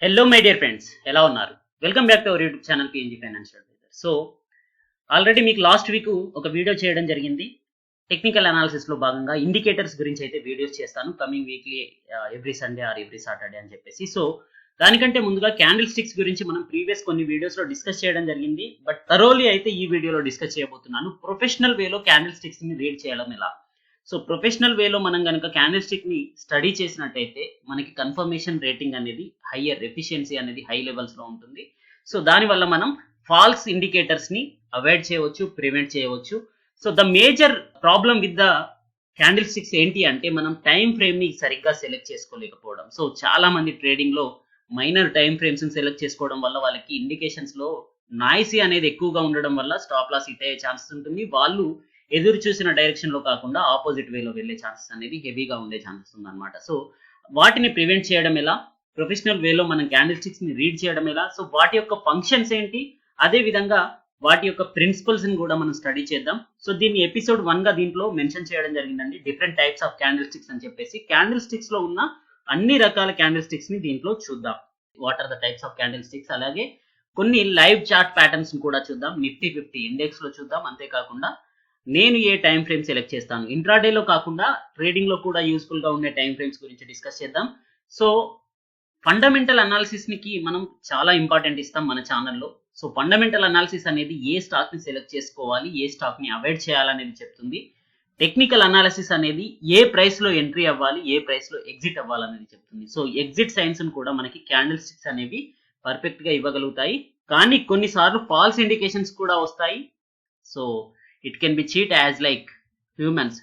Hello my dear friends, ఎలా ఉన్నారు? Welcome back to our YouTube channel PNG financial adviser. So already మీకు last week ఒక video చేయడం జరిగింది. టెక్నికల్ అనాలిసిస్ లో భాగంగా ఇండికేటర్స్ గురించి అయితే వీడియోస్ చేస్తాను coming weekly, every Sunday or every Saturday అని చెప్పేసి. సో దానికంటే ముందుగా క్యాండిల్ స్టిక్స్ గురించి మనం ప్రీవియస్ కొన్ని వీడియోస్ లో డిస్కస్ చేయడం జరిగింది. బట్ థరోలీ అయితే ఈ వీడియోలో డిస్కస్ చేయబోతున్నాను. ప్రొఫెషనల్ వేలో క్యాండిల్ స్టిక్స్ ని రీడ్ చేయడం ఎలా. సో ప్రొఫెషనల్ వేలో మనం కనుక క్యాండిల్ స్టిక్ ని స్టడీ చేసినట్టయితే మనకి కన్ఫర్మేషన్ రేటింగ్ అనేది హయ్యర్, ఎఫిషియన్సీ అనేది హై లెవెల్స్ లో ఉంటుంది. సో దానివల్ల మనం ఫాల్స్ ఇండికేటర్స్ ని అవాయిడ్ చేయవచ్చు, ప్రివెంట్ చేయవచ్చు. So the major problem with the candle sticks ఏంటి అంటే మనం టైం ఫ్రేమ్ ని సరిగ్గా సెలెక్ట్ చేసుకోలేకపోవడం. సో చాలా మంది ట్రేడింగ్ లో మైనర్ టైం ఫ్రేమ్స్ ని సెలెక్ట్ చేసుకోవడం వల్ల వాళ్ళకి ఇండికేషన్స్ లో నాయిసీ అనేది ఎక్కువగా ఉండడం వల్ల స్టాప్ లాస్ హిట్ అయ్యే ఛాన్సెస్ ఉంటుంది. వాళ్ళు ఎదురు చూసిన డైరెక్షన్ లో కాకుండా ఆపోజిట్ వేలో వెళ్ళే ఛాన్సెస్ అనేది హెవీగా ఉండే ఛాన్సెస్ ఉందన్నమాట. సో వాటిని ప్రివెంట్ చేయడం ఎలా, ప్రొఫెషనల్ వేలో మనం క్యాండిల్ స్టిక్స్ ని రీడ్ చేయడం ఎలా, సో వాటి యొక్క ఫంక్షన్స్ ఏంటి, అదే విధంగా వాటి యొక్క ప్రిన్సిపల్స్ ని కూడా మనం స్టడీ చేద్దాం. సో దీన్ని ఎపిసోడ్ 1 గా దీంట్లో మెన్షన్ చేయడం జరిగిందండి, different types of candle sticks అని చెప్పేసి. క్యాండిల్ స్టిక్స్ లో ఉన్న అన్ని రకాల క్యాండిల్ స్టిక్స్ ని దీంట్లో చూద్దాం. What are the types of candlesticks, అలాగే కొన్ని లైవ్ చార్ట్ ప్యాటర్న్స్ కూడా చూద్దాం. నిఫ్టీ 50 ఇండెక్స్ లో చూద్దాం. అంతేకాకుండా నేను ఏ టైం ఫ్రేమ్ సెలెక్ట్ చేస్తాను, ఇంట్రాడేలో కాకుండా ట్రేడింగ్ లో కూడా యూస్ఫుల్ గా ఉండే టైం ఫ్రేమ్స్ గురించి డిస్కస్ చేద్దాం. సో ఫండమెంటల్ అనాలిసిస్ కి మనం చాలా ఇంపార్టెంట్ ఇస్తాం మన ఛానల్లో. సో ఫండమెంటల్ అనాలిసిస్ అనేది ఏ స్టాక్ ని సెలెక్ట్ చేసుకోవాలి, ఏ స్టాక్ ని అవాయిడ్ చేయాలనేది చెప్తుంది. టెక్నికల్ అనాలిసిస్ అనేది ఏ ప్రైస్ లో ఎంట్రీ అవ్వాలి, ఏ ప్రైస్ లో ఎగ్జిట్ అవ్వాలనేది చెప్తుంది. సో ఎగ్జిట్ సైన్స్ కూడా మనకి క్యాండిల్ స్టిక్స్ అనేవి పర్ఫెక్ట్ గా ఇవ్వగలుగుతాయి. కానీ కొన్నిసార్లు ఫాల్స్ ఇండికేషన్స్ కూడా వస్తాయి. So it can B cheat as like humans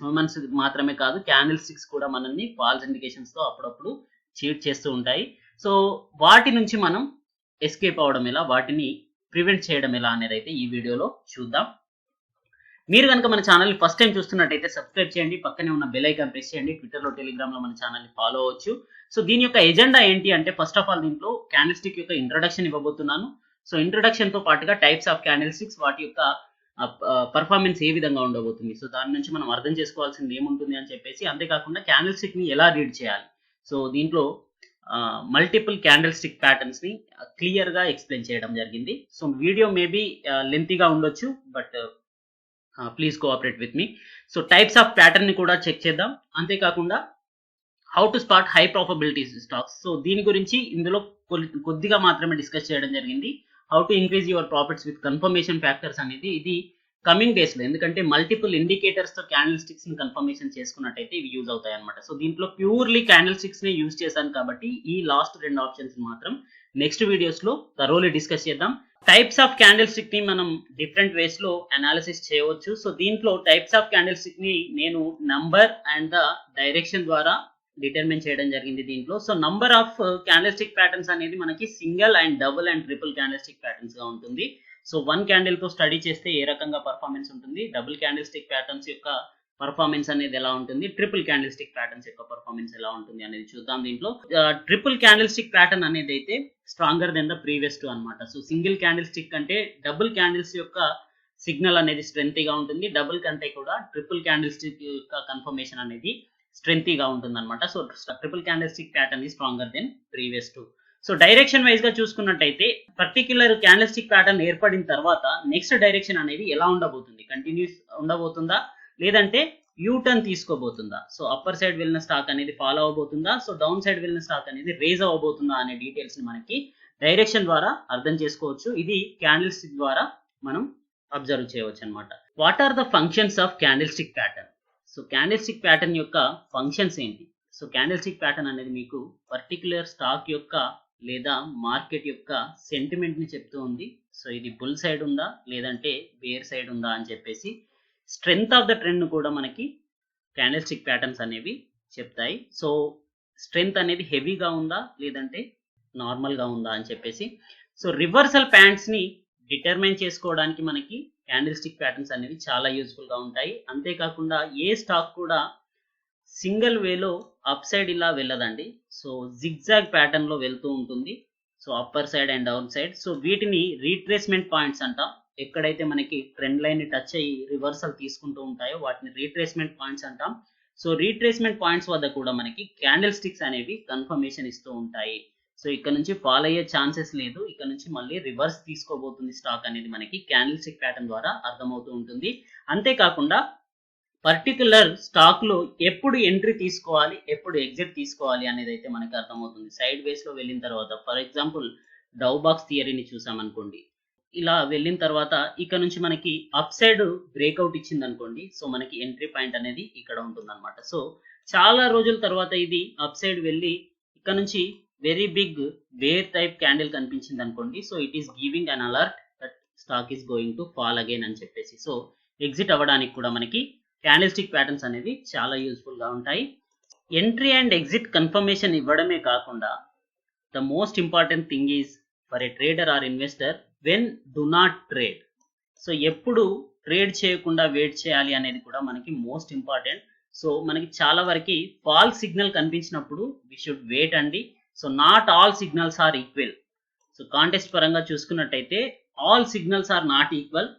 మాత్రమే కాదు, క్యాండిల్ స్టిక్స్ కూడా మనల్ని ఫాల్స్ ఇండికేషన్స్ తో అప్పుడప్పుడు చీట్ చేస్తూ ఉంటాయి. సో వాటి నుంచి మనం ఎస్కేప్ అవడం ఎలా, వాటిని ప్రివెంట్ చేయడం ఎలా అనేది అయితే ఈ వీడియోలో చూద్దాం. మీరు కనుక మన ఛానల్ని ఫస్ట్ టైం చూస్తున్నట్టయితే సబ్స్క్రైబ్ చేయండి, పక్కనే ఉన్న బెల్ ఐకాన్ ప్రెస్ చేయండి. ట్విట్టర్లో, టెలిగ్రామ్లో మన ఛానల్ని ఫాలో అవ్వచ్చు. సో దీని యొక్క ఎజెండా ఏంటి అంటే, ఫస్ట్ ఆఫ్ ఆల్ దీంట్లో క్యాండిల్ స్టిక్ యొక్క ఇంట్రొడక్షన్ ఇవ్వబోతున్నాను. సో ఇంట్రొడక్షన్ తో పాటుగా టైప్స్ ఆఫ్ క్యాండిల్ స్టిక్స్, వాటి యొక్క పర్ఫార్మెన్స్ ఏ విధంగా ఉండబోతుంది, సో దాని నుంచి మనం అర్థం చేసుకోవాల్సింది ఏముంటుంది అని చెప్పేసి. అంతేకాకుండా క్యాండిల్ స్టిక్ ని ఎలా రీడ్ చేయాలి, సో దీంట్లో మల్టిపుల్ క్యాండిల్ స్టిక్ ప్యాటర్న్స్ ని క్లియర్ గా ఎక్స్ప్లెయిన్ చేయడం జరిగింది. సో వీడియో మేబీ లెంతీగా ఉండొచ్చు, but please cooperate with me. So types of pattern ని కూడా చెక్ చేద్దాం. అంతేకాకుండా how to spot high probability stocks, so దీని గురించి ఇందులో కొద్దిగా మాత్రమే డిస్కస్ చేయడం జరిగింది. How to increase your profits with confirmation factors అనేది ఇది కమింగ్ డేస్ లో, ఎందుకంటే మల్టిపుల్ ఇండికేటర్స్ తో క్యాండిల్ స్టిక్స్ ని కన్ఫర్మేషన్ చేసుకున్నట్టయితే ఇవి యూజ్ అవుతాయి అనమాట. సో దీంట్లో ప్యూర్లీ క్యాండిల్ స్టిక్స్ ని యూజ్ చేశాను కాబట్టి ఈ లాస్ట్ 2 ఆప్షన్స్ మాత్రం నెక్స్ట్ వీడియోస్ లో థరోలీ డిస్కస్ చేద్దాం. టైప్స్ ఆఫ్ క్యాండిల్ స్టిక్ ని మనం డిఫరెంట్ వేస్ లో అనాలిసిస్ చేయవచ్చు. సో దీంట్లో టైప్స్ ఆఫ్ క్యాండిల్ స్టిక్ ని నేను నంబర్ అండ్ ద డైరెక్షన్ ద్వారా డిటర్మిన్ చేయడం జరిగింది దీంట్లో. So number of candle stick patterns అనేది మనకి single and double and triple candle stick patterns గా ఉంటుంది. సో 1 క్యాండిల్ తో స్టడీ చేస్తే ఏ రకంగా పర్ఫార్మెన్స్ ఉంటుంది, డబుల్ క్యాండిల్ స్టిక్ ప్యాటర్న్స్ యొక్క పర్ఫార్మెన్స్ అనేది ఎలా ఉంటుంది, ట్రిపుల్ క్యాండిల్ స్టిక్ ప్యాటర్న్స్ యొక్క పర్ఫార్మెన్స్ ఎలా ఉంటుంది అనేది చూద్దాం. దీంట్లో ట్రిపుల్ క్యాండిల్ స్టిక్ ప్యాటర్న్ అనేది అయితే stronger than the previous two అనమాట. సో సింగిల్ క్యాండిల్ స్టిక్ కంటే డబుల్ క్యాండిల్స్ యొక్క సిగ్నల్ అనేది స్ట్రెంతీగా ఉంటుంది, డబుల్ కంటే కూడా ట్రిపుల్ క్యాండిల్ స్టిక్ యొక్క కన్ఫర్మేషన్ అనేది స్ట్రెంతీగా ఉంటుంది అనమాట. So triple candle stick pattern ఈ stronger than previous two. So direction wise గా చూసుకున్నట్టయితే పర్టిక్యులర్ క్యాండిల్ స్టిక్ ప్యాటర్న్ ఏర్పడిన తర్వాత నెక్స్ట్ డైరెక్షన్ అనేది ఎలా ఉండబోతుంది, కంటిన్యూస్ ఉండబోతుందా లేదంటే యూటర్న్ తీసుకోబోతుందా, సో అప్పర్ సైడ్ వెళ్ళిన స్టాక్ అనేది ఫాలో అవబోతుందా, సో డౌన్ సైడ్ వెళ్ళిన స్టాక్ అనేది రేజ్ అవ్వబోతుందా అనే డీటెయిల్స్ ని మనకి డైరెక్షన్ ద్వారా అర్థం చేసుకోవచ్చు. ఇది క్యాండిల్ స్టిక్ ద్వారా మనం అబ్జర్వ్ చేయవచ్చు అనమాట. What are the functions of candle stick pattern, so candle stick pattern యొక్క ఫంక్షన్స్ ఏంటి. సో క్యాండిల్ స్టిక్ ప్యాటర్న్ అనేది మీకు పర్టిక్యులర్ స్టాక్ యొక్క లేదా మార్కెట్ యొక్క సెంటిమెంట్ ని చెప్తూ ఉంది. సో ఇది బుల్ సైడ్ ఉందా లేదంటే బేర్ సైడ్ ఉందా అని చెప్పేసి స్ట్రెంగ్త్ ఆఫ్ ద ట్రెండ్ కూడా మనకి క్యాండిల్ స్టిక్ ప్యాటర్న్స్ అనేవి చెప్తాయి. సో స్ట్రెంగ్త్ అనేది హెవీగా ఉందా లేదంటే నార్మల్ గా ఉందా అని చెప్పేసి. సో రివర్సల్ ప్యాంట్స్ ని డిటర్మైన్ చేసుకోవడానికి మనకి క్యాండిల్ స్టిక్ ప్యాటర్న్స్ అనేవి చాలా యూజ్ఫుల్ గా ఉంటాయి. అంతేకాకుండా ఏ స్టాక్ కూడా సింగిల్ వేలో అప్ సైడ్ ఇలా వెళ్ళదండి. సో జిగ్జాగ్ ప్యాటర్న్ లో వెళ్తూ ఉంటుంది. So upper side and down side. So వీటిని రీట్రేస్మెంట్ పాయింట్స్ అంటాం. ఎక్కడైతే మనకి ట్రెండ్ లైన్ ని టచ్ అయ్యి రివర్సల్ తీసుకుంటూ ఉంటాయో వాటిని రీట్రేస్మెంట్ పాయింట్స్ అంటాం. సో రీట్రేస్మెంట్ పాయింట్స్ వద్ద కూడా మనకి క్యాండిల్ స్టిక్స్ అనేవి కన్ఫర్మేషన్ ఇస్తూ ఉంటాయి. సో ఇక్కడ నుంచి ఫాల్ అయ్యే ఛాన్సెస్ లేదు. ఇక్కడ నుంచి మళ్ళీ రివర్స్ తీసుకోబోతుంది స్టాక్ అనేది మనకి క్యాండిల్ స్టిక్ ప్యాటర్న్ ద్వారా అర్థమవుతూ ఉంటుంది. అంతేకాకుండా పర్టికులర్ స్టాక్ లో ఎప్పుడు ఎంట్రీ తీసుకోవాలి, ఎప్పుడు ఎగ్జిట్ తీసుకోవాలి అనేది అయితే మనకి అర్థమవుతుంది. సైడ్ వేస్ లో వెళ్ళిన తర్వాత ఫర్ ఎగ్జాంపుల్ డౌ బాక్స్ థియరీని చూసామనుకోండి, ఇలా వెళ్ళిన తర్వాత ఇక్కడ నుంచి మనకి అప్ సైడ్ బ్రేక్అవుట్ ఇచ్చింది అనుకోండి, సో మనకి ఎంట్రీ పాయింట్ అనేది ఇక్కడ ఉంటుంది అనమాట. సో చాలా రోజుల తర్వాత ఇది అప్ సైడ్ వెళ్ళి ఇక్కడ నుంచి very big bear type candle కనిపించింది అనుకోండి, so it is giving an alert that stock is going to fall again అని చెప్పేసి. సో ఎగ్జిట్ అవ్వడానికి కూడా మనకి క్యాండిల్ స్టిక్ ప్యాటర్న్స్ అనేవి చాలా యూస్ఫుల్ గా ఉంటాయి. ఎంట్రీ అండ్ ఎగ్జిట్ కన్ఫర్మేషన్ ఇవ్వడమే కాకుండా the most important thing is for a trader are investor when do not trade. So ఎప్పుడు ట్రేడ్ చేయకుండా వెయిట్ చేయాలి అనేది కూడా మనకి మోస్ట్ ఇంపార్టెంట్. సో మనకి చాలా వరకు ఫాల్స్ సిగ్నల్ కనిపించినప్పుడు వి షుడ్ వెయిట్ అండి. So not all signals are equal. So context పరంగా చూసుకున్నట్టయితే all signals are not equal.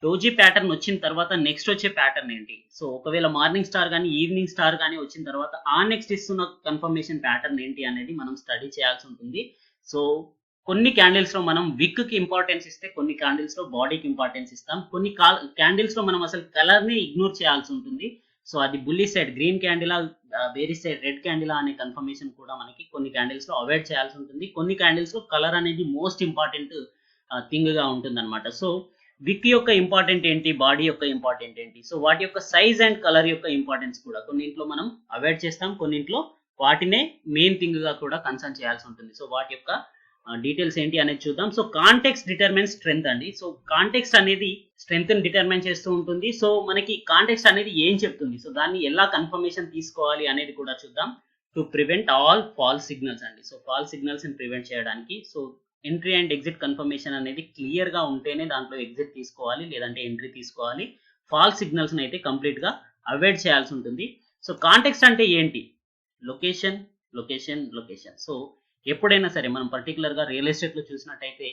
Doji pattern వచ్చిన తర్వాత నెక్స్ట్ వచ్చే ప్యాటర్న్ ఏంటి, సో ఒకవేళ మార్నింగ్ స్టార్ కానీ ఈవినింగ్ స్టార్ కానీ వచ్చిన తర్వాత ఆ నెక్స్ట్ ఇస్తున్న కన్ఫర్మేషన్ ప్యాటర్న్ ఏంటి అనేది మనం స్టడీ చేయాల్సి ఉంటుంది. సో కొన్ని క్యాండిల్స్ లో మనం విక్ కి ఇంపార్టెన్స్ ఇస్తే కొన్ని క్యాండిల్స్ లో బాడీకి ఇంపార్టెన్స్ ఇస్తాం. కొన్ని క్యాండిల్స్ లో మనం అసలు కలర్ ని ఇగ్నోర్ చేయాల్సి ఉంటుంది. సో అది బుల్లి side green క్యాండిలా, vary side red క్యాండిలా అనే కన్ఫర్మేషన్ కూడా మనకి కొన్ని క్యాండిల్స్ లో అవాయిడ్ చేయాల్సి ఉంటుంది. కొన్ని క్యాండిల్స్ లో కలర్ అనేది మోస్ట్ ఇంపార్టెంట్ థింగ్ గా ఉంటుంది అనమాట. సో విక్ యొక్క ఇంపార్టెంట్ ఏంటి, బాడీ యొక్క ఇంపార్టెంట్ ఏంటి, సో వాటి యొక్క సైజ్ అండ్ కలర్ యొక్క ఇంపార్టెన్స్ కూడా కొన్నింట్లో మనం అవాయిడ్ చేస్తాం, కొన్నింట్లో వాటినే మెయిన్ థింగ్ గా కూడా కన్సర్న్ చేయాల్సి ఉంటుంది. సో వాటి యొక్క డీటెయిల్స్ ఏంటి అనేది చూద్దాం. సో కాంటెక్స్ట్ డిటర్మైన్ స్ట్రెంత్ అండి. సో కాంటెక్స్ట్ అనేది స్ట్రెంత్ ని డిటర్మైన్ చేస్తూ ఉంటుంది. సో మనకి కాంటెక్స్ట్ అనేది ఏం చెప్తుంది, సో దాన్ని ఎలా కన్ఫర్మేషన్ తీసుకోవాలి అనేది కూడా చూద్దాం. To prevent all false signals అండి. సో ఫాల్స్ సిగ్నల్స్ ని ప్రివెంట్ చేయడానికి so entry and exit confirmation అనేది క్లియర్ గా ఉంటేనే దాంట్లో ఎగ్జిట్ తీసుకోవాలి, లేదంటే ఎంట్రీ తీసుకోవాలి. ఫాల్స్ సిగ్నల్స్ అయితే కంప్లీట్ గా అవాయిడ్ చేయాల్సి ఉంటుంది. సో కాంటెక్స్ట్ అంటే ఏంటి, లొకేషన్ లొకేషన్ లొకేషన్. సో ఎప్పుడైనా సరే మనం పర్టికులర్ గా రియల్ ఎస్టేట్ లో చూసినట్టయితే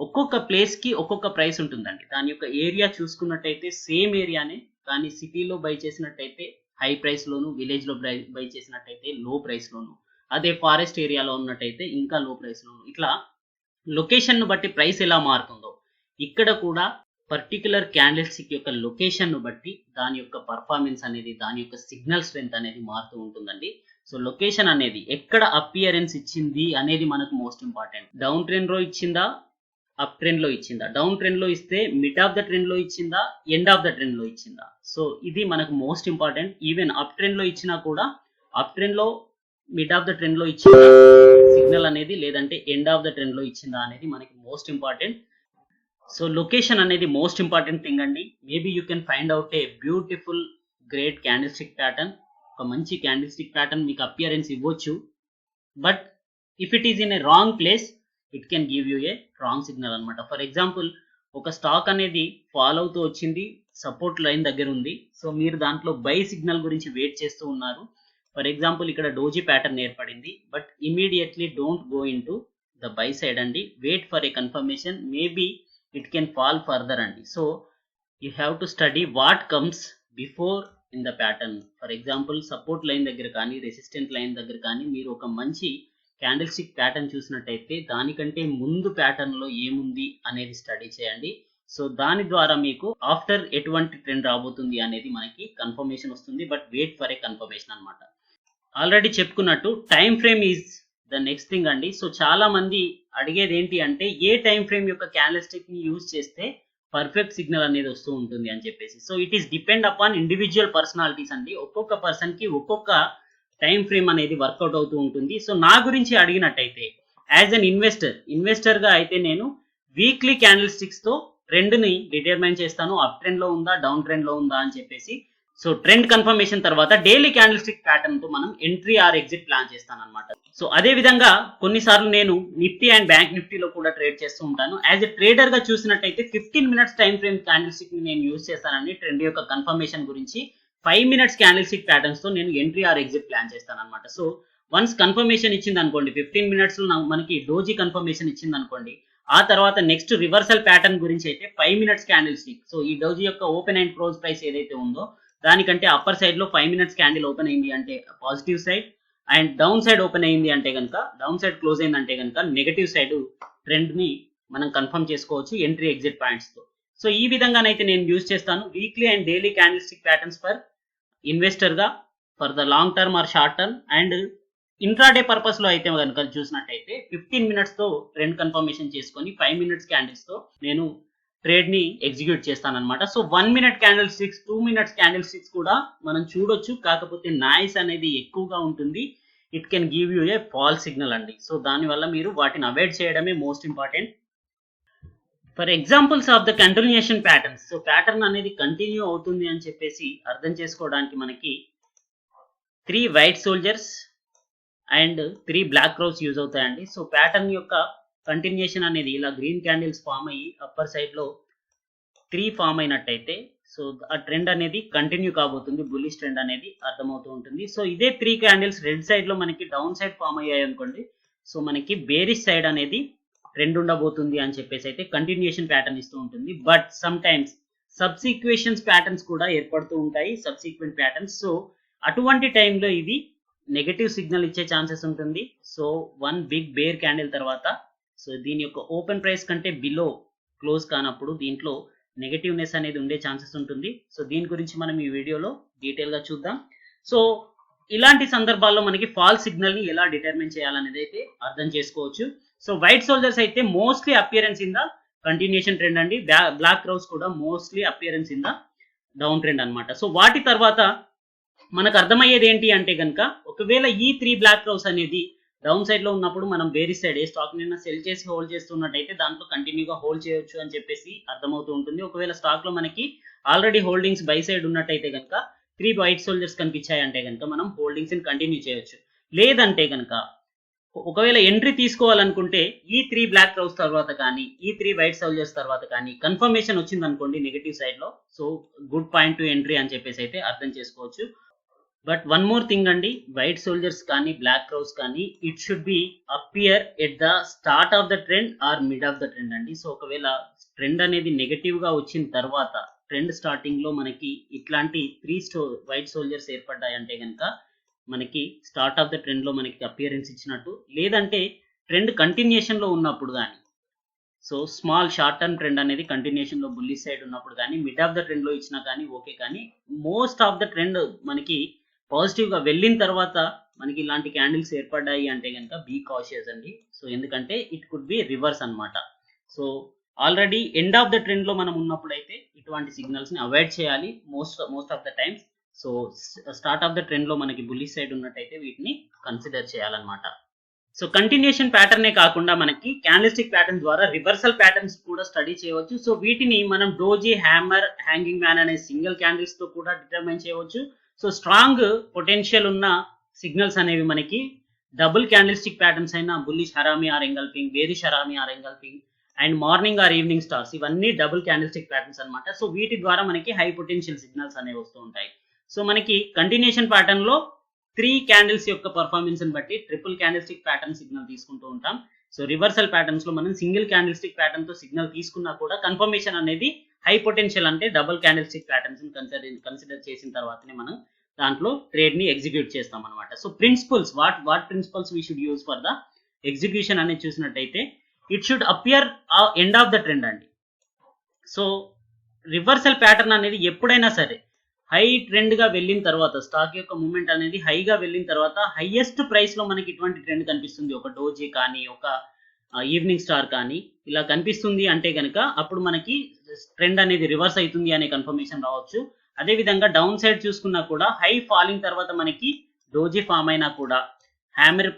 ఒక్కొక్క ప్లేస్ కి ఒక్కొక్క ప్రైస్ ఉంటుందండి. దాని యొక్క ఏరియా చూసుకున్నట్టయితే సేమ్ ఏరియానే, కానీ సిటీలో బై చేసినట్టయితే హై ప్రైస్ లోను, విలేజ్ లో బై చేసినట్టయితే లో ప్రైస్ లోను, అదే ఫారెస్ట్ ఏరియాలో ఉన్నట్టయితే ఇంకా లో ప్రైస్ లోను. ఇట్లా లొకేషన్ ను బట్టి ప్రైస్ ఎలా మారుతుందో ఇక్కడ కూడా పర్టికులర్ క్యాండిల్ స్టిక్ యొక్క లొకేషన్ ను బట్టి దాని యొక్క పర్ఫార్మెన్స్ అనేది, దాని యొక్క సిగ్నల్ స్ట్రెంత్ అనేది మారుతూ ఉంటుందండి. సో లొకేషన్ అనేది ఎక్కడ అపియరెన్స్ ఇచ్చింది అనేది మనకు మోస్ట్ ఇంపార్టెంట్. డౌన్ ట్రెండ్ లో ఇచ్చిందా, అప్ ట్రెండ్ లో ఇచ్చిందా, డౌన్ ట్రెండ్ లో ఇస్తే మిడ్ ఆఫ్ ద ట్రెండ్ లో ఇచ్చిందా, ఎండ్ ఆఫ్ ద ట్రెండ్ లో ఇచ్చిందా. సో ఇది మనకు most important. Even up trend లో ఇచ్చినా కూడా అప్ ట్రెండ్ లో మిడ్ ఆఫ్ ద ట్రెండ్ లో ఇచ్చిందా సిగ్నల్ అనేది, లేదంటే ఎండ్ ఆఫ్ ద ట్రెండ్ లో ఇచ్చిందా అనేది మనకి మోస్ట్ ఇంపార్టెంట్. సో లొకేషన్ అనేది మోస్ట్ ఇంపార్టెంట్ థింగ్ అండి. Maybe you can find out a beautiful great candle stick pattern. ఒక మంచి క్యాండిల్ స్టిక్ ప్యాటర్న్ మీకు అపియరెన్స్ ఇవ్వచ్చు, but if it is in a wrong place it can give you A wrong signal అనమాట. For example ఒక stock అనేది follow అవుతూ వచ్చింది, support line దగ్గర ఉంది, సో మీరు దాంట్లో బై సిగ్నల్ గురించి వెయిట్ చేస్తూ ఉన్నారు. ఫర్ ఎగ్జాంపుల్ ఇక్కడ డోజీ ప్యాటర్న్ ఏర్పడింది, but immediately don't go in to the buy side అండి. Wait for a confirmation, maybe it can fall further అండి. So you have to study what comes before in the pattern. For example support line దగ్గర కానీ, resistant line దగ్గర కానీ మీరు ఒక మంచి candle stick pattern చూసినట్టయితే దానికంటే ముందు ప్యాటర్న్ లో ఏముంది అనేది స్టడీ చేయండి. సో దాని ద్వారా మీకు ఆఫ్టర్ ఎటువంటి ట్రెండ్ రాబోతుంది అనేది మనకి కన్ఫర్మేషన్ వస్తుంది, but wait for a confirmation అనమాట. ఆల్రెడీ చెప్పుకున్నట్టు time frame is the next thing అండి. సో చాలా మంది అడిగేది ఏంటి అంటే ఏ టైం ఫ్రేమ్ యొక్క క్యాండిల్ స్టిక్ ని యూజ్ చేస్తే పర్ఫెక్ట్ సిగ్నల్ అనేది వస్తూ ఉంటుంది అని చెప్పేసి. So it is depend upon individual personalities అండి. ఒక్కొక్క పర్సన్ కి ఒక్కొక్క టైం ఫ్రేమ్ అనేది వర్కౌట్ అవుతూ ఉంటుంది. సో నా గురించి అడిగినట్టయితే యాజ్ అన్ ఇన్వెస్టర్ గా అయితే నేను వీక్లీ క్యాండిల్ స్టిక్స్ తో ట్రెండ్ ని డిటర్మైన్ చేస్తాను, అప్ ట్రెండ్ లో ఉందా, డౌన్ ట్రెండ్ లో ఉందా అని చెప్పేసి. సో ట్రెండ్ కన్ఫర్మేషన్ తర్వాత డైలీ క్యాండిల్ స్టిక్ ప్యాటర్న్ తో మనం ఎంట్రీ ఆర్ ఎగ్జిట్ ప్లాన్ చేస్తాను అనమాట. సో అదే విధంగా కొన్నిసార్లు నేను నిఫ్టీ అండ్ బ్యాంక్ నిఫ్టీలో కూడా ట్రేడ్ చేస్తూ ఉంటాను. యాజ్ ఎ ట్రేడర్ గా చూసినట్టయితే 15 minutes time frame candle stick ని నేను యూజ్ చేస్తానండి ట్రెండ్ యొక్క కన్ఫర్మేషన్ గురించి. 5 మినిట్స్ క్యాండిల్ స్టిక్ ప్యాటర్న్స్ తో నేను ఎంట్రీ ఆర్ ఎగ్జిట్ ప్లాన్ చేస్తాను అనమాట. సో వన్స్ కన్ఫర్మేషన్ ఇచ్చింది అనుకోండి, 15 మినిట్స్ లో మనకి డోజీ కన్ఫర్మేషన్ ఇచ్చింది అనుకోండి, ఆ తర్వాత నెక్స్ట్ రివర్సల్ ప్యాటర్న్ గురించి అయితే 5 మినిట్స్ క్యాండిల్ స్టిక్. సో ఈ డోజీ యొక్క ఓపెన్ అండ్ క్లోజ్ ప్రైస్ ఏదైతే ఉందో దానికంటే అప్పర్ సైడ్ లో 5 మినిట్స్ క్యాండిల్ ఓపెన్ అయింది అంటే positive side, and down side open అయింది అంటే కనుక, డౌన్ సైడ్ క్లోజ్ అయిందంటే కనుక నెగటివ్ సైడ్ ట్రెండ్ ని మనం కన్ఫర్మ్ చేసుకోవచ్చు ఎంట్రీ ఎగ్జిట్ పాయింట్స్ తో. సో ఈ విధంగానైతే నేను యూజ్ చేస్తాను weekly and daily candle stick patterns for investor గా, for the long term or short term. And intraday purpose లో అయితే కనుక చూసినట్టయితే 15 minutes తో ట్రెండ్ కన్ఫర్మేషన్ చేసుకొని 5 minutes క్యాండిల్స్ తో నేను ట్రేడ్ ని ఎగ్జిక్యూట్ చేస్తాను అనమాట. So 1 minute candlesticks, 2 minutes candlesticks కూడా మనం చూడొచ్చు, కాకపోతే నాయిస్ అనేది ఎక్కువగా ఉంటుంది. It can give you a false signal అండి. సో దానివల్ల మీరు వాటిని అవాయిడ్ చేయడమే most important. For examples of the continuation patterns. So pattern అనేది కంటిన్యూ అవుతుంది అని చెప్పేసి అర్థం చేసుకోవడానికి మనకి 3 white soldiers and 3 black crows use అవుతాయండి. సో ప్యాటర్న్ యొక్క కంటిన్యూషన్ అనేది ఇలా గ్రీన్ క్యాండిల్స్ ఫామ్ అయ్యి అప్పర్ సైడ్ లో 3 ఫామ్ అయినట్టయితే సో ఆ ట్రెండ్ అనేది కంటిన్యూ కాబోతుంది, బుల్లిష్ ట్రెండ్ అనేది అర్థమవుతూ ఉంటుంది. సో ఇదే 3 క్యాండిల్స్ రెడ్ సైడ్ లో మనకి డౌన్ సైడ్ ఫామ్ అయ్యాయి అనుకోండి, సో మనకి బేరిష్ సైడ్ అనేది ట్రెండ్ ఉండబోతుంది అని చెప్పేసి అయితే కంటిన్యూషన్ ప్యాటర్న్ ఇస్తూ ఉంటుంది. బట్ సమ్ టైమ్స్ సబ్సిక్వేషన్స్ ప్యాటర్న్స్ కూడా ఏర్పడుతూ ఉంటాయి, సబ్సిక్వెంట్ ప్యాటర్న్స్. సో అటువంటి టైంలో ఇది నెగటివ్ సిగ్నల్ ఇచ్చే ఛాన్సెస్ ఉంటుంది. సో 1 బిగ్ బేర్ క్యాండిల్ తర్వాత సో దీని యొక్క ఓపెన్ ప్రైస్ కంటే బిలో క్లోజ్ కానప్పుడు దీంట్లో నెగటివ్నెస్ అనేది ఉండే ఛాన్సెస్ ఉంటుంది. సో దీని గురించి మనం ఈ వీడియోలో డీటెయిల్ గా చూద్దాం. సో ఇలాంటి సందర్భాల్లో మనకి ఫాల్స్ సిగ్నల్ ని ఎలా డిటర్మిన్ చేయాలనేది అయితే అర్థం చేసుకోవచ్చు. సో వైట్ సోల్జర్స్ అయితే mostly appearance in the continuation trend అండి, బ్లాక్ క్రౌస్ కూడా mostly appearance in the down trend అనమాట. సో వాటి తర్వాత మనకు అర్థమయ్యేది ఏంటి అంటే కనుక, ఒకవేళ ఈ 3 బ్లాక్ క్రౌస్ అనేది డౌన్ సైడ్ లో ఉన్నప్పుడు మనం వేరే సైడ్ ఏ స్టాక్ నిన్న సెల్ చేసి హోల్డ్ చేస్తున్నట్టయితే దాంట్లో కంటిన్యూగా హోల్డ్ చేయొచ్చు అని చెప్పేసి అర్థమవుతూ ఉంటుంది. ఒకవేళ స్టాక్ లో మనకి ఆల్రెడీ హోల్డింగ్స్ బై సైడ్ ఉన్నట్టయితే కనుక 3 వైట్ సోల్జర్స్ కనిపించాయి అంటే కనుక మనం హోల్డింగ్స్ ని కంటిన్యూ చేయొచ్చు. లేదంటే కనుక ఒకవేళ ఎంట్రీ తీసుకోవాలనుకుంటే ఈ 3 బ్లాక్ క్రౌస్ తర్వాత కానీ ఈ 3 వైట్ సోల్జర్స్ తర్వాత కానీ కన్ఫర్మేషన్ వచ్చింది అనుకోండి నెగటివ్ సైడ్ లో, so good point to entry అని చెప్పేసి అయితే అర్థం చేసుకోవచ్చు. బట్ వన్ మోర్ థింగ్ అండి, వైట్ సోల్జర్స్ కానీ బ్లాక్ క్రౌస్ కానీ it should be appear at the start of the trend or mid of the trend అండి. సో ఒకవేళ ట్రెండ్ అనేది నెగటివ్ గా వచ్చిన తర్వాత ట్రెండ్ స్టార్టింగ్ లో మనకి ఇట్లాంటి 3 వైట్ సోల్జర్స్ ఏర్పడ్డాయి అంటే కనుక మనకి స్టార్ట్ ఆఫ్ ద ట్రెండ్ లో మనకి అపియరెన్స్ ఇచ్చినట్టు. లేదంటే ట్రెండ్ కంటిన్యూషన్ లో ఉన్నప్పుడు కానీ, so small short term trend అనేది కంటిన్యూషన్ లో బుల్లిష్ సైడ్ ఉన్నప్పుడు కానీ మిడ్ ఆఫ్ ద ట్రెండ్ లో ఇచ్చినా కానీ ఓకే. కానీ మోస్ట్ ఆఫ్ ద ట్రెండ్ మనకి పాజిటివ్ గా వెళ్ళిన తర్వాత మనకి ఇలాంటి క్యాండిల్స్ ఏర్పడ్డాయి అంటే కనుక బీ కాషియస్ అండి. సో ఎందుకంటే ఇట్ కుడ్ బి రివర్స్ అన్నమాట. So already end of the trend లో మనం ఉన్నప్పుడు అయితే ఇటువంటి సిగ్నల్స్ ని అవాయిడ్ చేయాలి most of the times. So start of the trend లో మనకి బుల్లిష్ సైడ్ ఉన్నట్టయితే వీటిని కన్సిడర్ చేయాలన్నమాట. సో కంటిన్యూషన్ ప్యాటర్నే కాకుండా మనకి క్యాండిల్స్టిక్ ప్యాటర్న్ ద్వారా రివర్సల్ ప్యాటర్న్స్ కూడా స్టడీ చేయవచ్చు. సో వీటిని మనం డోజీ, హ్యామర్, హ్యాంగింగ్ మ్యాన్ అనే సింగిల్ క్యాండిల్స్ తో కూడా డిటర్మైన్ చేయవచ్చు. సో స్ట్రాంగ్ పొటెన్షియల్ ఉన్న సిగ్నల్స్ అనేవి మనకి డబుల్ క్యాండిల్స్టిక్ ప్యాటర్న్స్ అయిన bullish harami or engulfing, bearish harami or engulfing and morning or evening stars, ఇవన్నీ డబుల్ క్యాండిల్స్టిక్ ప్యాటర్న్స్ అనమాట. సో వీటి ద్వారా మనకి హై పొటెన్షియల్ సిగ్నల్స్ అనేవి వస్తూ ఉంటాయి. సో మనకి కంటిన్యూషన్ ప్యాటర్న్ లో 3 క్యాండిల్స్ యొక్క పర్ఫార్మెన్స్ ని బట్టి ట్రిపుల్ క్యాండిల్స్టిక్ ప్యాటర్న్ సిగ్నల్ తీసుకుంటూ ఉంటాం. సో రివర్సల్ ప్యాటర్న్స్ లో మనం సింగిల్ క్యాండిల్స్టిక్ ప్యాటర్న్ తో సిగ్నల్ తీసుకున్నా కూడా కన్ఫర్మేషన్ అనేది హై పొటెన్షియల్ అంటే డబుల్ క్యాండిల్స్టిక్ ప్యాటర్న్స్ ని కన్సిడర్ చేసిన తర్వాతనే మనం దాంట్లో ట్రేడ్ ని ఎగ్జిక్యూట్ చేస్తాం అనమాట. So principles, what principles we should use for the execution అనేది చూసినట్టయితే it should appear end of the trend అండి. సో రివర్సల్ ప్యాటర్న్ అనేది ఎప్పుడైనా సరే హై ట్రెండ్ గా వెళ్ళిన తర్వాత స్టాక్ యొక్క మూవ్మెంట్ అనేది హైగా వెళ్ళిన తర్వాత హైయెస్ట్ ప్రైస్ లో మనకి ఇటువంటి ట్రెండ్ కనిపిస్తుంది, ఒక డోజీ కానీ ఒక ఈవినింగ్ స్టార్ కానీ ఇలా కనిపిస్తుంది అంటే కనుక అప్పుడు మనకి ట్రెండ్ అనేది రివర్స్ అవుతుంది అనే కన్ఫర్మేషన్ రావచ్చు. అదే విధంగా డౌన్ సైడ్ చూసుకున్నా కూడా హై ఫాలింగ్ తర్వాత మనకి డోజీ ఫామ్ అయినా కూడా, హ్యామర్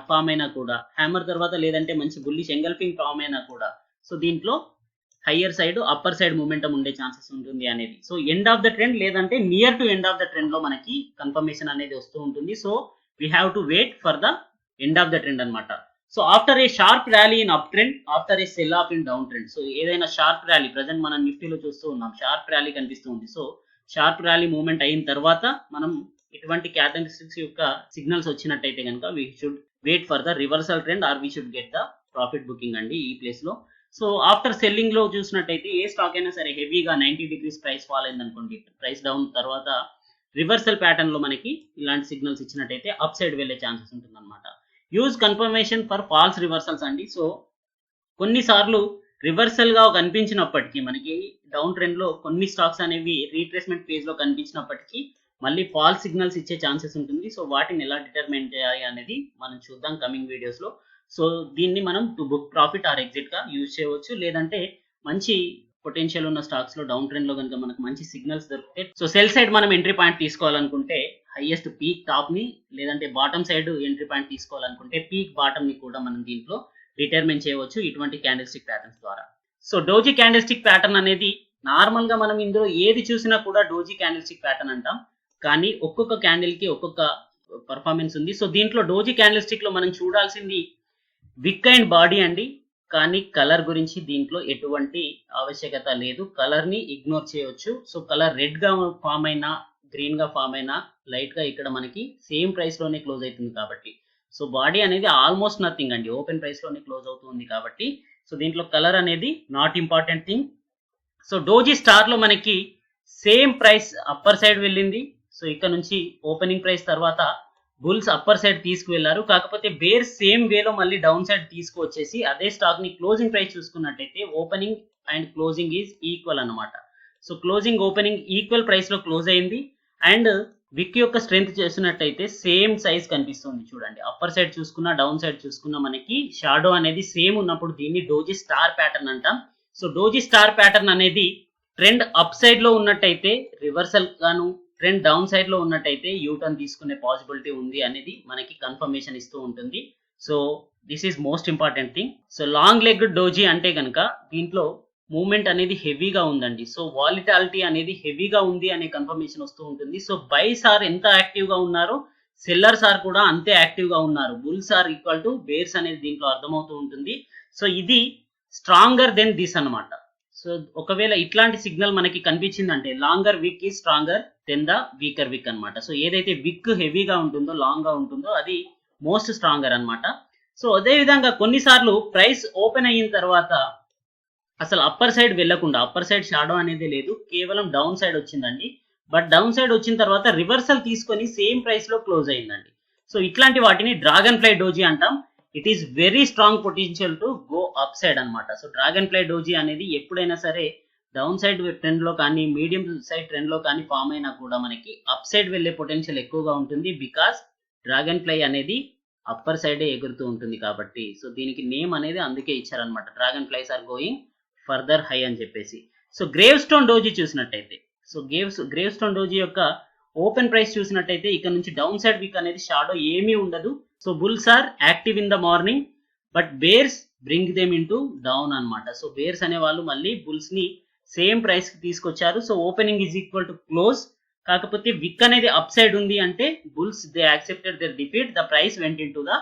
ఫామ్ అయినా కూడా, హ్యామర్ తర్వాత లేదంటే మంచి బుల్లిష్ ఎంగల్ఫింగ్ ఫామ్ అయినా కూడా సో దీంట్లో higher side upper side momentum ఉండే ఛాన్సెస్ ఉంటుంది అనేది. So end of the trend లేదంటే near to end of the trend లో మనకి కన్ఫర్మేషన్ అనేది వస్తూ ఉంటుంది. So we have to wait for the end of the trend అనమాట. So after a sharp rally in up trend, after a sell off in down trend, so ఏదైనా sharp rally present మనం నిఫ్టీలో చూస్తూ ఉన్నాం, sharp rally కనిపిస్తుంది. So sharp rally movement అయిన తర్వాత మనం ఇటువంటి క్యారెక్టరిస్టిక్స్ యొక్క సిగ్నల్స్ వచ్చినట్టయితే కనుక we should wait for the reversal trend or we should get the profit booking అండి ఈ ప్లేస్ లో. సో ఆఫ్టర్ సెల్లింగ్ లో చూసినట్టయితే ఏ స్టాక్ అయినా సరే హెవీగా 90 degrees ప్రైస్ ఫాల్ అయింది అనుకోండి, ప్రైస్ డౌన్ తర్వాత రివర్సల్ ప్యాటర్న్ లో మనకి ఇలాంటి సిగ్నల్స్ ఇచ్చినట్టయితే అప్ సైడ్ వెళ్ళే ఛాన్సెస్ ఉంటుంది అనమాట. Use confirmation for false reversals అండి. సో కొన్నిసార్లు రివర్సల్ గా కనిపించినప్పటికీ మనకి డౌన్ ట్రెండ్ లో కొన్ని స్టాక్స్ అనేవి రీట్రేస్మెంట్ ఫేజ్ లో కనిపించినప్పటికీ మళ్ళీ ఫాల్స్ సిగ్నల్స్ ఇచ్చే ఛాన్సెస్ ఉంటుంది. సో వాటిని ఎలా డిటర్మైన్ చేయాలి అనేది మనం చూద్దాం కమింగ్ వీడియోస్ లో. సో దీన్ని మనం to book profit or exit గా యూజ్ చేయవచ్చు. లేదంటే మంచి పొటెన్షియల్ ఉన్న స్టాక్స్ లో డౌన్ ట్రెండ్ లో కనుక మనకు మంచి సిగ్నల్స్ దొరికితే సో సెల్ సైడ్ మనం ఎంట్రీ పాయింట్ తీసుకోవాలనుకుంటే హైయెస్ట్ పీక్ టాప్ ని, లేదంటే బాటమ్ సైడ్ ఎంట్రీ పాయింట్ తీసుకోవాలనుకుంటే పీక్ బాటమ్ ని కూడా మనం దీంట్లో డిటర్మైన్ చేయవచ్చు ఇటువంటి క్యాండిల్ స్టిక్ ప్యాటర్న్స్ ద్వారా. So doji candle stick pattern అనేది నార్మల్ గా మనం ఇందులో ఏది చూసినా కూడా డోజీ క్యాండిల్ స్టిక్ ప్యాటర్న్ అంటాం. కానీ ఒక్కొక్క క్యాండిల్ కి ఒక్కొక్క పర్ఫార్మెన్స్ ఉంది. సో దీంట్లో డోజీ క్యాండిల్ స్టిక్ లో మనం చూడాల్సింది విక్ అండ్ బాడీ అండి. కానీ కలర్ గురించి దీంట్లో ఎటువంటి ఆవశ్యకత లేదు. కలర్ ని ఇగ్నోర్ చేయవచ్చు. సో కలర్ రెడ్ గా ఫామ్ అయినా, గ్రీన్ గా ఫామ్ అయినా లైట్ గా ఇక్కడ మనకి సేమ్ ప్రైస్ లోనే క్లోజ్ అవుతుంది కాబట్టి సో బాడీ అనేది ఆల్మోస్ట్ నథింగ్ అండి, ఓపెన్ ప్రైస్ లోనే క్లోజ్ అవుతుంది కాబట్టి సో దీంట్లో కలర్ అనేది not important thing. So doji star లో మనకి సేమ్ ప్రైస్ అప్పర్ సైడ్ వెళ్ళింది. సో ఇక్కడ నుంచి ఓపెనింగ్ ప్రైస్ తర్వాత బుల్స్ అప్పర్ సైడ్ తీసుకువెళ్లారు. కాకపోతే బేర్ సేమ్ వేలో మళ్ళీ డౌన్ సైడ్ తీసుకువచ్చేసి అదే స్టాక్ ని క్లోజింగ్ ప్రైస్ చూసుకున్నట్టయితే opening and closing is equal అన్నమాట. So closing opening equal price లో క్లోజ్ అయింది. అండ్ విక్ యొక్క స్ట్రెంత్ చేసినట్టయితే సేమ్ సైజ్ కనిపిస్తుంది చూడండి. అప్పర్ సైడ్ చూసుకున్నా డౌన్ సైడ్ చూసుకున్నా మనకి షాడో అనేది సేమ్ ఉన్నప్పుడు దీన్ని డోజీ స్టార్ ప్యాటర్న్ అంటాం. సో డోజీ స్టార్ ప్యాటర్న్ అనేది ట్రెండ్ అప్ సైడ్ లో ఉన్నట్టయితే రివర్సల్ గాను, ట్రెండ్ డౌన్ సైడ్ లో ఉన్నట్టయితే యూటర్న్ తీసుకునే పాసిబిలిటీ ఉంది అనేది మనకి కన్ఫర్మేషన్ ఇస్తూ ఉంటుంది. So this is most important thing. So long leg doji అంటే కనుక దీంట్లో మూవ్మెంట్ అనేది హెవీగా ఉందండి. సో వాలిటాలిటీ అనేది హెవీగా ఉంది అనే కన్ఫర్మేషన్ వస్తూ ఉంటుంది. సో బైస్ ఆర్ ఎంత యాక్టివ్ గా ఉన్నారో సెల్లర్స్ ఆర్ కూడా అంతే యాక్టివ్ గా ఉన్నారు. Bulls are equal to bears అనేది దీంట్లో అర్థమవుతూ ఉంటుంది. సో ఇది స్ట్రాంగర్ దెన్ దిస్ అన్నమాట. సో ఒకవేళ ఇట్లాంటి సిగ్నల్ మనకి కనిపించిందంటే లాంగర్ విక్ ఈ స్ట్రాంగర్ దెన్ ద వీకర్ విక్ అన్నమాట. సో ఏదైతే విక్ హెవీగా ఉంటుందో, లాంగ్ గా ఉంటుందో అది మోస్ట్ స్ట్రాంగర్ అన్నమాట. సో అదే విధంగా కొన్నిసార్లు ప్రైస్ ఓపెన్ అయిన తర్వాత అసలు అప్పర్ సైడ్ వెళ్లకుండా, అప్పర్ సైడ్ షాడో అనేది లేదు, కేవలం డౌన్ సైడ్ వచ్చిందండి. బట్ డౌన్ సైడ్ వచ్చిన తర్వాత రివర్సల్ తీసుకొని సేమ్ ప్రైస్ లో క్లోజ్ అయిందండి. సో ఇట్లాంటి వాటిని డ్రాగన్ ఫ్లై డోజీ అంటాం. It is very strong potential to go up side అనమాట. సో డ్రాగన్ ఫ్లై డోజీ అనేది ఎప్పుడైనా సరే డౌన్ సైడ్ ట్రెండ్ లో కానీ, మీడియం సైడ్ ట్రెండ్ లో కానీ ఫామ్ అయినా కూడా మనకి అప్ సైడ్ వెళ్లే పొటెన్షియల్ ఎక్కువగా ఉంటుంది. బికాస్ డ్రాగన్ ఫ్లై అనేది అప్పర్ సైడే ఎగురుతూ ఉంటుంది కాబట్టి. సో దీనికి నేమ్ అనేది అందుకే ఇచ్చారనమాట, dragon flies are going further high అని చెప్పేసి. సో గ్రేవ్ స్టోన్ డోజీ చూసినట్టయితే, సో గ్రేవ్ స్టోన్ డోజీ యొక్క ఓపెన్ ప్రైస్ చూసినట్టయితే ఇక్కడ నుంచి డౌన్ సైడ్ వీక్ అనేది షాడో ఏమీ ఉండదు. So bulls are active in the morning but bears bring them into down అనమాట. సో బేర్స్ అనే వాళ్ళు మళ్ళీ బుల్స్ ని సేమ్ ప్రైస్ కి తీసుకొచ్చారు. So opening is equal to close. కాకపోతే విక్ అనేది అప్ సైడ్ ఉంది అంటే bulls they accepted their defeat, the price went in to the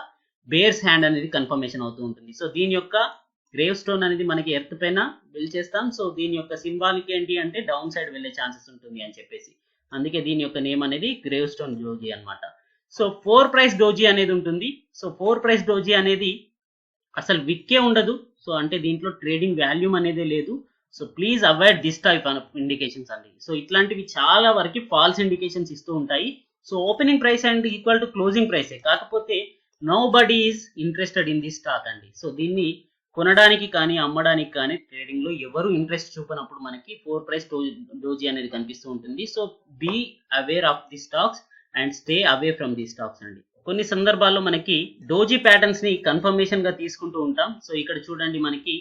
bears hand అనేది కన్ఫర్మేషన్ అవుతూ ఉంటుంది. సో దీని యొక్క గ్రేవ్ స్టోన్ అనేది మనకి ఎర్త్ పైన బిల్డ్ చేస్తాం. సో దీని యొక్క సింబాలిక్ ఏంటి అంటే డౌన్ సైడ్ వెళ్ళే ఛాన్సెస్ ఉంటుంది అని చెప్పేసి, అందుకే దీని యొక్క నేమ్ అనేది గ్రేవ్ స్టోన్ డోజీ అనమాట. సో 4 ప్రైస్ డోజీ అనేది ఉంటుంది. సో 4 ప్రైస్ డోజీ అనేది అసలు విక్కే ఉండదు. సో అంటే దీంట్లో ట్రేడింగ్ వాల్యూమ్ అనేది లేదు. So please avoid this type of indications అండి. సో ఇట్లాంటివి చాలా వరకు ఫాల్స్ ఇండికేషన్స్ ఇస్తూ ఉంటాయి. So opening price and equal to closing ప్రైసే, కాకపోతే nobody is interested in this stock అండి. సో దీన్ని కొనడానికి కానీ అమ్మడానికి కానీ ట్రేడింగ్ లో ఎవరు ఇంట్రెస్ట్ చూపినప్పుడు మనకి 4 ప్రైస్ డోజీ అనేది కనిపిస్తూ ఉంటుంది. So be aware of the stocks and stay away from the stocks అండి. కొన్ని సందర్భాల్లో మనకి డోజీ ప్యాటర్న్స్ ని కన్ఫర్మేషన్ గా తీసుకుంటూ ఉంటాం. సో ఇక్కడ చూడండి మనకి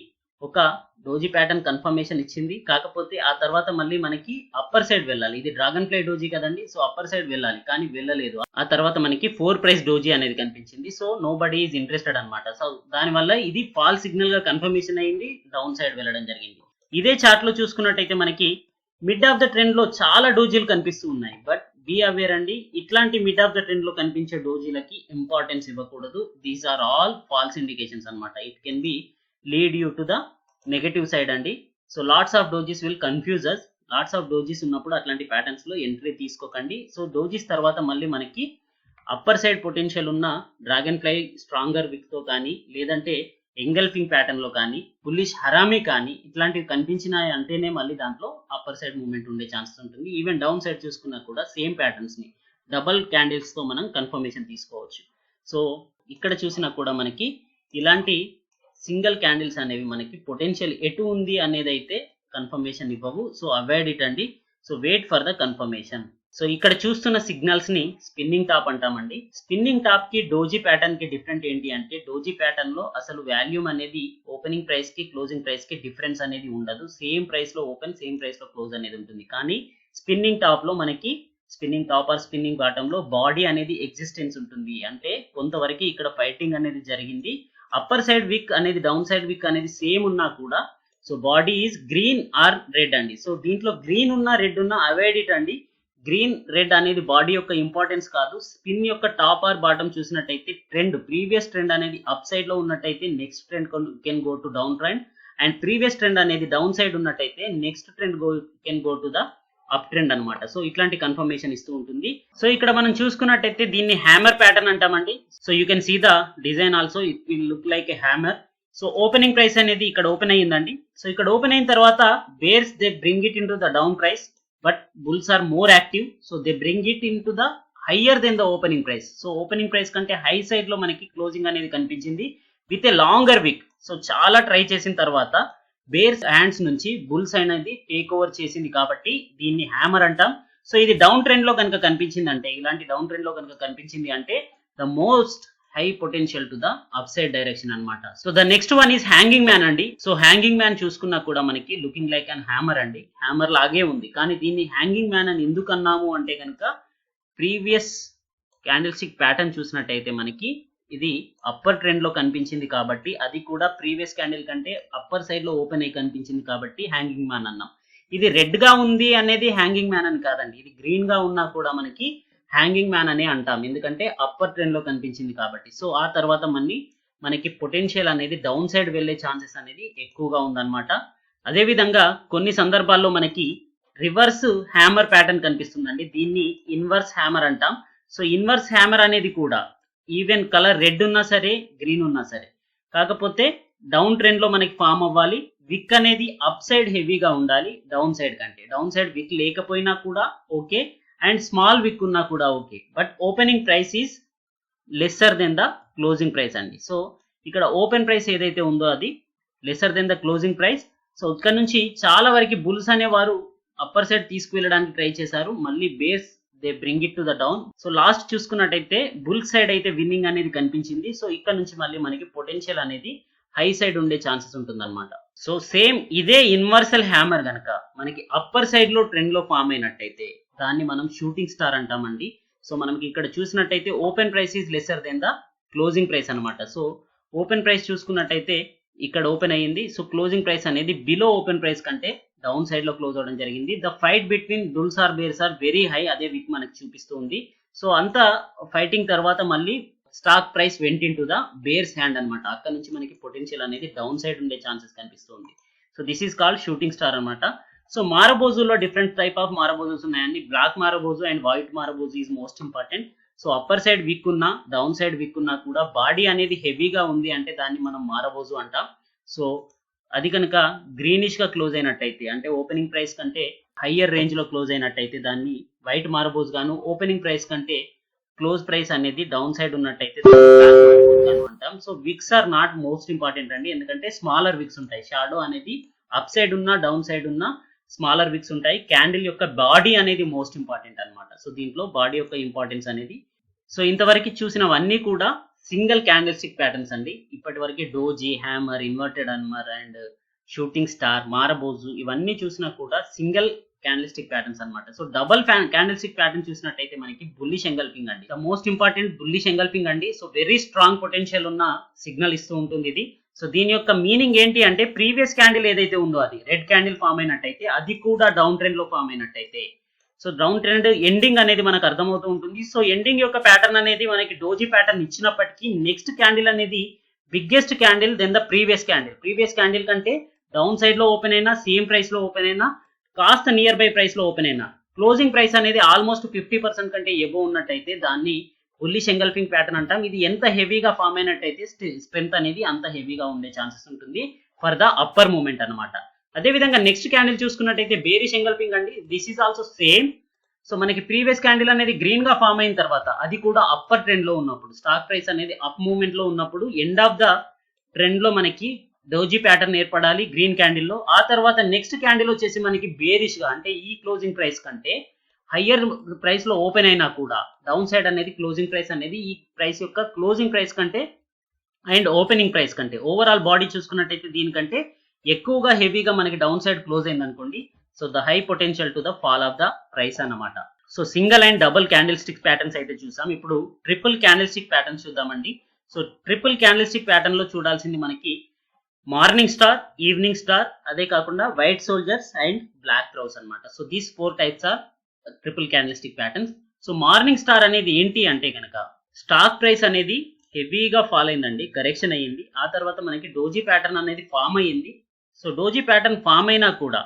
ఒక డోజీ ప్యాటర్న్ కన్ఫర్మేషన్ ఇచ్చింది, కాకపోతే ఆ తర్వాత మళ్ళీ మనకి అప్పర్ సైడ్ వెళ్ళాలి. ఇది డ్రాగన్ ఫ్లై డోజీ కదండి, సో అప్పర్ సైడ్ వెళ్ళాలి కానీ వెళ్ళలేదు. ఆ తర్వాత మనకి 4 ప్రైస్ డోజీ అనేది కనిపించింది. So nobody is interested అనమాట. సో దానివల్ల ఇది ఫాల్ సిగ్నల్ గా కన్ఫర్మేషన్ అయింది, డౌన్ సైడ్ వెళ్ళడం జరిగింది. ఇదే చార్ట్ లో చూసుకున్నట్టయితే మనకి మిడ్ ఆఫ్ ద ట్రెండ్ లో చాలా డోజీలు కనిపిస్తూ ఉన్నాయి. బట్ బీ అవేర్ అండి, ఇట్లాంటి మిడ్ ఆఫ్ ద ట్రెండ్ లో కనిపించే డోజీలకి ఇంపార్టెన్స్ ఇవ్వకూడదు. These are all false indications అనమాట. It can be lead you to the negative side అండి. So lots of dojis will confuse us. Lots of dojis ఉన్నప్పుడు అట్లాంటి ప్యాటర్న్స్ లో ఎంట్రీ తీసుకోకండి. సో డోజీస్ తర్వాత మళ్ళీ మనకి అప్పర్ సైడ్ పొటెన్షియల్ ఉన్న డ్రాగన్ ఫ్లై స్ట్రాంగర్ విక్ తో కానీ, లేదంటే ఎంగల్ఫింగ్ ప్యాటర్న్ లో కానీ బుల్లిష్ హరామీ కానీ ఇట్లాంటివి కనిపించినాయి అంటేనే మళ్ళీ దాంట్లో అప్పర్ సైడ్ మూవ్మెంట్ ఉండే ఛాన్సెస్ ఉంటుంది. ఈవెన్ డౌన్ సైడ్ చూసుకున్నా కూడా సేమ్ ప్యాటర్న్స్ ని డబల్ క్యాండిల్స్ తో మనం కన్ఫర్మేషన్ తీసుకోవచ్చు. సో ఇక్కడ చూసినా కూడా మనకి ఇలాంటి సింగిల్ క్యాండిల్స్ అనేవి మనకి పొటెన్షియల్ ఎటు ఉంది అనేది అయితే కన్ఫర్మేషన్ ఇవ్వవు. సో అవాయిడ్ ఇట్ అండి. So wait for the confirmation. So ఇక్కడ చూస్తున్న సిగ్నల్స్ ని స్పిన్నింగ్ టాప్ అంటామండి. స్పిన్నింగ్ టాప్ కి డోజీ ప్యాటర్న్ కి డిఫరెంట్ ఏంటి అంటే డోజీ ప్యాటర్న్ లో అసలు వాల్యూమ్ అనేది ఓపెనింగ్ ప్రైస్ కి క్లోజింగ్ ప్రైస్ కి డిఫరెన్స్ అనేది ఉండదు. సేమ్ ప్రైస్ లో ఓపెన్ సేమ్ ప్రైస్ లో క్లోజ్ అనేది ఉంటుంది. కానీ స్పిన్నింగ్ టాప్ లో మనకి spinning top or spinning bottom లో బాడీ అనేది ఎగ్జిస్టెన్స్ ఉంటుంది. అంటే కొంతవరకు ఇక్కడ ఫైటింగ్ అనేది జరిగింది. అప్పర్ సైడ్ విక్ అనేది డౌన్ సైడ్ విక్ అనేది సేమ్ ఉన్నా కూడా so body is green are red అండి. సో దీంట్లో గ్రీన్ ఉన్నా రెడ్ ఉన్నా అవాయిడ్ ఇట్ అండి. గ్రీన్ రెడ్ అనేది బాడీ యొక్క ఇంపార్టెన్స్ కాదు. స్పిన్ యొక్క టాప్ ఆర్ బాటమ్ చూసినట్టయితే ట్రెండ్ ప్రీవియస్ ట్రెండ్ అనేది అప్ సైడ్ లో ఉన్నట్టయితే next trend can go to down trend and previous trend అనేది డౌన్ సైడ్ ఉన్నట్టయితే next trend can go to the up trend అనమాట. సో ఇట్లాంటి కన్ఫర్మేషన్ ఇస్తూ ఉంటుంది. సో ఇక్కడ మనం చూసుకున్నట్టయితే దీన్ని హ్యామర్ ప్యాటర్న్ అంటామండి. So you can see the design also it will look like a hammer. So opening price అనేది ఇక్కడ ఓపెన్ అయ్యిందండి. సో ఇక్కడ ఓపెన్ అయిన తర్వాత bears they bring it in to the down price but bulls are more active. So they bring it in to the higher than the opening price. So opening price కంటే high side లో మనకి closing అనేది కనిపించింది with a longer విక్. So చాలా try చేసిన తర్వాత bears hands నుంచి బుల్స్ అనేది టేక్ ఓవర్ చేసింది కాబట్టి దీన్ని హ్యామర్ అంటాం. సో ఇది డౌన్ ట్రెండ్ లో కనుక కనిపించింది అంటే ఇలాంటి డౌన్ ట్రెండ్ లో కనుక కనిపించింది అంటే the most high potential to the up side direction అనమాట. So the next one is hanging man అండి. సో హ్యాంగింగ్ మ్యాన్ చూసుకున్నా కూడా మనకి లుకింగ్ లైక్ అన్ హ్యామర్ అండి. హ్యామర్ లాగే ఉంది కానీ దీన్ని హ్యాంగింగ్ మ్యాన్ అని ఎందుకు అన్నాము అంటే కనుక ప్రీవియస్ క్యాండిల్ స్టిక్ ప్యాటర్న్ చూసినట్టయితే మనకి ఇది అప్పర్ ట్రెండ్ లో కనిపించింది కాబట్టి అది కూడా ప్రీవియస్ క్యాండిల్ కంటే అప్పర్ సైడ్ లో ఓపెన్ అయి కనిపించింది కాబట్టి హ్యాంగింగ్ మ్యాన్ అన్నాం. ఇది రెడ్ గా ఉంది అనేది హ్యాంగింగ్ మ్యాన్ అని కాదండి. ఇది గ్రీన్ గా ఉన్నా కూడా మనకి హ్యాంగింగ్ మ్యాన్ అనే అంటాం ఎందుకంటే అప్పర్ ట్రెండ్ లో కనిపించింది కాబట్టి. సో ఆ తర్వాత మనకి పొటెన్షియల్ అనేది డౌన్ సైడ్ వెళ్లే ఛాన్సెస్ అనేది ఎక్కువగా ఉందన్నమాట. అదే విధంగా కొన్ని సందర్భాల్లో మనకి రివర్స్ హ్యామర్ ప్యాటర్న్ కనిపిస్తుందండి. దీన్ని ఇన్వర్స్ హ్యామర్ అంటాం. సో ఇన్వర్స్ హ్యామర్ అనేది కూడా ఈవెన్ కలర్ రెడ్ ఉన్నా సరే గ్రీన్ ఉన్నా సరే కాకపోతే డౌన్ ట్రెండ్ లో మనకి ఫామ్ అవ్వాలి. విక్ అనేది అప్ సైడ్ హెవీగా ఉండాలి డౌన్ సైడ్ కంటే. డౌన్ సైడ్ విక్ లేకపోయినా కూడా ఓకే అండ్ స్మాల్ విక్ ఉన్నా కూడా okay but opening price is lesser than the closing price అండి. సో ఇక్కడ ఓపెన్ ప్రైస్ ఏదైతే ఉందో అది lesser than the closing price. So ఇక్కడ నుంచి చాలా వరకు బుల్స్ అనేవారు అప్పర్ సైడ్ తీసుకువెళ్ళడానికి ట్రై చేశారు. మళ్ళీ base they bring it to the down. So last చూసుకున్నట్టయితే బుల్ సైడ్ అయితే విన్నింగ్ అనేది కనిపించింది. సో ఇక్కడ నుంచి మళ్ళీ మనకి పొటెన్షియల్ అనేది హై సైడ్ ఉండే ఛాన్సెస్ ఉంటుంది అనమాట. సో సేమ్ ఇదే ఇన్వర్సల్ హ్యామర్ గనక మనకి అప్పర్ సైడ్ లో ట్రెండ్ లో ఫామ్ అయినట్టయితే దాన్ని మనం షూటింగ్ స్టార్ అంటామండి. సో మనకి ఇక్కడ చూసినట్టయితే open price is lesser than the closing price అనమాట. సో ఓపెన్ ప్రైస్ చూసుకున్నట్టయితే ఇక్కడ ఓపెన్ అయ్యింది. సో క్లోజింగ్ ప్రైస్ అనేది బిలో ఓపెన్ ప్రైస్ కంటే డౌన్ సైడ్ లో క్లోజ్ అవడం జరిగింది. The fight between bulls or bears are very high అదే విక్ మనకి చూపిస్తుంది. సో అంతా ఫైటింగ్ తర్వాత మళ్ళీ stock price went in to the bears hand అనమాట. అక్కడ నుంచి మనకి పొటెన్షియల్ అనేది డౌన్ సైడ్ ఉండే ఛాన్సెస్ కనిపిస్తుంది. So this is called shooting star అనమాట. సో మారబోజులో డిఫరెంట్ టైప్ ఆఫ్ మారబోజుస్ ఉన్నాయండి. Black marubozu and white marubozu is most important. So upper side wick ఉన్నా డౌన్ సైడ్ విక్ ఉన్నా కూడా బాడీ అనేది హెవీగా ఉంది అంటే దాన్ని మనం మారబోజు అంటాం. సో అది కనుక గ్రీనిష్ గా క్లోజ్ అయినట్టయితే అంటే ఓపెనింగ్ ప్రైస్ కంటే హయ్యర్ రేంజ్ లో క్లోజ్ అయినట్టయితే దాన్ని వైట్ మారబోజ్ గాను, ఓపెనింగ్ ప్రైస్ కంటే క్లోజ్ ప్రైస్ అనేది డౌన్ సైడ్ ఉన్నట్టయితే అంటాం. So wicks are not most important అండి, ఎందుకంటే స్మాలర్ విక్స్ ఉంటాయి. షాడో అనేది అప్ సైడ్ ఉన్నా డౌన్ సైడ్ ఉన్నా స్మాలర్ విక్స్ ఉంటాయి. క్యాండిల్ యొక్క బాడీ అనేది మోస్ట్ ఇంపార్టెంట్ అనమాట. సో దీంట్లో బాడీ యొక్క ఇంపార్టెన్స్ అనేది. సో ఇంతవరకు చూసినవన్నీ కూడా సింగిల్ క్యాండిల్ స్టిక్ ప్యాటర్న్స్ అండి. ఇప్పటి వరకు doji, hammer, inverted hammer and shooting star, marubozu ఇవన్నీ చూసినా కూడా సింగిల్ క్యాండిల్ స్టిక్ ప్యాటర్న్స్ అనమాట. So double candle stick pattern చూసినట్టయితే మనకి బుల్లిష్ ఎంగల్ఫింగ్ అండి. The most important bullish engulfing అండి. సో వెరీ స్ట్రాంగ్ పొటెన్షియల్ ఉన్న సిగ్నల్ ఇస్తూ ఉంటుంది ఇది. సో దీని యొక్క మీనింగ్ ఏంటి అంటే ప్రీవియస్ క్యాండిల్ ఏదైతే ఉందో అది రెడ్ క్యాండిల్ ఫామ్ అయినట్టయితే, అది కూడా డౌన్ ట్రెండ్ లో ఫామ్ అయినట్టయితే, సో డౌన్ ట్రెండ్ ఎండింగ్ అనేది మనకు అర్థమవుతూ ఉంటుంది. సో ఎండింగ్ యొక్క ప్యాటర్న్ అనేది మనకి డోజీ ప్యాటర్న్ ఇచ్చినప్పటికీ నెక్స్ట్ క్యాండిల్ అనేది biggest candle than the previous candle. Previous candle కంటే డౌన్ సైడ్ లో ఓపెన్ అయినా, సేమ్ ప్రైస్ లో ఓపెన్ అయినా, కాస్త నియర్ బై ప్రైస్ లో ఓపెన్ అయినా, క్లోజింగ్ ప్రైస్ అనేది ఆల్మోస్ట్ 50% కంటే ఎబో ఉన్నట్టయితే దాన్ని బుల్లిష్ ఎంగల్ఫింగ్ ప్యాటర్న్ అంటాం. ఇది ఎంత హెవీగా ఫామ్ అయినట్టయితే స్ట్రెంత్ అనేది అంత హెవీగా ఉండే ఛాన్సెస్ ఉంటుంది ఫర్ ద అప్పర్ మూమెంట్ అనమాట. అదే విధంగా నెక్స్ట్ క్యాండిల్ చూసుకున్నట్టయితే బేరిష్ ఎంగల్ఫింగ్ అండి. This is also same. So మనకి ప్రీవియస్ క్యాండిల్ అనేది గ్రీన్ గా ఫామ్ అయిన తర్వాత అది కూడా అప్పర్ ట్రెండ్ లో ఉన్నప్పుడు, స్టాక్ ప్రైస్ అనేది అప్ మూవ్మెంట్ లో ఉన్నప్పుడు ఎండ్ ఆఫ్ ద ట్రెండ్ లో మనకి డోజీ ప్యాటర్న్ ఏర్పడాలి గ్రీన్ క్యాండిల్ లో. ఆ తర్వాత నెక్స్ట్ క్యాండిల్ వచ్చేసి మనకి బేరిష్ గా, అంటే ఈ క్లోజింగ్ ప్రైస్ కంటే హయ్యర్ ప్రైస్ లో ఓపెన్ అయినా కూడా డౌన్ సైడ్ అనేది క్లోజింగ్ ప్రైస్ అనేది ఈ ప్రైస్ యొక్క క్లోజింగ్ ప్రైస్ కంటే అండ్ ఓపెనింగ్ ప్రైస్ కంటే ఓవరాల్ బాడీ చూసుకున్నట్టయితే దీనికంటే ఎక్కువగా హెవీగా మనకి డౌన్ సైడ్ క్లోజ్ అయింది అనుకోండి. So the high potential to the fall of the price అన్నమాట. So single and double candle stick patterns అయితే చూసాం. ఇప్పుడు ట్రిపుల్ క్యాండిల్ స్టిక్ ప్యాటర్న్స్ చూద్దామండి. So triple candle stick pattern లో చూడాల్సింది మనకి మార్నింగ్ స్టార్, ఈవినింగ్ స్టార్, అదే కాకుండా white soldiers and black crows అన్నమాట. So these 4 types are triple candle stick patterns. So morning star అనేది ఏంటి అంటే కనుక స్టాక్ ప్రైస్ అనేది హెవీగా ఫాల్ అయిందండి, కరెక్షన్ అయ్యింది. ఆ తర్వాత మనకి డోజీ ప్యాటర్న్ అనేది ఫామ్ అయ్యింది. సో డోజీ ప్యాటర్న్ ఫామ్ అయినా కూడా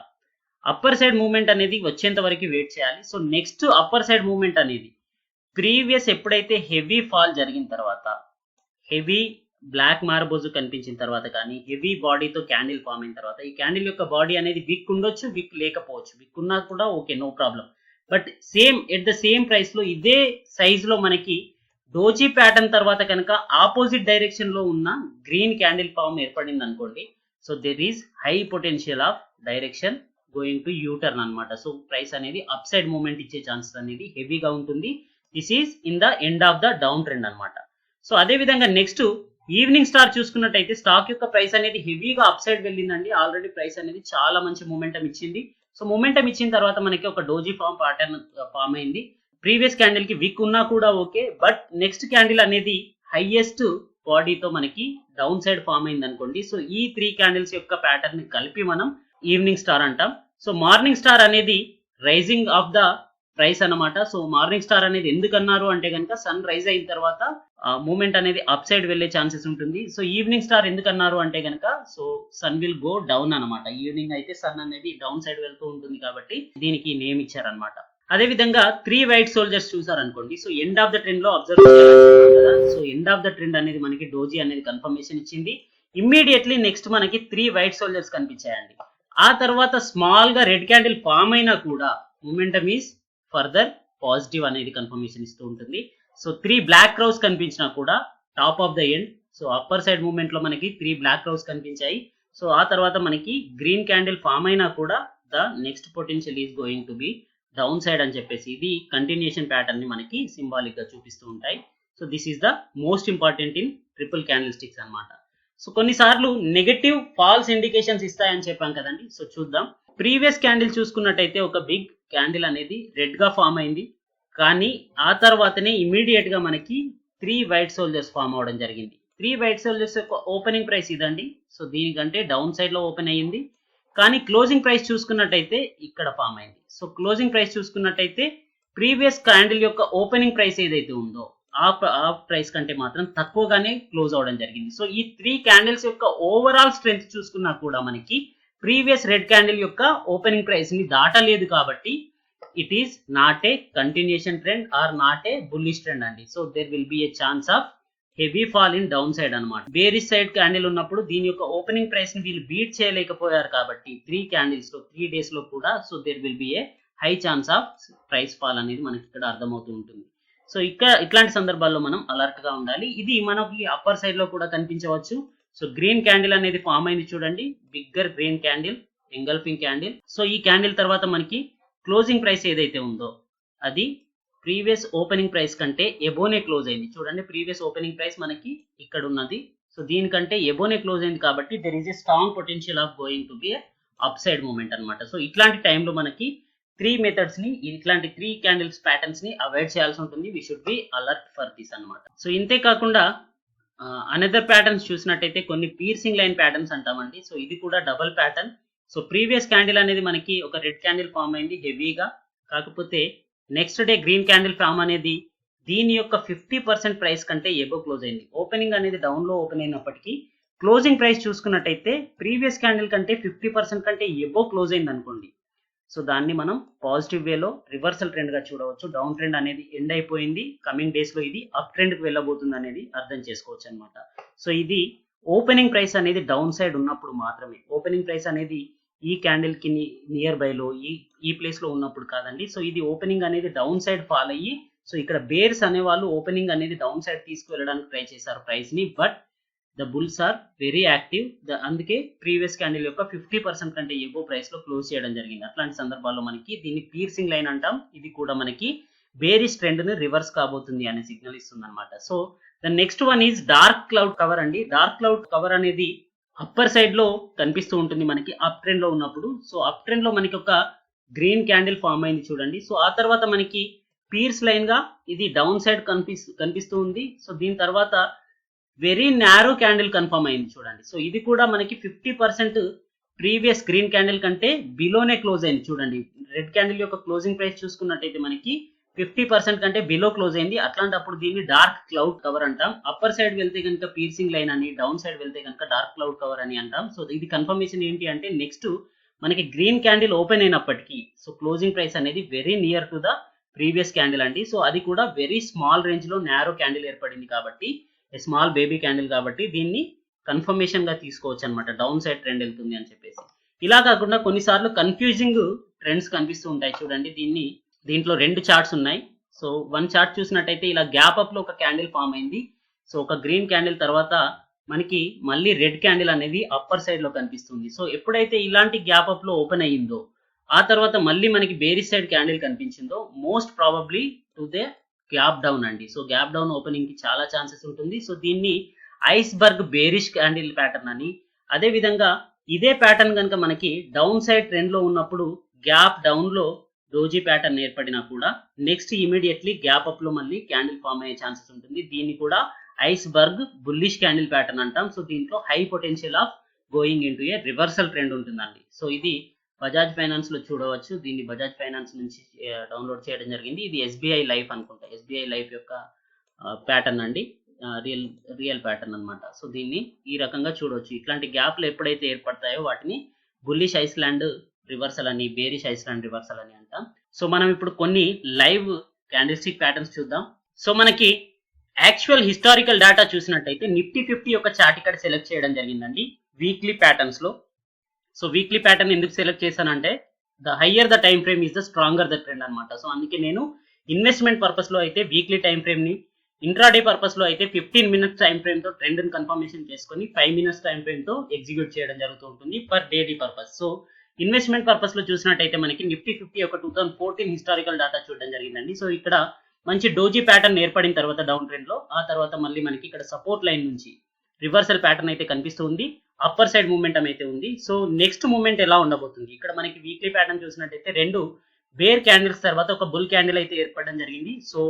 అప్పర్ సైడ్ మూవ్మెంట్ అనేది వచ్చేంత వరకు వెయిట్ చేయాలి. So next upper side movement అనేది ప్రీవియస్ ఎప్పుడైతే హెవీ ఫాల్ జరిగిన తర్వాత, హెవీ బ్లాక్ మార్బోజు కనిపించిన తర్వాత కానీ, హెవీ బాడీతో క్యాండిల్ ఫామ్ అయిన తర్వాత, ఈ క్యాండిల్ యొక్క బాడీ అనేది విక్ ఉండొచ్చు, విక్ లేకపోవచ్చు. విక్ ఉన్నా కూడా okay, no problem. But same at the same price లో ఇదే సైజ్ లో మనకి డోజీ ప్యాటర్న్ తర్వాత కనుక ఆపోజిట్ డైరెక్షన్ లో ఉన్న గ్రీన్ క్యాండిల్ ఫామ్ ఏర్పడింది అనుకోండి. So there is high potential of direction going to U turn అనమాట. సో ప్రైస్ అనేది అప్ సైడ్ మూవ్మెంట్ ఇచ్చే ఛాన్సెస్ అనేది హెవీగా ఉంటుంది. This is in the end of the down trend అనమాట. సో అదే విధంగా నెక్స్ట్ ఈవినింగ్ స్టార్ చూసుకున్నట్టయితే స్టాక్ యొక్క ప్రైస్ అనేది హెవీగా అప్ సైడ్ వెళ్ళిందండి. ఆల్రెడీ ప్రైస్ అనేది చాలా మంచి మూమెంటం ఇచ్చింది. సో మూమెంటం ఇచ్చిన తర్వాత మనకి ఒక డోజీ ప్యాటర్న్ ఫామ్ అయింది. ప్రీవియస్ క్యాండిల్ కి విక్ ఉన్నా కూడా ఓకే, బట్ నెక్స్ట్ క్యాండిల్ అనేది హైయెస్ట్ బాడీతో మనకి డౌన్ సైడ్ ఫామ్ అయింది అనుకోండి. సో ఈ 3 క్యాండిల్స్ యొక్క ప్యాటర్న్ ని కలిపి మనం ఈవినింగ్ స్టార్ అంటాం. సో మార్నింగ్ స్టార్ అనేది రైజింగ్ ఆఫ్ ద ప్రైస్ అన్నమాట. సో మార్నింగ్ స్టార్ అనేది ఎందుకు అన్నారు అంటే కనుక సన్ రైజ్ అయిన తర్వాత మూమెంట్ అనేది అప్ సైడ్ వెళ్లే ఛాన్సెస్ ఉంటుంది. సో ఈవినింగ్ స్టార్ ఎందుకు అన్నారు అంటే కనుక so sun will go down అనమాట. ఈవినింగ్ అయితే సన్ అనేది డౌన్ సైడ్ వెళ్తూ ఉంటుంది కాబట్టి దీనికి నేమ్ ఇచ్చారనమాట. అదే విధంగా 3 వైట్ సోల్జర్స్ చూసారనుకోండి. So end of the trend లో అబ్జర్వ్ చేయాలి కదా. So end of the trend అనేది మనకి డోజీ అనేది కన్ఫర్మేషన్ ఇచ్చింది. ఇమ్మీడియట్లీ నెక్స్ట్ మనకి 3 వైట్ సోల్జర్స్ కనిపించాయండి. ఆ తర్వాత స్మాల్ గా రెడ్ క్యాండిల్ ఫామ్ అయినా కూడా మూమెంటమ్ ఈస్ ఫర్దర్ పాజిటివ్ అనేది కన్ఫర్మేషన్ ఇస్తూ ఉంటుంది. సో 3 బ్లాక్ క్రౌస్ కనిపించినా కూడా top of the end, so upper side movement లో మనకి 3 బ్లాక్ క్రౌస్ కనిపించాయి. సో ఆ తర్వాత మనకి గ్రీన్ క్యాండిల్ ఫామ్ అయినా కూడా the next potential is going to be down side అని చెప్పేసి ఇది కంటిన్యూషన్ ప్యాటర్న్ ని మనకి సింబాలిక్ గా చూపిస్తూ ఉంటాయి. So this is the most important in triple candle sticks అనమాట. సో కొన్నిసార్లు నెగటివ్ ఫాల్స్ ఇండికేషన్స్ ఇస్తాయని చెప్పాం కదండి. సో చూద్దాం. ప్రీవియస్ క్యాండిల్ చూసుకున్నట్టయితే ఒక బిగ్ క్యాండిల్ అనేది రెడ్ గా ఫామ్ అయింది, కానీ ఆ తర్వాతనే ఇమీడియట్ గా మనకి 3 వైట్ సోల్జర్స్ ఫామ్ అవడం జరిగింది. 3 వైట్ సోల్జర్స్ యొక్క ఓపెనింగ్ ప్రైస్ ఇదండి. సో దీనికంటే డౌన్ సైడ్ లో ఓపెన్ అయ్యింది, కానీ క్లోజింగ్ ప్రైస్ చూసుకున్నట్టయితే ఇక్కడ ఫామ్ అయింది. సో క్లోజింగ్ ప్రైస్ చూసుకున్నట్టయితే ప్రీవియస్ క్యాండిల్ యొక్క ఓపెనింగ్ ప్రైస్ ఏదైతే ఉందో ఆ ప్రైస్ కంటే మాత్రం తక్కువగానే క్లోజ్ అవడం జరిగింది. సో ఈ 3 క్యాండిల్స్ యొక్క ఓవరాల్ స్ట్రెంత్ చూసుకున్నా కూడా మనకి ప్రీవియస్ రెడ్ క్యాండిల్ యొక్క ఓపెనింగ్ ప్రైస్ ని దాటలేదు కాబట్టి it is not a continuation trend or not a bullish trend అండి. So there will be a chance of heavy fall in down side అనమాట. బేరిష్ సైడ్ క్యాండిల్ ఉన్నప్పుడు దీని యొక్క opening price ని వీళ్ళు బీట్ చేయలేకపోయారు కాబట్టి 3 క్యాండిల్స్ లో 3 డేస్ లో కూడా so there will be a high chance of price fall అనేది మనకి ఇక్కడ అర్థమవుతూ ఉంటుంది. సో ఇట్లాంటి సందర్భాల్లో మనం అలర్ట్ గా ఉండాలి. ఇది మనకి అప్పర్ సైడ్ లో కూడా కనిపించవచ్చు. సో గ్రీన్ క్యాండిల్ అనేది ఫామ్ అయింది చూడండి, bigger green candle, engulfing candle. So ఈ క్యాండిల్ తర్వాత మనకి క్లోజింగ్ ప్రైస్ ఏదైతే ఉందో అది ప్రీవియస్ ఓపెనింగ్ ప్రైస్ కంటే ఎబోనే క్లోజ్ అయింది చూడండి. ప్రీవియస్ ఓపెనింగ్ ప్రైస్ మనకి ఇక్కడ ఉన్నది, సో దీనికంటే ఎబోనే క్లోజ్ అయింది కాబట్టి there is a strong potential of going to be up side moment అనమాట. సో ఇట్లాంటి టైంలో మనకి 3 మెథడ్స్ ని, ఇట్లాంటి 3 క్యాండిల్స్ ప్యాటర్న్స్ ని అవాయిడ్ చేయాల్సి ఉంటుంది. We should be alert for this అనమాట. సో ఇంతే కాకుండా అనదర్ ప్యాటర్న్స్ చూసినట్టయితే కొన్ని పీర్సింగ్ లైన్ ప్యాటర్న్స్ అంటామండి. సో ఇది కూడా double pattern. So previous candle అనేది మనకి ఒక రెడ్ క్యాండిల్ ఫామ్ అయింది హెవీగా, కాకపోతే next day green candle form అనేది దీని యొక్క 50% ప్రైస్ కంటే ఎబో క్లోజ్ అయింది. ఓపెనింగ్ అనేది డౌన్ లో ఓపెన్ అయినప్పటికీ క్లోజింగ్ ప్రైస్ చూసుకున్నట్టయితే ప్రీవియస్ క్యాండిల్ కంటే 50% కంటే ఎబో క్లోజ్ అయింది అనుకోండి. సో దాన్ని మనం పాజిటివ్ వేలో రివర్సల్ ట్రెండ్ గా చూడవచ్చు. డౌన్ ట్రెండ్ అనేది ఎండ్ అయిపోయింది, కమింగ్ డేస్ లో ఇది అప్ ట్రెండ్ కి వెళ్ళబోతుంది అనేది అర్థం చేసుకోవచ్చు అనమాట. సో ఇది ఓపెనింగ్ ప్రైస్ అనేది డౌన్ సైడ్ ఉన్నప్పుడు మాత్రమే. ఓపెనింగ్ ప్రైస్ అనేది ఈ క్యాండిల్ కి నియర్ బై లో ఈ ప్లేస్ లో ఉన్నప్పుడు కాదండి. సో ఇది ఓపెనింగ్ అనేది డౌన్ సైడ్ ఫాల్ అయ్యి, సో ఇక్కడ బేర్స్ అనే వాళ్ళు ఓపెనింగ్ అనేది డౌన్ సైడ్ తీసుకువెళ్ళడానికి ట్రై చేశారు ప్రైస్ ని, but the bulls are very active. అందుకే ప్రీవియస్ క్యాండిల్ యొక్క 50% కంటే ఎబో ప్రైస్ లో క్లోజ్ చేయడం జరిగింది. అట్లాంటి సందర్భాల్లో మనకి దీన్ని పీర్సింగ్ లైన్ అంటాం. ఇది కూడా మనకి బేరిష్ ట్రెండ్ ని రివర్స్ కాబోతుంది అనే సిగ్నల్ ఇస్తుంది అనమాట. So the next one is dark cloud cover అండి. డార్క్ క్లౌడ్ కవర్ అనేది అప్పర్ సైడ్ లో కనిపిస్తూ ఉంటుంది మనకి అప్ ట్రెండ్ లో ఉన్నప్పుడు. సో అప్ ట్రెండ్ లో మనకి ఒక గ్రీన్ క్యాండిల్ ఫామ్ అయింది చూడండి. సో ఆ తర్వాత మనకి పీర్స్ లైన్ గా ఇది డౌన్ సైడ్ కనిపిస్తూ ఉంది. సో దీని తర్వాత వెరీ నారో క్యాండిల్ కన్ఫర్మ్ అయింది చూడండి. సో ఇది కూడా మనకి 50% ప్రీవియస్ గ్రీన్ క్యాండిల్ కంటే బిలోనే క్లోజ్ అయింది చూడండి. రెడ్ క్యాండిల్ యొక్క క్లోజింగ్ ప్రైస్ చూసుకున్నట్టయితే మనకి 50% కంటే బిలో క్లోజ్ అయింది. అట్లాంటప్పుడు దీన్ని డార్క్ క్లౌడ్ కవర్ అంటాం. అప్పర్ సైడ్ వెళ్తే కనుక పీర్సింగ్ లైన్ అని, డౌన్ సైడ్ వెళ్తే కనుక డార్క్ క్లౌడ్ కవర్ అని అంటాం. సో ఇది కన్ఫర్మేషన్ ఏంటి అంటే నెక్స్ట్ మనకి గ్రీన్ క్యాండిల్ ఓపెన్ అయినప్పటికీ సో క్లోజింగ్ ప్రైస్ అనేది very near to the previous candle అండి. సో అది కూడా వెరీ స్మాల్ రేంజ్ లో నారో క్యాండిల్ ఏర్పడింది కాబట్టి, స్మాల్ బేబీ క్యాండిల్ కాబట్టి దీన్ని కన్ఫర్మేషన్ గా తీసుకోవచ్చు అనమాట, డౌన్ సైడ్ ట్రెండ్ వెళ్తుంది అని చెప్పేసి. ఇలా కాకుండా కొన్నిసార్లు కన్ఫ్యూజింగ్ ట్రెండ్స్ కనిపిస్తూ ఉంటాయి చూడండి. దీంట్లో 2 చార్ట్స్ ఉన్నాయి. సో వన్ చార్ట్ చూసినట్టయితే ఇలా గ్యాప్ అప్ లో ఒక క్యాండిల్ ఫామ్ అయింది. సో ఒక గ్రీన్ క్యాండిల్ తర్వాత మనకి మళ్ళీ రెడ్ క్యాండిల్ అనేది అప్పర్ సైడ్ లో కనిపిస్తుంది. సో ఎప్పుడైతే ఇలాంటి గ్యాప్ అప్ లో ఓపెన్ అయ్యిందో ఆ తర్వాత మళ్ళీ మనకి బేరిష్ సైడ్ క్యాండిల్ కనిపించిందో most probably to they gap down అండి. సో గ్యాప్ డౌన్ ఓపెనింగ్ కి చాలా ఛాన్సెస్ ఉంటుంది. సో దీన్ని ఐస్బర్గ్ బేరిష్ క్యాండిల్ ప్యాటర్న్ అని, అదే విధంగా ఇదే ప్యాటర్న్ కనుక మనకి డౌన్ సైడ్ ట్రెండ్ లో ఉన్నప్పుడు గ్యాప్ డౌన్ లో డోజీ ప్యాటర్న్ ఏర్పడినా కూడా నెక్స్ట్ ఇమీడియట్లీ గ్యాప్ అప్ లో మళ్ళీ క్యాండిల్ ఫామ్ అయ్యే ఛాన్సెస్ ఉంటుంది. దీన్ని కూడా ఐస్బర్గ్ బుల్లిష్ క్యాండిల్ ప్యాటర్న్ అంటాం. సో దీంట్లో high potential of going into A reversal trend ఉంటుందండి. సో ఇది బజాజ్ ఫైనాన్స్ లో చూడవచ్చు. దీన్ని బజాజ్ ఫైనాన్స్ నుంచి డౌన్లోడ్ చేయడం జరిగింది. ఇది ఎస్బీఐ లైఫ్ అనుకుంటా, ఎస్బీఐ లైఫ్ యొక్క ప్యాటర్న్ అండి, రియల్ ప్యాటర్న్ అనమాట. సో దీన్ని ఈ రకంగా చూడవచ్చు. ఇట్లాంటి గ్యాప్లు ఎప్పుడైతే ఏర్పడతాయో వాటిని బుల్లిష్ ఐస్లాండ్ రివర్సల్ అని, బేరిష్ ఐస్లాండ్ రివర్సల్ అని అంటాం. సో మనం ఇప్పుడు కొన్ని లైవ్ క్యాండిల్స్టిక్ ప్యాటర్న్స్ చూద్దాం. సో మనకి యాక్చువల్ హిస్టారికల్ డేటా చూసినట్టయితే నిఫ్టీ 50 యొక్క చార్ట్ ఇక్కడ సెలెక్ట్ చేయడం జరిగిందండి వీక్లీ ప్యాటర్న్స్ లో. సో వీక్లీ ప్యాటర్న్ ఎందుకు సెలెక్ట్ చేశానంటే the higher the time frame is the stronger the trend అనమాట. సో అందుకే నేను ఇన్వెస్ట్మెంట్ పర్పస్ లో అయితే వీక్లీ టైం ఫ్రేమ్ ని, ఇంట్రాడే పర్పస్ లో అయితే 15 minutes టైం ఫ్రేమ్ తో ట్రెండ్ ని కన్ఫర్మేషన్ చేసుకొని 5 minutes టైం ఫ్రేమ్ తో ఎగ్జిక్యూట్ చేయడం జరుగుతూ ఉంటుంది per daily purpose. So investment purpose లో చూసినట్టయితే మనకి నిఫ్టీ 50 యొక్క 2014 హిస్టారికల్ డేటా చూడడం జరిగిందండి. సో ఇక్కడ మంచి డోజీ ప్యాటర్న్ ఏర్పడిన తర్వాత డౌన్ ట్రెండ్ లో ఆ తర్వాత మళ్ళీ మనకి ఇక్కడ సపోర్ట్ లైన్ నుంచి రివర్సల్ ప్యాటర్న్ అయితే కనిపిస్తుంది, అప్పర్ సైడ్ మూమెంటం అయితే ఉంది. సో నెక్స్ట్ మూమెంట్ ఎలా ఉండబోతుంది, ఇక్కడ మనకి వీక్లీ ప్యాటర్న్ చూసినట్టయితే 2 బేర్ క్యాండిల్స్ తర్వాత ఒక బుల్ క్యాండిల్ అయితే ఏర్పడడం జరిగింది. సో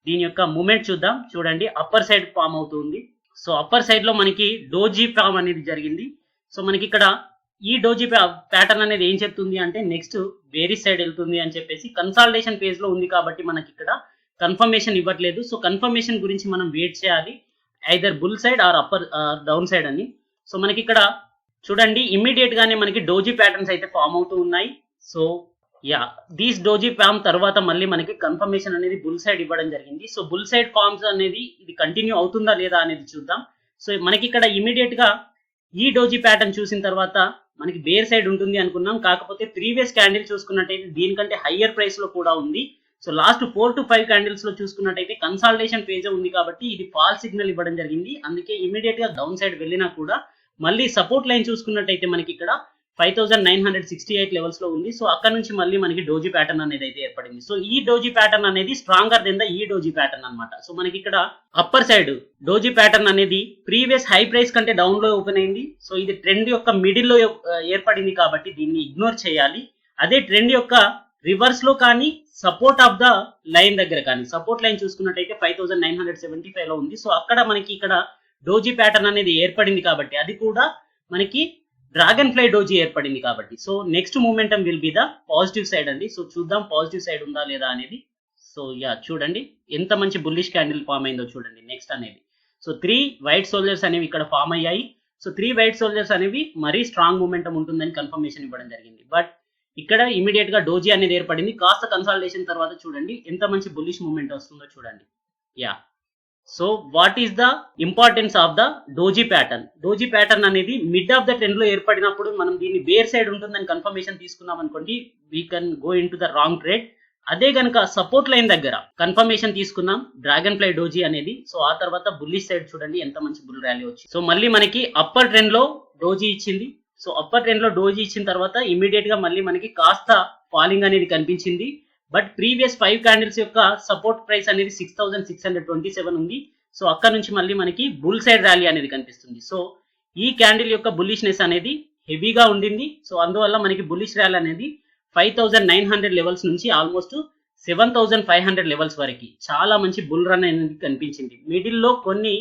దీని యొక్క మూమెంట్ చూద్దాం. చూడండి అప్పర్ సైడ్ ఫామ్ అవుతుంది. సో అప్పర్ సైడ్ లో మనకి డోజీ ఫామ్ అనేది జరిగింది. సో మనకి ఇక్కడ ఈ డోజీ ప్యాటర్న్ అనేది ఏం చెప్తుంది అంటే నెక్స్ట్ బేరిష్ సైడ్ వెళ్తుంది అని చెప్పేసి కన్సాలిడేషన్ ఫేజ్ లో ఉంది కాబట్టి మనకి ఇక్కడ కన్ఫర్మేషన్ ఇవ్వట్లేదు. సో కన్ఫర్మేషన్ గురించి మనం వెయిట్ చేయాలి, either bull side or upper down side అని. సో మనకి ఇక్కడ చూడండి ఇమ్మీడియట్ గానే మనకి డోజీ ప్యాటర్న్స్ అయితే ఫామ్ అవుతూ ఉన్నాయి. సో దీస్ డోజీ ఫామ్ తర్వాత మళ్ళీ మనకి కన్ఫర్మేషన్ అనేది బుల్ సైడ్ ఇవ్వడం జరిగింది. సో బుల్ సైడ్ ఫార్మ్స్ అనేది ఇది కంటిన్యూ అవుతుందా లేదా అనేది చూద్దాం. సో మనకి ఇక్కడ ఇమ్మీడియట్ గా ఈ డోజీ ప్యాటర్న్ చూసిన తర్వాత మనకి బేర్ సైడ్ ఉంటుంది అనుకున్నాం, కాకపోతే ప్రీవియస్ క్యాండిల్ చూసుకున్నట్టయితే దీనికంటే హయ్యర్ ప్రైస్ లో కూడా ఉంది. సో లాస్ట్ 4 to 5 క్యాండిల్స్ లో చూసుకున్నట్టయితే కన్సాలిడేషన్ ఫేజ్ ఉంది కాబట్టి ఇది ఫాల్ సిగ్నల్ ఇవ్వడం జరిగింది. అందుకే ఇమీడియట్ గా డౌన్ సైడ్ వెళ్ళినా కూడా మళ్ళీ సపోర్ట్ లైన్ చూసుకున్నట్టయితే మనకి ఇక్కడ 5968 లెవెల్స్ లో ఉంది. సో అక్కడ నుంచి మళ్ళీ మనకి డోజీ ప్యాటర్న్ అనేది అయితే ఏర్పడింది. సో ఈ డోజీ ప్యాటర్న్ అనేది స్ట్రాంగర్ దెన్ ద ఈ డోజీ ప్యాటర్న్ అనమాట. సో మనకి ఇక్కడ అప్పర్ సైడ్ డోజీ ప్యాటర్న్ అనేది ప్రీవియస్ హై ప్రైస్ కంటే డౌన్ లో ఓపెన్ అయింది. సో ఇది ట్రెండ్ యొక్క మిడిల్ లో ఏర్పడింది కాబట్టి దీన్ని ఇగ్నోర్ చేయాలి. అదే ట్రెండ్ యొక్క రివర్స్ లో కానీ సపోర్ట్ ఆఫ్ ద లైన్ దగ్గర కానీ, సపోర్ట్ లైన్ చూసుకున్నట్టయితే 5975 లో ఉంది. సో అక్కడ మనకి ఇక్కడ డోజీ ప్యాటర్న్ అనేది ఏర్పడింది కాబట్టి అది కూడా మనకి డ్రాగన్ ఫ్లై డోజీ ఏర్పడింది కాబట్టి so next momentum will be the positive side అండి. సో చూద్దాం పాజిటివ్ సైడ్ ఉందా లేదా అనేది. సో చూడండి ఎంత మంచి బుల్లిష్ క్యాండిల్ ఫామ్ అయిందో చూడండి నెక్స్ట్ అనేది. సో 3 వైట్ సోల్జర్స్ అనేవి ఇక్కడ ఫామ్ అయ్యాయి. సో 3 వైట్ సోల్జర్స్ అనేవి మరీ స్ట్రాంగ్ మూమెంటం ఉంటుందని కన్ఫర్మేషన్ ఇవ్వడం జరిగింది. బట్ ఇక్కడ ఇమీడియట్ గా డోజీ అనేది ఏర్పడింది. కాస్త కన్సాలిడేషన్ తర్వాత చూడండి ఎంత మంచి బుల్లిష్ మూవ్మెంట్ వస్తుందో చూడండి. Yeah, so what is the importance of the doji pattern? Doji pattern అనేది మిడ్ ఆఫ్ ద ట్రెండ్ లో ఏర్పడినప్పుడు మనం దీన్ని బేర్ సైడ్ ఉంటుందని కన్ఫర్మేషన్ తీసుకున్నాం అనుకోండి, we can go in to the wrong trade. అదే గనక సపోర్ట్ లైన్ దగ్గర కన్ఫర్మేషన్ తీసుకున్నాం డ్రాగన్ ఫ్లై డోజీ అనేది, సో ఆ తర్వాత బుల్లిష్ సైడ్ చూడండి ఎంత మంచి బుల్ ర్యాలీ వచ్చింది. సో మళ్ళీ మనకి అప్పర్ ట్రెండ్ లో డోజీ ఇచ్చింది. సో అప్పర్ ట్రెండ్ లో డోజీ ఇచ్చిన తర్వాత ఇమీడియట్ గా మళ్ళీ మనకి కాస్త ఫాలింగ్ అనేది కనిపించింది. బట్ ప్రీవియస్ 5 క్యాండిల్స్ యొక్క సపోర్ట్ ప్రైస్ అనేది 6627 ఉంది. సో అక్కడ నుంచి మళ్ళీ మనకి బుల్ సైడ్ ర్యాలీ అనేది కనిపిస్తుంది. సో ఈ క్యాండిల్ యొక్క బుల్లిష్నెస్ అనేది హెవీగా ఉండింది. సో అందువల్ల మనకి బుల్లిష్ ర్యాలీ అనేది 5900 లెవెల్స్ నుంచి ఆల్మోస్ట్ 7500 లెవెల్స్ వరకు చాలా మంచి బుల్ రన్ అనేది కనిపించింది. మిడిల్ లో కొన్ని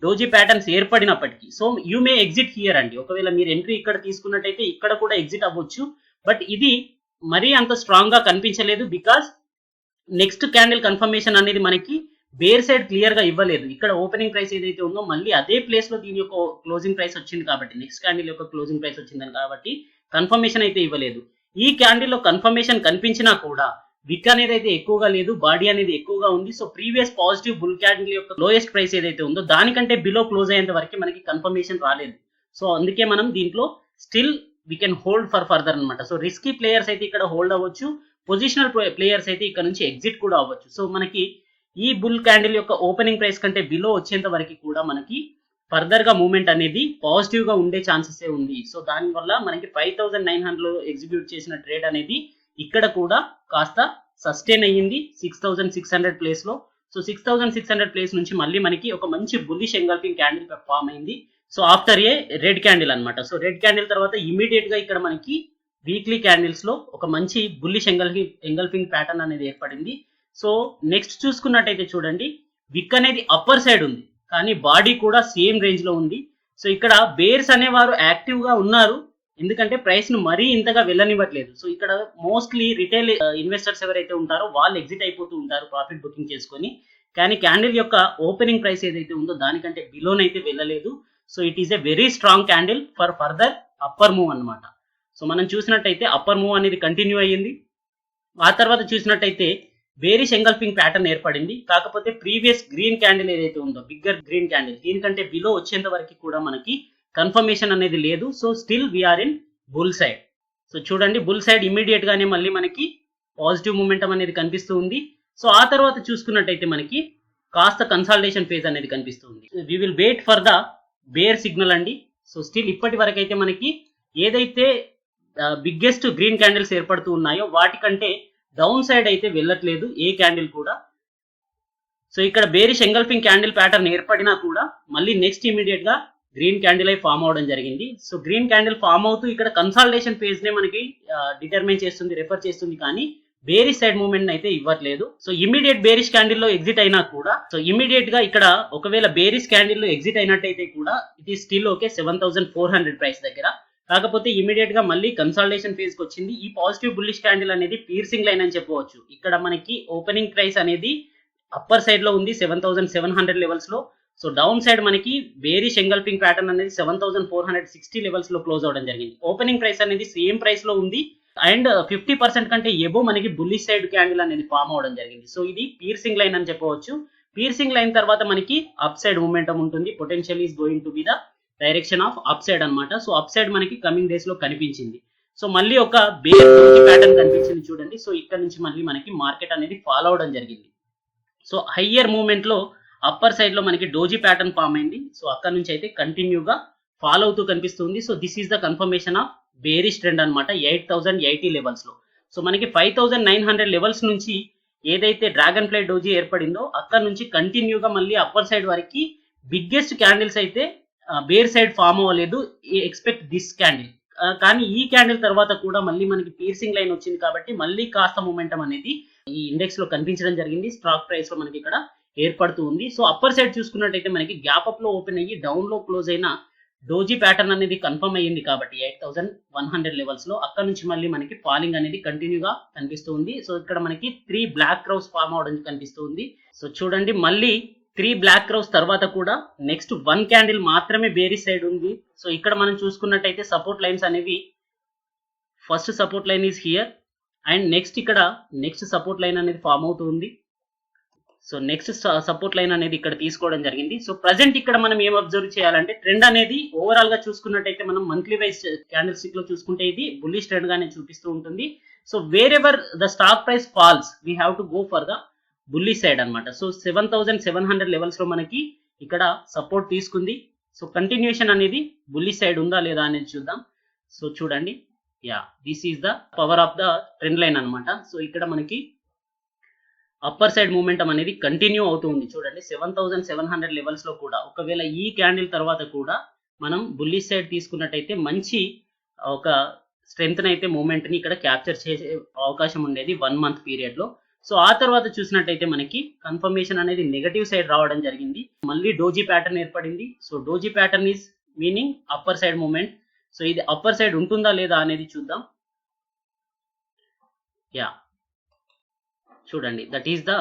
డోజీ ప్యాటర్న్స్ ఏర్పడినప్పటికీ, so you may exit here అండి. ఒకవేళ మీరు ఎంట్రీ ఇక్కడ తీసుకున్నట్టయితే ఇక్కడ కూడా ఎగ్జిట్ అవ్వచ్చు. బట్ ఇది మరీ అంత స్ట్రాంగ్ గా కనిపించలేదు, బికాస్ నెక్స్ట్ క్యాండిల్ కన్ఫర్మేషన్ అనేది మనకి బేర్ సైడ్ క్లియర్ గా ఇవ్వలేదు. ఇక్కడ ఓపెనింగ్ ప్రైస్ ఏదైతే ఉందో మళ్ళీ అదే ప్లేస్ లో దీని యొక్క క్లోజింగ్ ప్రైస్ వచ్చింది కాబట్టి, నెక్స్ట్ క్యాండిల్ యొక్క క్లోజింగ్ ప్రైస్ వచ్చిందని కాబట్టి కన్ఫర్మేషన్ అయితే ఇవ్వలేదు. ఈ క్యాండిల్ లో కన్ఫర్మేషన్ కనిపించినా కూడా విక్ అనేది అయితే ఎక్కువగా లేదు, బాడీ అనేది ఎక్కువగా ఉంది. So previous positive bull candle యొక్క లోయెస్ట్ ప్రైస్ ఏదైతే ఉందో దానికంటే బిలో క్లోజ్ అయ్యేంత వరకు మనకి కన్ఫర్మేషన్ రాలేదు. సో అందుకే మనం దీంట్లో still we can hold for further అనమాట. సో రిస్కీ ప్లేయర్స్ అయితే ఇక్కడ హోల్డ్ అవ్వచ్చు, పొజిషనల్ ప్లేయర్స్ అయితే ఇక్కడ నుంచి ఎగ్జిట్ కూడా అవ్వచ్చు. సో మనకి ఈ బుల్ క్యాండిల్ యొక్క ఓపెనింగ్ ప్రైస్ కంటే బిలో వచ్చేంత వరకు కూడా మనకి ఫర్దర్ గా మూవ్మెంట్ అనేది పాజిటివ్ గా ఉండే ఛాన్సెస్ ఉంది. సో దానివల్ల మనకి 5900 లో ఎగ్జిక్యూట్ చేసిన ట్రేడ్ అనేది ఇక్కడ కూడా కాస్త సస్టైన్ అయ్యింది 6600 ప్లేస్ లో. సో 6600 ప్లేస్ నుంచి మళ్ళీ మనకి ఒక మంచి బుల్లిష్ ఎంగల్ఫింగ్ క్యాండిల్ ఫామ్ అయింది. సో ఆఫ్టర్ ఏ రెడ్ క్యాండిల్ అనమాట. సో రెడ్ క్యాండిల్ తర్వాత ఇమీడియట్ గా ఇక్కడ మనకి వీక్లీ క్యాండిల్స్ లో ఒక మంచి బుల్లిష్ ఎంగల్ఫింగ్ ప్యాటర్న్ అనేది ఏర్పడింది. సో నెక్స్ట్ చూసుకున్నట్టయితే చూడండి, విక్ అనేది అప్పర్ సైడ్ ఉంది కానీ బాడీ కూడా సేమ్ రేంజ్ లో ఉంది. సో ఇక్కడ బేర్స్ అనేవారు యాక్టివ్ గా ఉన్నారు, ఎందుకంటే ప్రైస్ ను మరీ ఇంతగా వెళ్ళనివ్వట్లేదు. సో ఇక్కడ మోస్ట్లీ రిటైల్ ఇన్వెస్టర్స్ ఎవరైతే ఉంటారో వాళ్ళు ఎగ్జిట్ అయిపోతూ ఉంటారు ప్రాఫిట్ బుకింగ్ చేసుకొని. కానీ క్యాండిల్ యొక్క ఓపెనింగ్ ప్రైస్ ఏదైతే ఉందో దానికంటే బిలోనైతే వెళ్ళలేదు. So it is a very strong candle for further upper move అన్నమాట. సో మనం చూసినట్టయితే అప్పర్ మూవ్ అనేది కంటిన్యూ అయ్యింది. ఆ తర్వాత చూసినట్టయితే బేరిష్ ఎంగల్ఫింగ్ ప్యాటర్న్ ఏర్పడింది. కాకపోతే ప్రీవియస్ గ్రీన్ క్యాండిల్ ఏదైతే ఉందో, బిగ్గర్ గ్రీన్ క్యాండిల్, దీనికంటే బిలో వచ్చేంత వరకు కూడా మనకి కన్ఫర్మేషన్ అనేది లేదు. So still we're in bull side. So చూడండి బుల్ సైడ్ ఇమీడియట్ గానే మళ్ళీ మనకి పాజిటివ్ మూమెంటం అనేది కనిపిస్తూ ఉంది. సో ఆ తర్వాత చూసుకున్నట్టయితే మనకి కాస్త కన్సాలిడేషన్ ఫేజ్ అనేది కనిపిస్తుంది. We will wait for the bear signal అండి. సో స్టిల్ ఇప్పటి వరకు అయితే మనకి ఏదైతే బిగ్గెస్ట్ గ్రీన్ క్యాండిల్స్ ఏర్పడుతూ ఉన్నాయో వాటికంటే డౌన్ సైడ్ అయితే వెళ్ళట్లేదు ఏ క్యాండిల్ కూడా. సో ఇక్కడ బేరిష్ ఎంగల్ఫింగ్ క్యాండిల్ ప్యాటర్న్ ఏర్పడినా కూడా మళ్ళీ నెక్స్ట్ ఇమీడియట్ గా గ్రీన్ క్యాండిల్ అయి ఫామ్ అవడం జరిగింది. సో గ్రీన్ క్యాండిల్ ఫామ్ అవుతూ ఇక్కడ కన్సాలిడేషన్ ఫేజ్ నే మనకి డిటర్మైన్ చేస్తుంది, రెఫర్ చేస్తుంది, కానీ బేరిష్ సైడ్ మూవ్మెంట్ అయితే ఇవ్వట్లేదు. సో ఇమీడియట్ బేరిష్ క్యాండిల్ లో ఎగ్జిట్ అయినా కూడా, సో ఇమీడియట్ గా ఇక్కడ ఒకవేళ బేరిష్ క్యాండిల్ లో ఎగ్జిట్ అయినట్టయితే కూడా it is still okay 7400 price దగ్గర. కాకపోతే ఇమీడియట్ గా మళ్ళీ కన్సాలిడేషన్ ఫేజ్ కి వచ్చింది. ఈ పాజిటివ్ బుల్లిష్ క్యాండిల్ అనేది పీర్సింగ్ లైన్ అని చెప్పవచ్చు. ఇక్కడ మనకి ఓపెనింగ్ ప్రైస్ అనేది అప్పర్ సైడ్ లో ఉంది 7700 లెవెల్స్ లో. సో డౌన్ సైడ్ మనకి బేరిష్ ఎంగల్ఫింగ్ ప్యాటర్న్ అనేది 7460 లెవెల్స్ లో క్లోజ్ అవడం జరిగింది. ఓపెనింగ్ ప్రైస్ అనేది సేమ్ ప్రైస్ లో ఉంది అండ్ 50% కంటే ఎబో మనకి బుల్లిష్ సైడ్ క్యాండిల్ అనేది ఫామ్ అవడం జరిగింది. సో ఇది పీర్సింగ్ లైన్ అని చెప్పవచ్చు. పీర్సింగ్ లైన్ తర్వాత మనకి అప్ సైడ్ మూమెంటం ఉంటుంది. Potential is going to be the direction of up side అనమాట. సో అప్ సైడ్ మనకి కమింగ్ డేస్ లో కనిపించింది. సో మళ్ళీ ఒక బేర్ ప్యాటర్న్ కనిపించింది చూడండి. సో ఇక్కడ నుంచి మళ్ళీ మనకి మార్కెట్ అనేది ఫాలో అవడం జరిగింది. సో హయ్యర్ మూవ్మెంట్ లో అప్పర్ సైడ్ లో మనకి డోజీ ప్యాటర్న్ ఫామ్ అయింది. సో అక్కడ నుంచి అయితే కంటిన్యూగా ఫాలో అవుతూ కనిపిస్తుంది. So this is the confirmation of bearish trend అనమాట 8080 లెవెల్స్ లో. సో మనకి 5900 లెవెల్స్ నుంచి ఏదైతే డ్రాగన్ ఫ్లై డోజీ ఏర్పడిందో అక్కడ నుంచి కంటిన్యూగా మళ్ళీ అప్పర్ సైడ్ వరకు బిగ్గెస్ట్ క్యాండిల్స్ అయితే బేర్ సైడ్ ఫామ్ అవ్వలేదు. Expect this candle. కానీ ఈ క్యాండిల్ తర్వాత కూడా మళ్ళీ మనకి పీర్సింగ్ లైన్ వచ్చింది కాబట్టి మళ్ళీ కాస్త మూమెంటం అనేది ఈ ఇండెక్స్ లో కనిపించడం జరిగింది. స్టాక్ ప్రైస్ లో మనకి ఇక్కడ ఏర్పడుతూ ఉంది. సో అప్పర్ సైడ్ చూసుకున్నట్టయితే మనకి గ్యాప్ అప్ లో ఓపెన్ అయ్యి డౌన్ లో క్లోజ్ అయిన డోజీ ప్యాటర్న్ అనేది కన్ఫర్మ్ అయ్యింది కాబట్టి 8100 లెవెల్స్ లో అక్కడ నుంచి మళ్ళీ మనకి ఫాలింగ్ అనేది కంటిన్యూగా కనిపిస్తూ ఉంది. సో ఇక్కడ మనకి 3 బ్లాక్ క్రౌస్ ఫామ్ అవడం కనిపిస్తూ ఉంది. సో చూడండి మళ్ళీ 3 బ్లాక్ క్రౌస్ తర్వాత కూడా నెక్స్ట్ 1 క్యాండిల్ మాత్రమే బేరిష్ సైడ్ ఉంది. సో ఇక్కడ మనం చూసుకున్నట్టయితే సపోర్ట్ లైన్స్ అనేవి first support line is here and next ఇక్కడ నెక్స్ట్ సపోర్ట్ లైన్ అనేది ఫామ్ అవుతుంది. సో నెక్స్ట్ సపోర్ట్ లైన్ అనేది ఇక్కడ తీసుకోవడం జరిగింది. సో ప్రజెంట్ ఇక్కడ మనం ఏం అబ్జర్వ్ చేయాలంటే ట్రెండ్ అనేది ఓవరాల్ గా చూసుకున్నట్టయితే మనం మంత్లీ వైజ్ క్యాండిల్ స్టిక్ లో చూసుకుంటే ఇది బుల్లిష్ ట్రెండ్ గానే చూపిస్తూ ఉంటుంది. So wherever the stock price falls we have to go for the bullish side అనమాట. సో 7,700 లెవెల్స్ లో మనకి ఇక్కడ సపోర్ట్ తీసుకుంది. సో కంటిన్యూషన్ అనేది బుల్లిష్ సైడ్ ఉందా లేదా అనేది చూద్దాం. సో చూడండి, this is the power of the trend line అనమాట. సో ఇక్కడ మనకి అప్పర్ సైడ్ మూమెంటం అనేది కంటిన్యూ అవుతూ ఉంది. చూడండి 7,700 లెవెల్స్ లో కూడా ఒకవేళ ఈ క్యాండిల్ తర్వాత కూడా మనం బుల్లిష్ సైడ్ తీసుకున్నట్టయితే మంచి ఒక స్ట్రెంగ్త్ అయితే మూమెంట్ ని ఇక్కడ క్యాప్చర్ చేసే అవకాశం ఉండేది 1 మంత్ పీరియడ్ లో. సో ఆ తర్వాత చూసినట్టయితే మనకి కన్ఫర్మేషన్ అనేది నెగటివ్ సైడ్ రావడం జరిగింది. మళ్ళీ డోజీ ప్యాటర్న్ ఏర్పడింది. So doji pattern is meaning upper side movement. So ఇది అప్పర్ సైడ్ ఉంటుందా లేదా అనేది చూద్దాం. చూడండి, that is the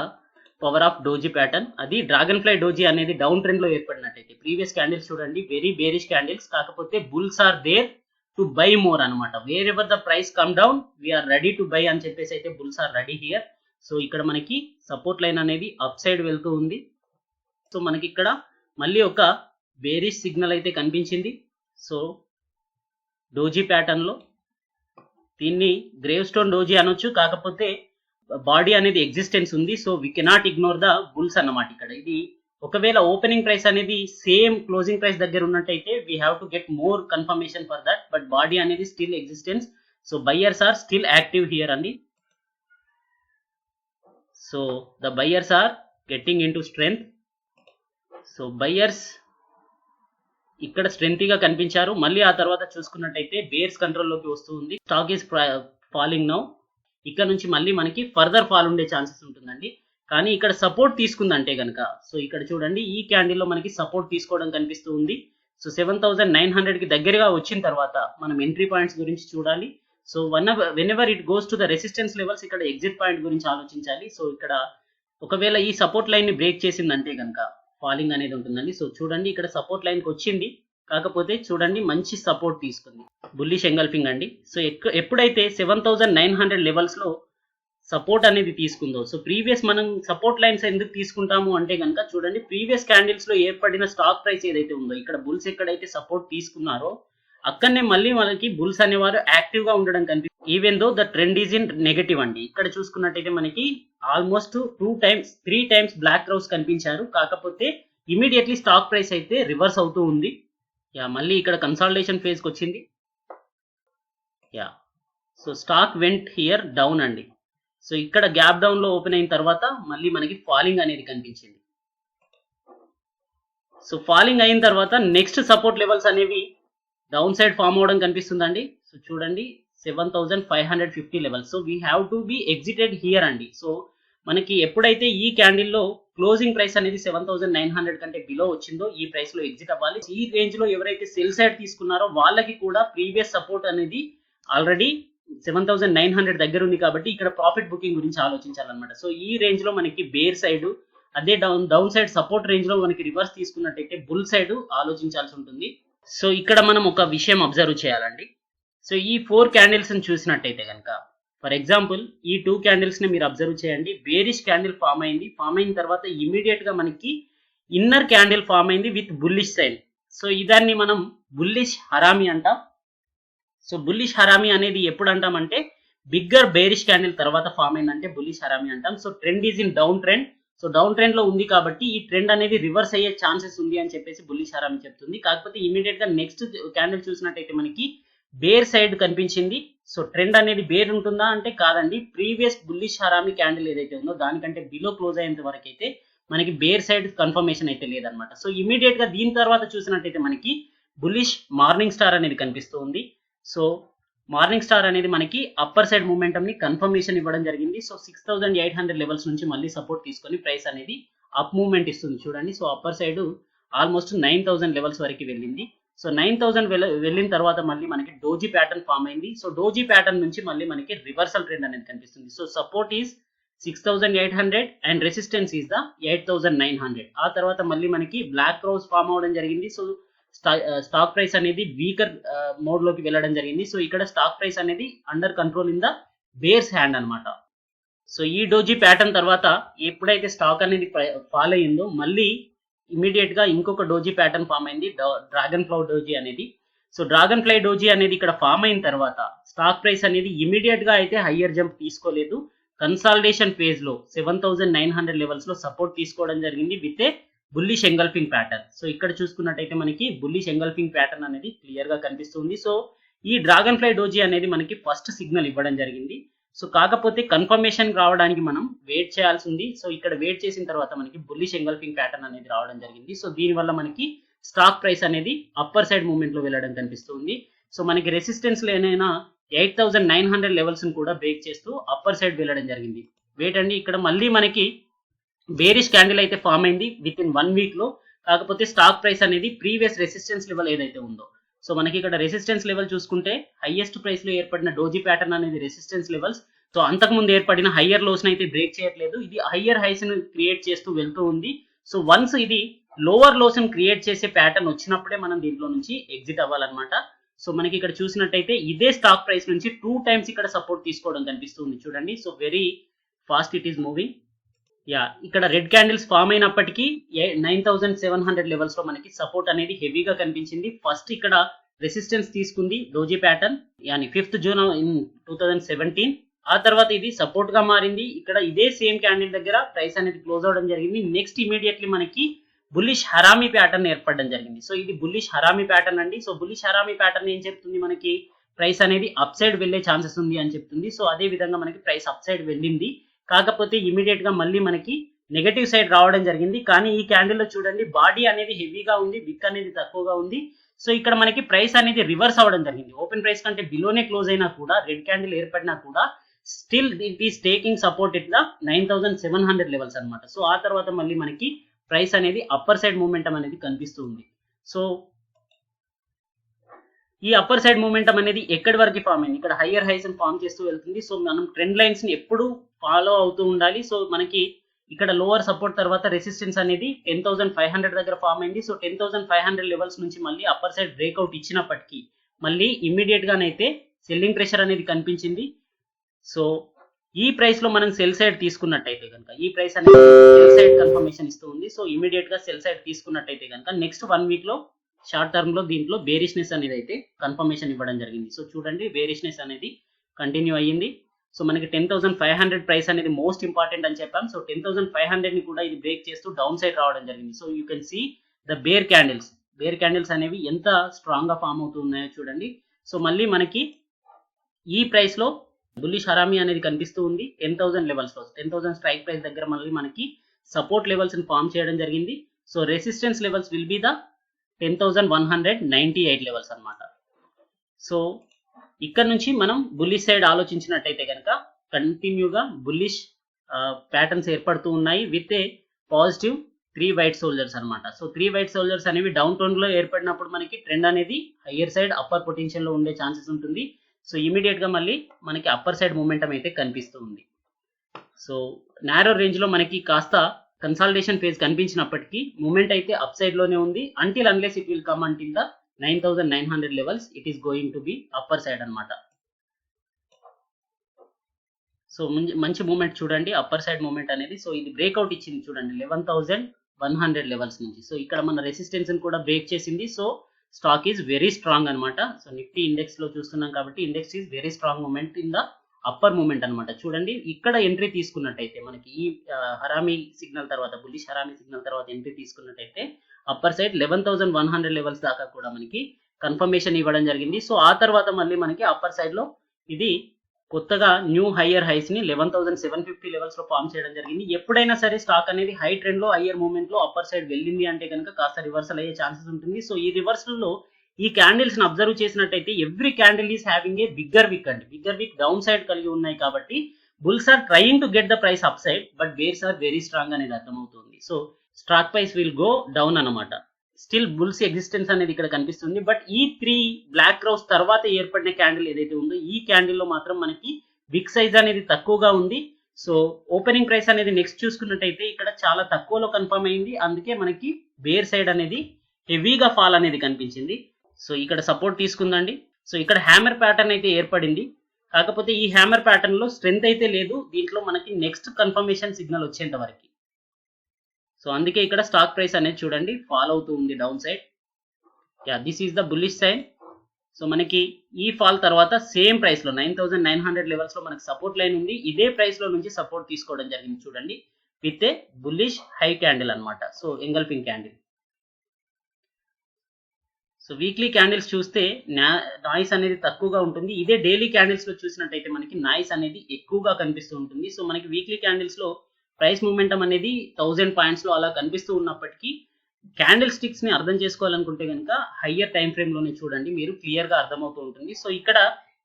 power of doji pattern. అది డ్రాగన్ ఫ్లై డోజీ అనేది డౌన్ ట్రెండ్ లో ఏర్పడినట్టయితే ప్రీవియస్ క్యాండిల్స్ చూడండి వెరీ బేరిష్ క్యాండిల్స్, కాకపోతే bulls are there to buy more అనమాట. Wherever the price come down we are ready to buy అని చెప్పేసి అయితే bulls are ready here. So ఇక్కడ మనకి సపోర్ట్ లైన్ అనేది అప్ సైడ్ వెళ్తూ ఉంది. సో మనకి ఇక్కడ మళ్ళీ ఒక బేరిష్ సిగ్నల్ అయితే కనిపించింది. సో డోజీ ప్యాటర్న్ లో దీన్ని గ్రేవ్ స్టోన్ డోజీ అనొచ్చు, కాకపోతే బాడీ అనేది ఎగ్జిస్టెన్స్ ఉంది. So we cannot ignore the bulls అన్నమాట. ఇక్కడ ఇది ఒకవేళ ఓపెనింగ్ ప్రైస్ అనేది సేమ్ క్లోజింగ్ ప్రైస్ దగ్గర ఉన్నట్టయితే we have to get more confirmation for that, but body అనేది still existence. So buyers are still active here అండి. So the buyers are getting in to strength. So buyers ఇక్కడ స్ట్రెంగ్తీగా కనిపించారు. మళ్ళీ ఆ తర్వాత చూసుకున్నట్టయితే బేర్స్ కంట్రోల్లోకి వస్తూ ఉంది. Stock is falling now. ఇక్కడ నుంచి మళ్ళీ మనకి ఫర్దర్ ఫాల్ ఉండే ఛాన్సెస్ ఉంటుందండి. కానీ ఇక్కడ సపోర్ట్ తీసుకుందంటే కనుక, సో ఇక్కడ చూడండి ఈ క్యాండిల్లో మనకి సపోర్ట్ తీసుకోవడం కనిపిస్తూ ఉంది. సో 7,900 కి దగ్గరగా వచ్చిన తర్వాత మనం ఎంట్రీ పాయింట్స్ గురించి చూడాలి. So whenever it goes to the resistance levels ఇక్కడ ఎగ్జిట్ పాయింట్ గురించి ఆలోచించాలి. సో ఇక్కడ ఒకవేళ ఈ సపోర్ట్ లైన్ ని బ్రేక్ చేసిందంటే కనుక ఫాలింగ్ అనేది ఉంటుందండి. సో చూడండి ఇక్కడ సపోర్ట్ లైన్ కి వచ్చింది, కాకపోతే చూడండి మంచి సపోర్ట్ తీసుకుంది, బుల్లిష్ ఎంగల్ఫింగ్ అండి. సో ఎప్పుడైతే 7,900 లెవెల్స్ లో సపోర్ట్ అనేది తీసుకుందో, సో ప్రీవియస్ మనం సపోర్ట్ లైన్స్ ఎందుకు తీసుకుంటాము అంటే కనుక చూడండి ప్రీవియస్ క్యాండిల్స్ లో ఏర్పడిన స్టాక్ ప్రైస్ ఏదైతే ఉందో, ఇక్కడ బుల్స్ ఎక్కడైతే సపోర్ట్ తీసుకున్నారో అక్కడనే మళ్ళీ మనకి బుల్స్ అనేవారు యాక్టివ్ గా ఉండడం కనిపిస్తుంది. Even though the trend is in negative అండి. ఇక్కడ చూసుకున్నట్టయితే మనకి ఆల్మోస్ట్ 3 టైమ్స్ బ్లాక్ క్రౌస్ కనిపించారు, కాకపోతే ఇమీడియట్లీ స్టాక్ ప్రైస్ అయితే రివర్స్ అవుతూ ఉంది. మళ్ళీ ఇక్కడ కన్సాలిడేషన్ ఫేజ్ కి వచ్చింది. So stock vent here down అండి. సో ఇక్కడ గ్యాప్ డౌన్ లో ఓపెన్ అయిన తర్వాత మళ్ళీ మనకి ఫాలింగ్ అనేది కనిపించింది. సో ఫాలింగ్ అయిన తర్వాత నెక్స్ట్ సపోర్ట్ లెవెల్స్ అనేవి డౌన్ సైడ్ ఫామ్ అవడం కనిపిస్తుందండి. సో చూడండి 7,550 levels. So we have to B exited here అండి. సో మనకి ఎప్పుడైతే ఈ క్యాండిల్లో క్లోజింగ్ ప్రైస్ అనేది 7,900 కంటే బిలో వచ్చిందో ఈ ప్రైస్ లో ఎగ్జిట్ అవ్వాలి. ఈ రేంజ్ లో ఎవరైతే సెల్ సైడ్ తీసుకున్నారో వాళ్ళకి కూడా ప్రీవియస్ సపోర్ట్ అనేది ఆల్రెడీ 7,900 దగ్గర ఉంది కాబట్టి ఇక్కడ ప్రాఫిట్ బుకింగ్ గురించి ఆలోచించాలన్నమాట. సో ఈ రేంజ్ లో మనకి బేర్ సైడ్, అదే డౌన్ సైడ్ సపోర్ట్ రేంజ్ లో మనకి రివర్స్ తీసుకున్నట్టయితే బుల్ సైడ్ ఆలోచించాల్సి ఉంటుంది. సో ఇక్కడ మనం ఒక విషయం అబ్జర్వ్ చేయాలండి. సో ఈ 4 క్యాండిల్స్ ని చూసినట్టయితే కనుక ఫర్ ఎగ్జాంపుల్ ఈ 2 క్యాండిల్స్ ని మీరు అబ్జర్వ్ చేయండి. బేరిష్ క్యాండిల్ ఫామ్ అయింది. ఫామ్ అయిన తర్వాత ఇమీడియట్ గా మనకి ఇన్నర్ క్యాండిల్ ఫామ్ అయింది విత్ బుల్లిష్ సైన్. సో ఇదాన్ని మనం బుల్లిష్ హరామి అంటాం. సో బుల్లిష్ హరామి అనేది ఎప్పుడు అంటామంటే బిగ్గర్ బేరిష్ క్యాండిల్ తర్వాత ఫామ్ అయిందంటే బుల్లిష్ హరామి అంటాం. So trend is in down trend. So down trend లో ఉంది కాబట్టి ఈ ట్రెండ్ అనేది రివర్స్ అయ్యే ఛాన్సెస్ ఉంది అని చెప్పేసి బుల్లిష్ హరామి చెప్తుంది. కాకపోతే ఇమీడియట్ గా నెక్స్ట్ క్యాండిల్ చూసినట్టయితే మనకి బేర్ సైడ్ కనిపించింది. సో ట్రెండ్ అనేది బేర్ ఉంటుందా అంటే కాదండి. ప్రీవియస్ బుల్లిష్ హరామి క్యాండిల్ ఏదైతే ఉందో దానికంటే బిలో క్లోజ్ అయ్యేంత వరకు అయితే మనకి బేర్ సైడ్ కన్ఫర్మేషన్ అయితే లేదనమాట. సో ఇమీడియట్ గా దీని తర్వాత చూసినట్టయితే మనకి బుల్లిష్ మార్నింగ్ స్టార్ అనేది కనిపిస్తూ ఉంది. సో మార్నింగ్ స్టార్ అనేది మనకి అప్పర్ సైడ్ మూమెంటం ని కన్ఫర్మేషన్ ఇవ్వడం జరిగింది. సో 6,800 లెవెల్స్ నుంచి మళ్ళీ సపోర్ట్ తీసుకొని ప్రైస్ అనేది అప్ మూవ్మెంట్ ఇస్తుంది చూడండి. So upper side almost 9,000 levels వరకు వెళ్ళింది. సో 9,000 వెళ్ళిన తర్వాత మళ్ళీ మనకి డోజీ ప్యాటర్న్ ఫామ్ అయింది. సో డోజీ ప్యాటర్న్ నుంచి మళ్ళీ మనకి రివర్సల్ ట్రెండ్ అనేది కనిపిస్తుంది. So support is 6,800 and resistance is the 8,900. ఆ తర్వాత మళ్ళీ మనకి బ్లాక్ క్రౌస్ ఫామ్ అవడం జరిగింది. సో స్టాక్ ప్రైస్ అనేది వీకర్ మోడ్ లోకి వెళ్ళడం జరిగింది. సో ఇక్కడ స్టాక్ ప్రైస్ అనేది under control in the bears hand అన్నమాట. సో ఈ డోజీ ప్యాటర్న్ తర్వాత ఎప్పుడైతే స్టాక్ అనేది ఫాల్ అయ్యిందో మళ్ళీ ఇమీడియట్ గా ఇంకొక డోజీ ప్యాటర్న్ ఫామ్ అయింది, డ్రాగన్ ఫ్లై డోజీ అనేది. సో డ్రాగన్ ఫ్లై డోజీ అనేది ఇక్కడ ఫామ్ అయిన తర్వాత స్టాక్ ప్రైస్ అనేది ఇమీడియట్ గా అయితే హయ్యర్ జంప్ తీసుకోలేదు. కన్సాలిడేషన్ ఫేజ్ లో 7900 లెవెల్స్ లో సపోర్ట్ తీసుకోవడం జరిగింది with a bullish engulfing pattern. So ఇక్కడ చూసుకున్నట్టయితే మనకి బుల్లిష్ ఎంగల్ఫింగ్ ప్యాటర్న్ అనేది క్లియర్ గా కనిపిస్తుంది. సో ఈ డ్రాగన్ ఫ్లై డోజీ అనేది మనకి ఫస్ట్ సిగ్నల్ ఇవ్వడం జరిగింది. సో కాకపోతే కన్ఫర్మేషన్ రావడానికి మనం వెయిట్ చేయాల్సి ఉంది. సో ఇక్కడ వెయిట్ చేసిన తర్వాత మనకి బుల్లిష్ ఎంగల్ఫింగ్ ప్యాటర్న్ అనేది రావడం జరిగింది. సో దీనివల్ల మనకి స్టాక్ ప్రైస్ అనేది అప్పర్ సైడ్ మూవ్మెంట్ లో వెళ్ళడం కనిపిస్తుంది. సో మనకి రెసిస్టెన్స్ లేనైనా 8900 లెవెల్స్ కూడా బ్రేక్ చేస్తూ అప్పర్ సైడ్ వెళ్ళడం జరిగింది. వెయిట్ అండి, ఇక్కడ మళ్ళీ మనకి బేరిష్ క్యాండిల్ అయితే ఫామ్ అయింది విత్ ఇన్ 1 వీక్ లో. కాకపోతే స్టాక్ ప్రైస్ అనేది ప్రీవియస్ రెసిస్టెన్స్ లెవెల్ ఏదైతే ఉందో, సో మనకి ఇక్కడ రెసిస్టెన్స్ లెవెల్ చూసుకుంటే హైయెస్ట్ ప్రైస్ లో ఏర్పడిన డోజీ ప్యాటర్న్ అనేది రెసిస్టెన్స్ లెవెల్స్. సో అంతకు ముందు ఏర్పడిన హయ్యర్ లోస్ అయితే బ్రేక్ చేయట్లేదు, ఇది హయ్యర్ హైస్ ను క్రియేట్ చేస్తూ వెళ్తూ ఉంది. సో వన్స్ ఇది లోవర్ లోస్ ని క్రియేట్ చేసే ప్యాటర్న్ వచ్చినప్పుడే మనం దీంట్లో నుంచి ఎగ్జిట్ అవ్వాలన్నమాట. సో మనకి ఇక్కడ చూసినట్టయితే ఇదే స్టాక్ ప్రైస్ నుంచి 2 టైమ్స్ ఇక్కడ సపోర్ట్ తీసుకోవడం కనిపిస్తుంది చూడండి. So very fast it is moving. ఇక్కడ రెడ్ క్యాండిల్స్ ఫామ్ అయినప్పటికీ 9700 లెవెల్స్ లో మనకి సపోర్ట్ అనేది హెవీగా కనిపించింది. ఫస్ట్ ఇక్కడ రెసిస్టెన్స్ తీసుకుంది డోజీ ప్యాటర్న్ 5th జూన్ 2017. ఆ తర్వాత ఇది సపోర్ట్ గా మారింది. ఇక్కడ ఇదే సేమ్ క్యాండిల్ దగ్గర ప్రైస్ అనేది క్లోజ్ అవడం జరిగింది. నెక్స్ట్ ఇమీడియట్లీ మనకి బుల్లిష్ హరామీ ప్యాటర్న్ ఏర్పడడం జరిగింది. సో ఇది బుల్లిష్ హరామీ ప్యాటర్న్ అండి. సో బుల్లిష్ హరామీ ప్యాటర్న్ ఏం చెప్తుంది, మనకి ప్రైస్ అనేది అప్ సైడ్ వెళ్లే ఛాన్సెస్ ఉంది అని చెప్తుంది. సో అదే విధంగా మనకి ప్రైస్ అప్ సైడ్ వెళ్ళింది. కాకపోతే ఇమీడియట్ గా మళ్ళీ మనకి నెగటివ్ సైడ్ రావడం జరిగింది. కానీ ఈ క్యాండిల్ లో చూడండి బాడీ అనేది హెవీగా ఉంది, విక్ అనేది తక్కువగా ఉంది. సో ఇక్కడ మనకి ప్రైస్ అనేది రివర్స్ అవ్వడం జరిగింది. ఓపెన్ ప్రైస్ కంటే బిలోనే క్లోజ్ అయినా కూడా, రెడ్ క్యాండిల్ ఏర్పడినా కూడా still it is taking support it the 9700 levels అనమాట. సో ఆ తర్వాత మళ్ళీ మనకి ప్రైస్ అనేది అప్పర్ సైడ్ మూమెంటం అనేది కనిపిస్తుంది. సో ఈ అప్పర్ సైడ్ మూమెంటం అనేది ఎక్కడి వరకు ఫామ్ అయింది, ఇక్కడ హయ్యర్ హైస్ ఫామ్ చేస్తూ వెళ్తుంది. సో మనం ట్రెండ్ లైన్స్ ని ఎప్పుడు ఫాలో అవుతూ ఉండాలి. సో మనకి ఇక్కడ లోవర్ సపోర్ట్ తర్వాత రెసిస్టెన్స్ అనేది 10500 దగ్గర ఫామ్ అయింది. సో 10500 లెవెల్స్ నుంచి మళ్ళీ అప్పర్ సైడ్ బ్రేక్అవుట్ ఇచ్చినప్పటికీ మళ్ళీ ఇమ్మీడియట్ గానైతే సెల్లింగ్ ప్రెషర్ అనేది కనిపించింది. సో ఈ ప్రైస్ లో మనం సెల్ సైడ్ తీసుకున్నట్టయితే కనుక ఈ ప్రైస్ అనేది సెల్ సైడ్ కన్ఫర్మేషన్ ఇస్తూ ఉంది. సో ఇమీడియట్ గా సెల్ సైడ్ తీసుకున్నట్టయితే కనుక నెక్స్ట్ 1 వీక్ లో షార్ట్ టర్మ్ లో దీంట్లో బేరిష్నెస్ అనేది అయితే కన్ఫర్మేషన్ ఇవ్వడం జరిగింది. సో చూడండి బేరిష్నెస్ అనేది కంటిన్యూ అయ్యింది. సో మనకి 10500 ప్రైస్ అనేది మోస్ట్ ఇంపార్టెంట్ అని చెప్పాం. సో 10500 ని కూడా ఇది బ్రేక్ చేస్తూ డౌన్ సైడ్ రావడం జరిగింది. So you can see the bear candles అనేవి ఎంత స్ట్రాంగ్ గా ఫామ్ అవుతున్నాయో చూడండి. సో మళ్ళీ మనకి ఈ ప్రైస్ లో బుల్లిష్ హరామీ అనేది కనిపిస్తూ ఉంది 10,000 లెవెల్స్ లో. 10,000 స్ట్రైక్ ప్రైస్ దగ్గర మళ్ళీ మనకి సపోర్ట్ లెవెల్స్ ని ఫామ్ చేయడం జరిగింది. So resistance levels will be the 10,198 levels అన్నమాట. సో ఇక్కడ నుంచి మనం బుల్లిష్ సైడ్ ఆలోచించినట్టయితే కనుక కంటిన్యూగా బుల్లిష్ ప్యాటర్న్స్ ఏర్పడుతూ ఉన్నాయి with a positive 3 white soldiers అనమాట. సో 3 వైట్ సోల్జర్స్ అనేవి డౌన్ టోన్ లో ఏర్పడినప్పుడు మనకి ట్రెండ్ అనేది హయ్యర్ సైడ్ అప్పర్ పొటెన్షియల్ లో ఉండే ఛాన్సెస్ ఉంటుంది. సో ఇమీడియట్ గా మళ్ళీ మనకి అప్పర్ సైడ్ మూమెంటం అయితే కనిపిస్తూ ఉంది. సో నారో రేంజ్ లో మనకి కాస్త కన్సాలిడేషన్ ఫేజ్ కనిపించినప్పటికీ మూమెంట్ అయితే అప్ సైడ్ లోనే ఉంది. Until unless it will come until the 9900 levels it is going to B upper side అనమాట. సో మంచి మూమెంట్ చూడండి అప్పర్ సైడ్ మూమెంట్ అనేది. సో ఇది బ్రేక్అవుట్ ఇచ్చింది చూడండి 11100 లెవెల్స్ నుంచి. సో ఇక్కడ మన రెసిస్టెన్స్ కూడా బ్రేక్ చేసింది. So stock is very strong అనమాట. సో నిఫ్టీ ఇండెక్స్ లో చూస్తున్నాం కాబట్టి index is very strong moment in the upper moment అనమాట. చూడండి ఇక్కడ ఎంట్రీ తీసుకున్నట్టయితే మనకి ఈ హరామీ సిగ్నల్ తర్వాత బుల్లిష్ హరామీ సిగ్నల్ తర్వాత ఎంట్రీ తీసుకున్నట్టయితే అప్పర్ సైడ్ 11100 లెవెల్స్ దాకా కూడా మనకి కన్ఫర్మేషన్ ఇవ్వడం జరిగింది. సో ఆ తర్వాత మళ్ళీ మనకి అప్పర్ సైడ్ లో ఇది కొత్తగా న్యూ హయ్యర్ హైస్ ని 11750 లెవెల్స్ లో ఫామ్ చేయడం జరిగింది. ఎప్పుడైనా సరే స్టాక్ అనేది హై ట్రెండ్ లో హయ్యర్ మూవ్మెంట్ లో అప్పర్ సైడ్ వెళ్ళింది అంటే కనుక కాస్త రివర్సల్ అయ్యే ఛాన్సెస్ ఉంటుంది. సో ఈ రివర్సల్ లో ఈ క్యాండిల్స్ ని అబ్జర్వ్ చేసినట్టయితే every candle is having a bigger wick అండి. బిగ్గర్ విక్ డౌన్ సైడ్ కలిగి ఉన్నాయి కాబట్టి bulls are trying to get the price up side but bears are very strong అనేది అర్థమవుతుంది. So stock price will go down అనమాట. Still bulls existence అనేది ఇక్కడ కనిపిస్తుంది. బట్ ఈ 3 బ్లాక్ క్రౌస్ తర్వాత ఏర్పడిన క్యాండిల్ ఏదైతే ఉందో ఈ క్యాండిల్ లో మాత్రం మనకి బిగ్ సైజ్ అనేది తక్కువగా ఉంది. సో ఓపెనింగ్ ప్రైస్ అనేది నెక్స్ట్ చూసుకున్నట్టయితే ఇక్కడ చాలా తక్కువలో కన్ఫర్మ్ అయింది. అందుకే మనకి బేర్ సైడ్ అనేది హెవీగా ఫాల్ అనేది కనిపించింది. సో ఇక్కడ సపోర్ట్ తీసుకుందండి. సో ఇక్కడ హ్యామర్ ప్యాటర్న్ అయితే ఏర్పడింది. కాకపోతే ఈ హ్యామర్ ప్యాటర్న్ లో స్ట్రెంత్ అయితే లేదు. దీంట్లో మనకి నెక్స్ట్ కన్ఫర్మేషన్ సిగ్నల్ వచ్చేంత వరకు. సో అందుకే ఇక్కడ స్టాక్ ప్రైస్ అనేది చూడండి ఫాల్ అవుతూ ఉంది down side. This is the bullish sign. So మనకి ఈ ఫాల్ తర్వాత సేమ్ ప్రైస్ లో 9900 లెవెల్స్ లో మనకి సపోర్ట్ లైన్ ఉంది. ఇదే ప్రైస్ లో నుంచి సపోర్ట్ తీసుకోవడం జరిగింది చూడండి, with a bullish high candle అన్నమాట. So engulfing candle. So weekly candles చూస్తే నాయిస్ అనేది తక్కువగా ఉంటుంది. ఇదే డైలీ క్యాండిల్స్ లో చూసినట్టయితే మనకి నాయిస్ అనేది ఎక్కువగా కనిపిస్తూ ఉంటుంది. సో మనకి వీక్లీ క్యాండిల్స్ లో ప్రైస్ మూమెంటం అనేది 1000 పాయింట్స్ లో అలా కనిపిస్తూ ఉన్నప్పటికీ క్యాండిల్ స్టిక్స్ ని అర్థం చేసుకోవాలనుకుంటే కనుక హయ్యర్ టైం ఫ్రేమ్ లోనే చూడండి, మీరు క్లియర్ గా అర్థమవుతూ ఉంటుంది. సో ఇక్కడ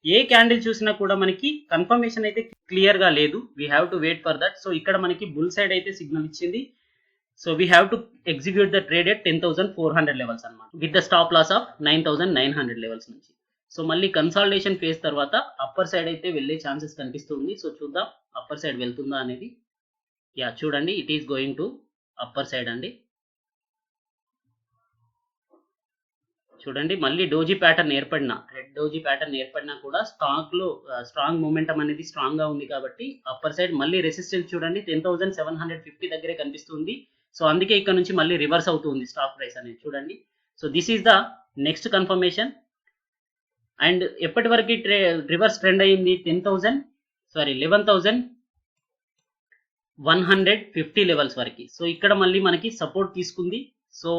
ఏ క్యాండిల్ చూసినా కూడా మనకి కన్ఫర్మేషన్ అయితే క్లియర్ గా లేదు. We have to wait for that. So ఇక్కడ మనకి బుల్ సైడ్ అయితే సిగ్నల్ ఇచ్చింది. So we have to execute the trade at 10,400 levels అనమాట, with the stop loss of 9,900 levels నుంచి. సో మళ్ళీ కన్సాలిడేషన్ ఫేజ్ తర్వాత అప్పర్ సైడ్ అయితే వెళ్ళే ఛాన్సెస్ కనిపిస్తుంది. సో చూద్దాం అప్పర్ సైడ్ వెళ్తుందా అనేది. చూడండి, it is going to upper side అండి. చూడండి, మళ్ళీ డోజీ ప్యాటర్న్ ఏర్పడినా, రెడ్ డోజీ ప్యాటర్న్ ఏర్పడినా కూడా స్టాక్ లో స్ట్రాంగ్ మూమెంటం అనేది స్ట్రాంగ్ గా ఉంది కాబట్టి అప్పర్ సైడ్ మళ్ళీ రెసిస్టెన్స్ చూడండి 10,750 దగ్గరే కనిపిస్తుంది. సో అందుకే ఇక్కడ నుంచి మళ్ళీ రివర్స్ అవుతుంది స్టాక్ ప్రైస్ అనేది చూడండి. So this is the next confirmation. And ఎప్పటి వరకు రివర్స్ ట్రెండ్ అయ్యింది 11,150 లెవెల్స్ వరకు. సో ఇక్కడ మళ్ళీ మనకి సపోర్ట్ తీసుకుంది. సో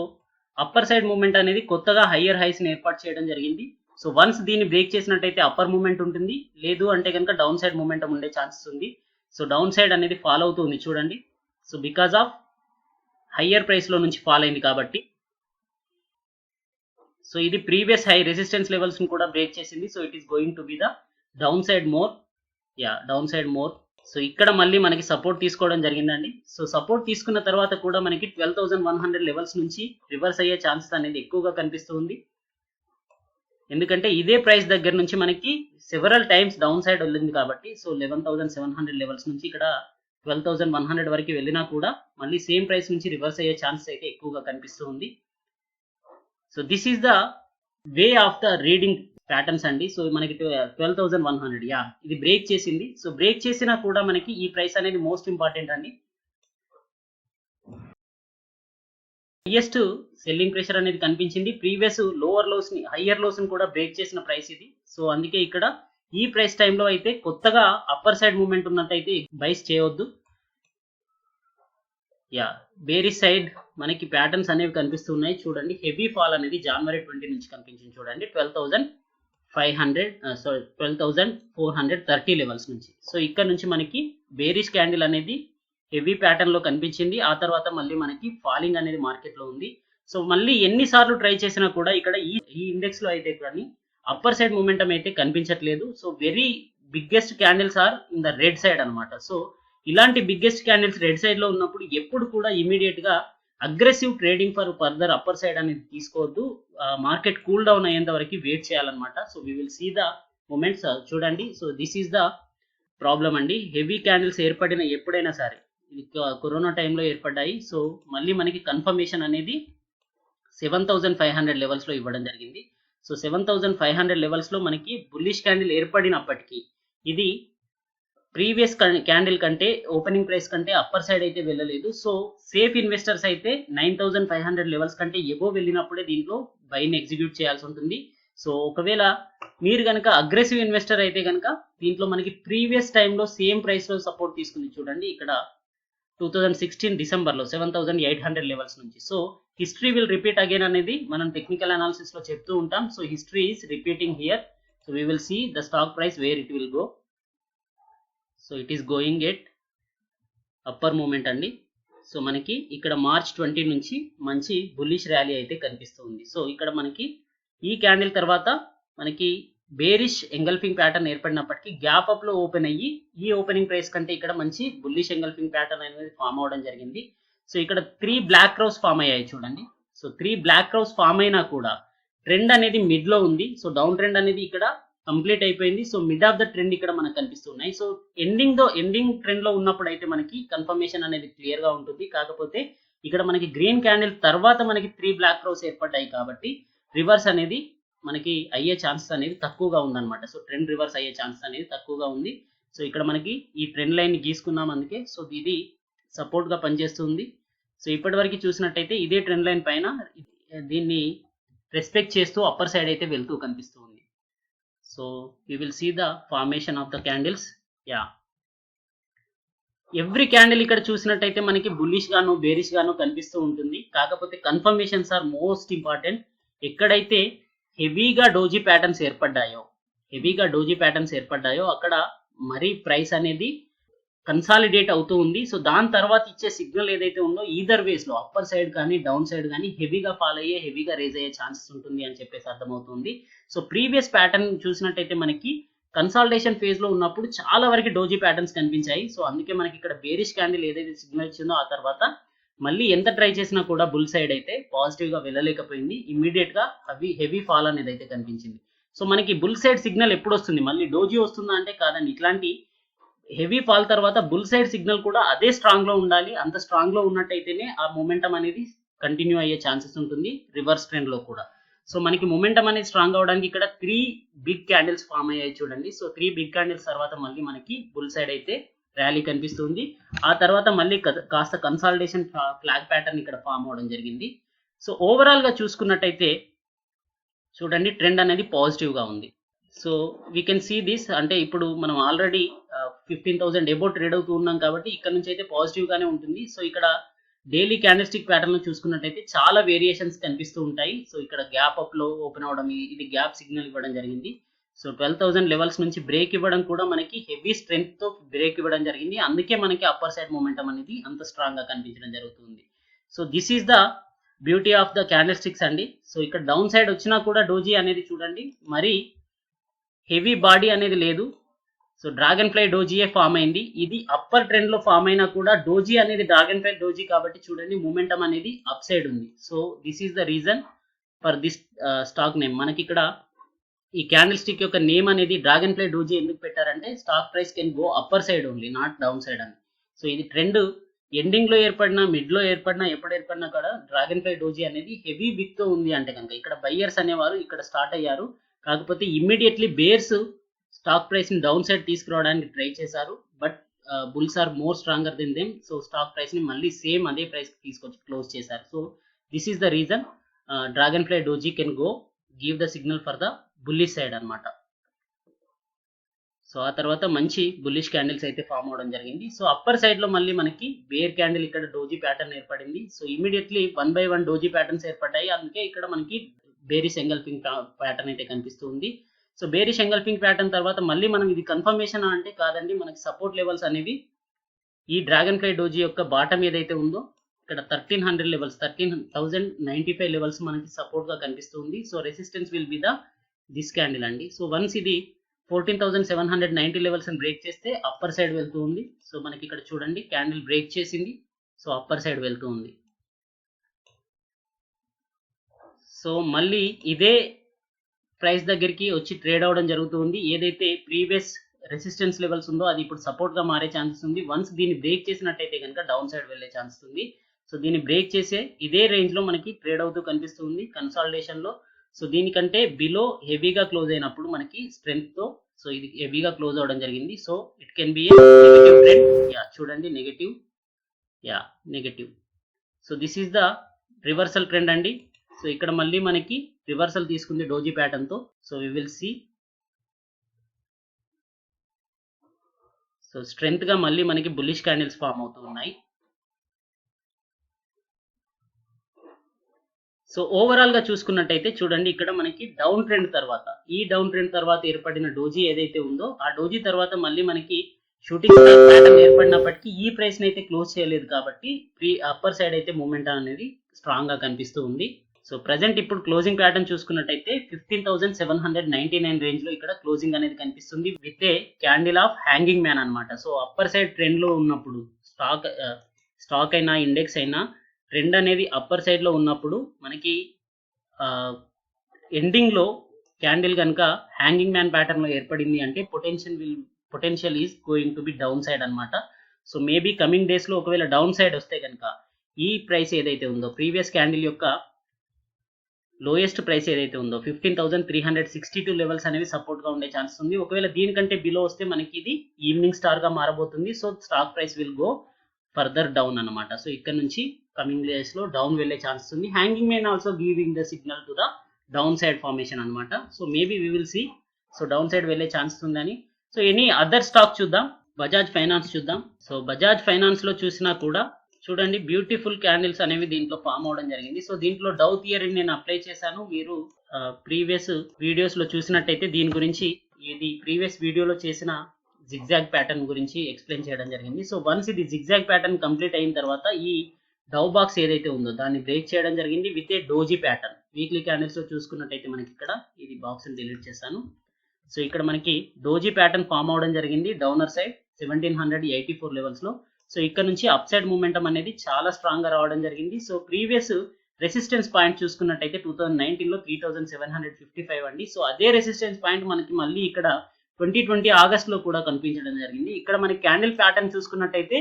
అప్పర్ సైడ్ మూమెంట్ అనేది కొత్తగా హయ్యర్ హైస్ ని ఏర్పాటు చేయడం జరిగింది. సో వన్స్ దీన్ని బ్రేక్ చేసినట్టయితే అప్పర్ మూమెంట్ ఉంటుంది, లేదు అంటే కనుక డౌన్ సైడ్ మూమెంటం ఉండే ఛాన్సెస్ ఉంది. సో డౌన్ సైడ్ అనేది ఫాలో అవుతుంది చూడండి. So because of higher price లో నుంచి ఫాల్ అయింది కాబట్టి. సో ఇది ప్రీవియస్ హై రెసిస్టెన్స్ లెవెల్స్ ని కూడా బ్రేక్ చేసింది. So it is going to be the down side more. Down side more. So ఇక్కడ మళ్ళీ మనకి సపోర్ట్ తీసుకోవడం జరిగిందండి. సో సపోర్ట్ తీసుకున్న తర్వాత కూడా మనకి 12,100 లెవెల్స్ నుంచి రివర్స్ అయ్యే ఛాన్సెస్ అనేది ఎక్కువగా కనిపిస్తుంది. ఎందుకంటే ఇదే ప్రైస్ దగ్గర నుంచి మనకి సెవరల్ టైమ్స్ డౌన్ సైడ్ వెళ్ళింది కాబట్టి. సో 11,700 లెవెల్స్ నుంచి ఇక్కడ 12,100 వరకు వెళ్ళినా కూడా మళ్ళీ సేమ్ ప్రైస్ నుంచి రివర్స్ అయ్యే ఛాన్సెస్ అయితే ఎక్కువగా కనిపిస్తుంది. So this is the way of the reading patterns అండి. సో మనకి 12,100 ఇది బ్రేక్ చేసింది. సో బ్రేక్ చేసినా కూడా మనకి ఈ ప్రైస్ అనేది మోస్ట్ ఇంపార్టెంట్ అండి. హైయెస్ట్ సెల్లింగ్ ప్రెషర్ అనేది కనిపించింది. ప్రీవియస్ లోవర్ లోస్ ని హయ్యర్ లోస్ ని కూడా బ్రేక్ చేసిన ప్రైస్ ఇది. సో అందుకే ఇక్కడ ఈ ప్రైస్ టైంలో అయితే కొత్తగా అప్పర్ సైడ్ మూమెంట్ ఉన్నట్టయితే బైస్ చేయవద్దు. బేరిష్ సైడ్ మనకి ప్యాటర్న్స్ అనేవి కనిపిస్తున్నాయి చూడండి. హెవీ ఫాల్ అనేది జనవరి 20 నుంచి కనిపించింది చూడండి 12,430 లెవెల్స్ నుంచి. సో ఇక్కడ నుంచి మనకి బేరిష్ క్యాండిల్ అనేది హెవీ ప్యాటర్న్ లో కనిపించింది. ఆ తర్వాత మళ్ళీ మనకి ఫాలింగ్ అనేది మార్కెట్ లో ఉంది. సో మళ్ళీ ఎన్నిసార్లు ట్రై చేసినా కూడా ఇక్కడ ఈ ఇండెక్స్ లో అయితే కానీ అప్పర్ సైడ్ మూమెంటం అయితే కనిపించట్లేదు. So very biggest candles are in the red side అనమాట. సో ఇలాంటి బిగ్గెస్ట్ క్యాండిల్స్ రెడ్ సైడ్ లో ఉన్నప్పుడు ఎప్పుడు కూడా ఇమీడియట్ గా aggressive trading for further upper side అనేది తీసుకోవద్దు. మార్కెట్ కూల్ డౌన్ అయ్యేంత వరకు వెయిట్ చేయాలన్నమాట. So we will see the movements చూడండి. So this is the problem అండి. హెవీ క్యాండిల్స్ ఏర్పడిన ఎప్పుడైనా సరే కరోనా టైంలో ఏర్పడ్డాయి. సో మళ్ళీ మనకి కన్ఫర్మేషన్ అనేది 7,500 లెవెల్స్ లో ఇవ్వడం జరిగింది. సో 7,500 లెవెల్స్ లో మనకి బుల్లిష్ క్యాండిల్ ఏర్పడినప్పటికీ ఇది ప్రీవియస్ క్యాండిల్ కంటే ఓపెనింగ్ ప్రైస్ కంటే అప్పర్ సైడ్ అయితే వెళ్ళలేదు. సో సేఫ్ ఇన్వెస్టర్స్ అయితే 9,500 లెవెల్స్ కంటే ఎబో వెళ్ళినప్పుడే దీంట్లో బైని ఎగ్జిక్యూట్ చేయాల్సి ఉంటుంది. సో ఒకవేళ మీరు కనుక అగ్రెసివ్ ఇన్వెస్టర్ అయితే కనుక దీంట్లో మనకి ప్రీవియస్ టైంలో సేమ్ ప్రైస్ లో సపోర్ట్ తీసుకుంది చూడండి ఇక్కడ 2016 డిసెంబర్ లో 7,800 లెవెల్స్ నుంచి. So history will repeat again అనేది మనం టెక్నికల్ అనాలిసిస్ లో చెప్తూ ఉంటాం. So history is repeating here. So we will see the stock price where it will go. So it is going at upper moment అండి. So మనకి ఇక్కడ March 20 నుంచి మంచి బుల్లిష్ ర్యాలీ అయితే కనిపిస్తుంది. సో ఇక్కడ మనకి ఈ క్యాండిల్ తర్వాత మనకి బేరిష్ ఎంగల్ఫింగ్ ప్యాటర్న్ ఏర్పడినప్పటికీ గ్యాప్ అప్ లో ఓపెన్ అయ్యి ఈ ఓపెనింగ్ ప్రైస్ కంటే ఇక్కడ మంచి బుల్లిష్ ఎంగల్ఫింగ్ ప్యాటర్న్ అనేది ఫామ్ అవడం జరిగింది. సో ఇక్కడ 3 బ్లాక్ క్రౌస్ ఫామ్ అయ్యాయి చూడండి. సో 3 బ్లాక్ క్రౌస్ ఫామ్ అయినా కూడా ట్రెండ్ అనేది మిడ్ లో ఉంది. సో డౌన్ ట్రెండ్ అనేది ఇక్కడ కంప్లీట్ అయిపోయింది. So mid of the trend ఇక్కడ మనకు కనిపిస్తున్నాయి. సో ఎండింగ్ ట్రెండ్ లో ఉన్నప్పుడు అయితే మనకి కన్ఫర్మేషన్ అనేది క్లియర్ గా ఉంటుంది. కాకపోతే ఇక్కడ మనకి గ్రీన్ క్యాండిల్ తర్వాత మనకి 3 బ్లాక్ క్రోస్ ఏర్పడ్డాయి కాబట్టి రివర్స్ అనేది మనకి అయ్యే ఛాన్సెస్ అనేది తక్కువగా ఉందన్నమాట. సో ట్రెండ్ రివర్స్ అయ్యే ఛాన్సెస్ అనేది తక్కువగా ఉంది. సో ఇక్కడ మనకి ఈ ట్రెండ్ లైన్ గీసుకున్నాం అందుకే. సో ఇది సపోర్ట్ గా పనిచేస్తుంది. సో ఇప్పటి వరకు చూసినట్టయితే ఇదే ట్రెండ్ లైన్ పైన దీన్ని రెస్పెక్ట్ చేస్తూ అప్పర్ సైడ్ అయితే వెళ్తూ కనిపిస్తుంది. So you will see the formation of the candles. Yeah, every candle ఇక్కడ చూసినట్టయితే మనకి బుల్లిష్ గాను బేరిష్ గాను కనిపిస్తూ ఉంటుంది. కాకపోతే కన్ఫర్మేషన్స్ ఆర్ మోస్ట్ ఇంపార్టెంట్. ఎక్కడైతే హెవీగా డోజీ ప్యాటర్న్స్ ఏర్పడ్డాయో అక్కడ మరి ప్రైస్ అనేది కన్సాలిడేట్ అవుతూ ఉంది. సో దాని తర్వాత ఇచ్చే సిగ్నల్ ఏదైతే ఉందో ఈదర్ వేస్ లో అప్పర్ సైడ్ కానీ డౌన్ సైడ్ కానీ హెవీగా ఫాల్ అయ్యే హెవీగా రేజ్ అయ్యే ఛాన్సెస్ ఉంటుంది అని చెప్పేసి అర్థమవుతుంది. సో ప్రీవియస్ ప్యాటర్న్ చూసినట్టయితే మనకి కన్సాలిడేషన్ ఫేజ్ లో ఉన్నప్పుడు చాలా వరకు డోజీ ప్యాటర్న్స్ కనిపించాయి. సో అందుకే మనకి ఇక్కడ బేరిష్ క్యాండిల్ ఏదైతే సిగ్నల్ ఇచ్చిందో ఆ తర్వాత మళ్ళీ ఎంత ట్రై చేసినా కూడా బుల్ సైడ్ అయితే పాజిటివ్ గా వెళ్ళలేకపోయింది. ఇమ్మీడియట్ గా హెవీ ఫాల్ అనేది అయితే కనిపించింది. సో మనకి బుల్ సైడ్ సిగ్నల్ ఎప్పుడు వస్తుంది, మళ్ళీ డోజీ వస్తుందా అంటే కాదండి. ఇట్లాంటి హెవీ ఫాల్ తర్వాత బుల్ సైడ్ సిగ్నల్ కూడా అదే స్ట్రాంగ్ లో ఉండాలి. అంత స్ట్రాంగ్ లో ఉన్నట్టయితేనే ఆ మొమెంటం అనేది కంటిన్యూ అయ్యే ఛాన్సెస్ ఉంటుంది రివర్స్ ట్రెండ్ లో కూడా. సో మనకి మొమెంటం అనేది స్ట్రాంగ్ అవడానికి ఇక్కడ 3 బిగ్ క్యాండిల్స్ ఫామ్ అయ్యాయి చూడండి. సో 3 బిగ్ క్యాండిల్స్ తర్వాత మళ్ళీ మనకి బుల్ సైడ్ అయితే ర్యాలీ కనిపిస్తుంది. ఆ తర్వాత మళ్ళీ కాస్త కన్సాలిడేషన్ ఫ్లాగ్ ప్యాటర్న్ ఇక్కడ ఫామ్ అవడం జరిగింది. సో ఓవరాల్ గా చూసుకున్నట్టయితే చూడండి ట్రెండ్ అనేది పాజిటివ్ గా ఉంది. So we can see this, అంటే ఇప్పుడు మనం ఆల్రెడీ 15,000 ఎబో ట్రేడ్ అవుతూ ఉన్నాం కాబట్టి ఇక్కడ నుంచి అయితే పాజిటివ్ గానే ఉంటుంది. సో ఇక్కడ డైలీ క్యాండిల్ స్టిక్ ప్యాటర్న్ చూసుకున్నట్టయితే చాలా వేరియేషన్స్ కనిపిస్తూ ఉంటాయి. సో ఇక్కడ గ్యాప్ అప్ లో ఓపెన్ అవడం, ఇది గ్యాప్ సిగ్నల్ ఇవ్వడం జరిగింది. సో 12,000 లెవెల్స్ నుంచి బ్రేక్ ఇవ్వడం కూడా మనకి హెవీ స్ట్రెంగ్త్ తో బ్రేక్ ఇవ్వడం జరిగింది. అందుకే మనకి అప్పర్ సైడ్ మొమెంటం అనేది అంత స్ట్రాంగ్ గా కనిపించడం జరుగుతుంది. So this is the beauty of the candle sticks అండి. సో ఇక్కడ డౌన్ సైడ్ వచ్చినా కూడా డోజీ అనేది చూడండి మరి హెవీ బాడీ అనేది లేదు. సో డ్రాగన్ ఫ్లై డోజీయే ఫామ్ అయింది. ఇది అప్పర్ ట్రెండ్ లో ఫామ్ అయినా కూడా డోజీ అనేది డ్రాగన్ ఫ్లై డోజీ కాబట్టి చూడండి మూమెంటం అనేది అప్ సైడ్ ఉంది. So this is the reason for this stock name. మనకి ఇక్కడ ఈ క్యాండిల్ స్టిక్ యొక్క నేమ్ అనేది డ్రాగన్ ఫ్లై డోజీ ఎందుకు పెట్టారంటే stock price can go upper side only, not down side అని. సో ఇది ట్రెండ్ ఎండింగ్ లో ఏర్పడినా మిడ్ లో ఏర్పడినా ఎప్పుడు ఏర్పడినా కూడా డ్రాగన్ ఫ్లై డోజీ అనేది హెవీ విక్ తో ఉంది అంటే కనుక ఇక్కడ బయ్యర్స్ అనేవారు ఇక్కడ స్టార్ట్ అయ్యారు. కాకపోతే ఇమ్మీడియట్లీ బేర్స్ స్టాక్ ప్రైస్ ని డౌన్ సైడ్ తీసుకురావడానికి ట్రై చేశారు. But bulls are more stronger than them. So stock price ని మళ్ళీ సేమ్ అదే ప్రైస్ తీసుకొచ్చి క్లోజ్ చేశారు. So this is the reason dragon fly doji can go give the signal for the bullish side అన్నమాట. So ఆ తర్వాత మంచి bullish candles అయితే ఫామ్ అవడం జరిగింది. సో అప్పర్ సైడ్ లో మళ్ళీ మనకి బేర్ క్యాండిల్ ఇక్కడ డోజీ ప్యాటర్న్ ఏర్పడింది. So immediately 1 by 1 doji patterns ఏర్పడ్డాయి. అందుకే ఇక్కడ మనకి బేరిష్ ఎంగల్ఫింగ్ ప్యాటర్న్ అయితే కనిపిస్తుంది. సో బేరిష్ ఎంగల్ఫింగ్ ప్యాటర్న్ తర్వాత మళ్ళీ మనం ఇది కన్ఫర్మేషన్ అంటే కాదండి, మనకి సపోర్ట్ లెవెల్స్ అనేవి ఈ డ్రాగన్ ఫ్లై డోజీ యొక్క బాటమ్ ఏదైతే ఉందో ఇక్కడ 1300 లెవెల్స్ 13,095 లెవెల్స్ మనకి సపోర్ట్ గా కనిపిస్తుంది. So resistance will be the this candle అండి. సో వన్స్ ఇది 14,790 లెవెల్స్ అని బ్రేక్ చేస్తే అప్పర్ సైడ్ వెళ్తూ ఉంది. సో మనకి ఇక్కడ చూడండి క్యాండిల్ బ్రేక్ చేసింది. సో అప్పర్ సైడ్ వెళ్తూ ఉంది. సో మళ్ళీ ఇదే ప్రైస్ దగ్గరికి వచ్చి ట్రేడ్ అవడం జరుగుతుంది. ఏదైతే ప్రీవియస్ రెసిస్టెన్స్ లెవెల్స్ ఉందో అది ఇప్పుడు సపోర్ట్ గా మారే ఛాన్సెస్ ఉంది. వన్స్ దీన్ని బ్రేక్ చేసినట్టయితే కనుక డౌన్ సైడ్ వెళ్ళే ఛాన్సెస్ ఉంది. సో దీన్ని బ్రేక్ చేసే ఇదే రేంజ్ లో మనకి ట్రేడ్ అవుతూ కనిపిస్తుంది కన్సాలిడేషన్ లో. సో దీనికంటే బిలో హెవీగా క్లోజ్ అయినప్పుడు మనకి స్ట్రెంగ్త్ తో సో ఇది హెవీగా క్లోజ్ అవడం జరిగింది. So it can be a negative trend. Yeah చూడండి negative. So this is the reversal trend అండి. సో ఇక్కడ మళ్ళీ మనకి రివర్సల్ తీసుకుంది డోజీ ప్యాటర్న్ తో. So we will see. So strength గా మళ్ళీ మనకి బుల్లిష్ క్యాండిల్స్ ఫామ్ అవుతూ ఉన్నాయి. సో ఓవరాల్ గా చూసుకున్నట్టయితే చూడండి ఇక్కడ మనకి డౌన్ ట్రెండ్ తర్వాత ఏర్పడిన డోజీ ఏదైతే ఉందో ఆ డోజీ తర్వాత మళ్ళీ మనకి షూటింగ్ స్టార్ ప్యాటర్న్ ఏర్పడినప్పటికీ ఈ ప్రైస్ ని అయితే క్లోజ్ చేయలేదు కాబట్టి అప్పర్ సైడ్ అయితే మూమెంట్ అనేది స్ట్రాంగ్ గా కనిపిస్తూ ఉంది. సో ప్రజెంట్ ఇప్పుడు క్లోజింగ్ ప్యాటర్న్ చూసుకున్నట్టయితే 15,799 రేంజ్ లో ఇక్కడ క్లోజింగ్ అనేది కనిపిస్తుంది with a candle of hanging man అన్నమాట. సో అప్పర్ సైడ్ ట్రెండ్ లో ఉన్నప్పుడు స్టాక్ అయినా ఇండెక్స్ అయినా ట్రెండ్ అనేది అప్పర్ సైడ్ లో ఉన్నప్పుడు మనకి ఎండింగ్ లో క్యాండిల్ కనుక హ్యాంగింగ్ మ్యాన్ ప్యాటర్న్ లో ఏర్పడింది అంటే potential is going to be down side అన్నమాట. సో మేబీ కమింగ్ డేస్ లో ఒకవేళ డౌన్ సైడ్ వస్తే కనుక ఈ ప్రైస్ ఏదైతే ఉందో ప్రీవియస్ క్యాండిల్ యొక్క లోయెస్ట్ ప్రైస్ ఏదైతే ఉందో 15,362 లెవెల్స్ అనేవి సపోర్ట్ గా ఉండే ఛాన్స్ ఉంది. ఒకవేళ దీనికంటే బిలో వస్తే మనకి ఇది ఈవినింగ్ స్టార్ గా మారబోతుంది. So stock price will go further down అన్నమాట. సో ఇక్కడ నుంచి కమింగ్ డేస్ లో డౌన్ వెళ్ళే ఛాన్స్ ఉంది. Hanging man also giving the signal to the down side formation అన్నమాట. So maybe we will see so down side వెళ్ళే chance ఉందని. So any other stock చూద్దాం. బజాజ్ ఫైనాన్స్ చూద్దాం. సో బజాజ్ ఫైనాన్స్ లో చూసినా కూడా చూడండి బ్యూటిఫుల్ క్యాండిల్స్ అనేవి దీంట్లో ఫామ్ అవడం జరిగింది. సో దీంట్లో డౌ థియరీ నేను అప్లై చేశాను. మీరు ప్రీవియస్ వీడియోస్ లో చూసినట్టయితే దీని గురించి ఇది ప్రీవియస్ వీడియోలో చేసిన జిగ్జాగ్ ప్యాటర్న్ గురించి ఎక్స్ప్లెయిన్ చేయడం జరిగింది. సో వన్స్ ఇది జిగ్జాగ్ ప్యాటర్న్ కంప్లీట్ అయిన తర్వాత ఈ డౌ బాక్స్ ఏదైతే ఉందో దాన్ని బ్రేక్ చేయడం జరిగింది with a doji pattern. Weekly candles లో చూసుకున్నట్టయితే మనకి ఇక్కడ ఇది బాక్స్ ని డిలీట్ చేశాను. సో ఇక్కడ మనకి డోజీ ప్యాటర్న్ ఫామ్ అవడం జరిగింది డౌనర్ సైడ్ 1784 లెవెల్స్ లో. సో ఇక్కడ నుంచి అప్ సైడ్ మూమెంటం అనేది చాలా స్ట్రాంగ్ గా రావడం జరిగింది. సో ప్రీవియస్ రెసిస్టెన్స్ పాయింట్ చూసుకున్నట్టయితే 2019 లో 3755 అండి. సో అదే రెసిస్టెన్స్ పాయింట్ మనకి మళ్ళీ ఇక్కడ 2020 ఆగస్ట్ లో కూడా కనిపించడం జరిగింది. ఇక్కడ మనకి క్యాండిల్ ప్యాటర్న్ చూసుకున్నట్టయితే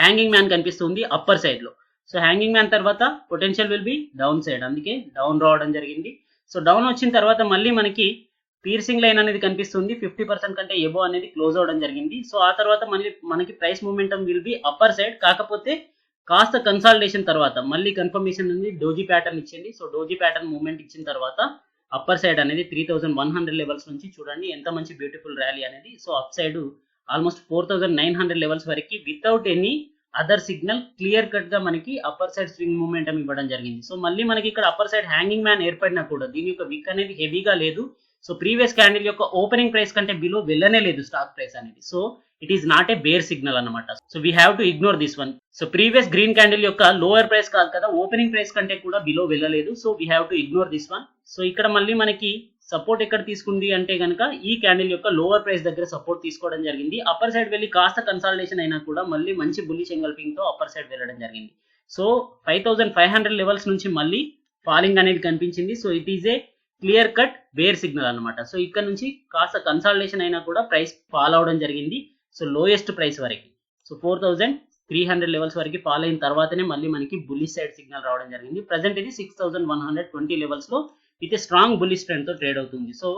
హ్యాంగింగ్ మ్యాన్ కనిపిస్తుంది అప్పర్ సైడ్ లో. సో హ్యాంగింగ్ మ్యాన్ తర్వాత potential will be down side, అందుకే డౌన్ రావడం జరిగింది. సో డౌన్ వచ్చిన తర్వాత మళ్ళీ మనకి పీర్సింగ్ లైన్ అనేది కనిపిస్తుంది 50% కంటే ఎబో అనేది క్లోజ్ అవడం జరిగింది. సో ఆ తర్వాత మనకి price momentum will be upper side. కాకపోతే కాస్త కన్సాలిడేషన్ తర్వాత మళ్ళీ కన్ఫర్మేషన్ అనేది డోజీ ప్యాటర్న్ ఇచ్చింది. సో డోజీ ప్యాటర్న్ మూవ్మెంట్ ఇచ్చిన తర్వాత అప్పర్ సైడ్ అనేది 3100 లెవెల్స్ నుంచి చూడండి ఎంత మంచి బ్యూటిఫుల్ ర్యాలీ అనేది. So up side almost 4900 levels వరకు without any other signal clear cut గా మనకి అప్పర్ సైడ్ స్వింగ్ మూమెంటం ఇవ్వడం జరిగింది. సో మళ్ళీ మనకి ఇక్కడ అప్పర్ సైడ్ హ్యాంగింగ్ మ్యాన్ ఏర్పడినా కూడా దీని యొక్క విక్ అనేది హెవీగా లేదు. సో ప్రీవియస్ క్యాండిల్ యొక్క ఓపెనింగ్ ప్రైస్ కంటే బిలో వెళ్ళనే లేదు స్టాక్ ప్రైస్ అనేది. So it is not a bear signal అన్నమాట. So we have to ignore this one. So previous green candle యొక్క లోవర్ ప్రైస్ కాదు కదా, ఓపెనింగ్ ప్రైస్ కంటే కూడా బిలో వెళ్ళలేదు. So we have to ignore this one. So ఇక్కడ మళ్ళీ మనకి సపోర్ట్ ఎక్కడ తీసుకుంది అంటే కనుక ఈ క్యాండిల్ యొక్క లోవర్ ప్రైస్ దగ్గర సపోర్ట్ తీసుకోవడం జరిగింది. అప్పర్ సైడ్ వెళ్ళి కాస్త కన్సాలిడేషన్ అయినా కూడా మళ్ళీ మంచి బుల్లిష్ ఎంగల్ఫింగ్ తో అప్పర్ సైడ్ వెళ్ళడం జరిగింది. సో 5500 లెవెల్స్ నుంచి మళ్ళీ ఫాలింగ్ అనేది కనిపించింది. So it is a clear cut bear signal అన్నమాట. సో ఇక్కడ నుంచి కాస్త కన్సాలిడేషన్ అయినా కూడా ప్రైస్ ఫాల్ అవడం జరిగింది. సో లోయెస్ట్ ప్రైస్ వరకు సో 4300 లెవెల్స్ వరకు ఫాల్ అయిన తర్వాతనే మళ్ళీ మనకి బుల్లిష్ సైడ్ సిగ్నల్ రావడం జరిగింది. ప్రజెంట్ ఇది 6120 లెవెల్స్ లో విత్ స్ట్రాంగ్ బుల్లిష్ ట్రెండ్ తో ట్రేడ్ అవుతుంది. సో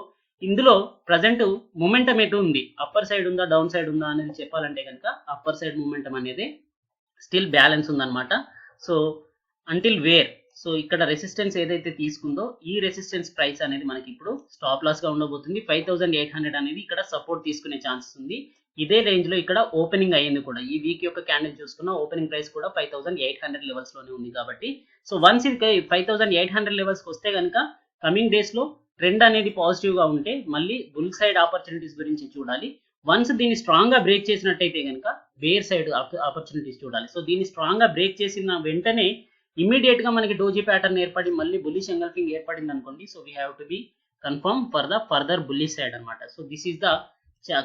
ఇందులో ప్రజెంట్ మూమెంటం ఎటు ఉంది, అప్పర్ సైడ్ ఉందా డౌన్ సైడ్ ఉందా అనేది చెప్పాలంటే కనుక అప్పర్ సైడ్ మూమెంటం అనేది స్టిల్ బ్యాలెన్స్ ఉందన్నమాట. సో అంటిల్ వేర్ సో ఇక్కడ రెసిస్టెన్స్ ఏదైతే తీసుకుందో ఈ రెసిస్టెన్స్ ప్రైస్ అనేది మనకి ఇప్పుడు స్టాప్ లాస్ గా ఉండబోతుంది. 5800 అనేది ఇక్కడ సపోర్ట్ తీసుకునే ఛాన్సెస్ ఉంది. ఇదే రేంజ్ లో ఇక్కడ ఓపెనింగ్ అయ్యింది కూడా. ఈ వీక్ యొక్క క్యాండిల్ చూసుకున్న ఓపెనింగ్ ప్రైస్ కూడా 5800 లెవెల్స్ లోనే ఉంది కాబట్టి సో వన్స్ ఇది 5800 లెవెల్స్ కి వస్తే కనుక కమింగ్ డేస్ లో ట్రెండ్ అనేది పాజిటివ్ గా ఉంటే మళ్ళీ బుల్ సైడ్ ఆపర్చునిటీస్ గురించి చూడాలి. వన్స్ దీన్ని స్ట్రాంగ్ గా బ్రేక్ చేసినట్టయితే కనుక బేర్ సైడ్ ఆపర్చునిటీస్ చూడాలి. సో దీన్ని స్ట్రాంగ్ గా బ్రేక్ చేసిన వెంటనే ఇమీడియట్ గా మనకి డోజీ ప్యాటర్న్ ఏర్పడి మళ్ళీ బుల్లిష్ ఎంగల్ఫింగ్ ఏర్పడింది అనుకోండి. So we have to be confirm for the further bullish side అనమాట. So this is the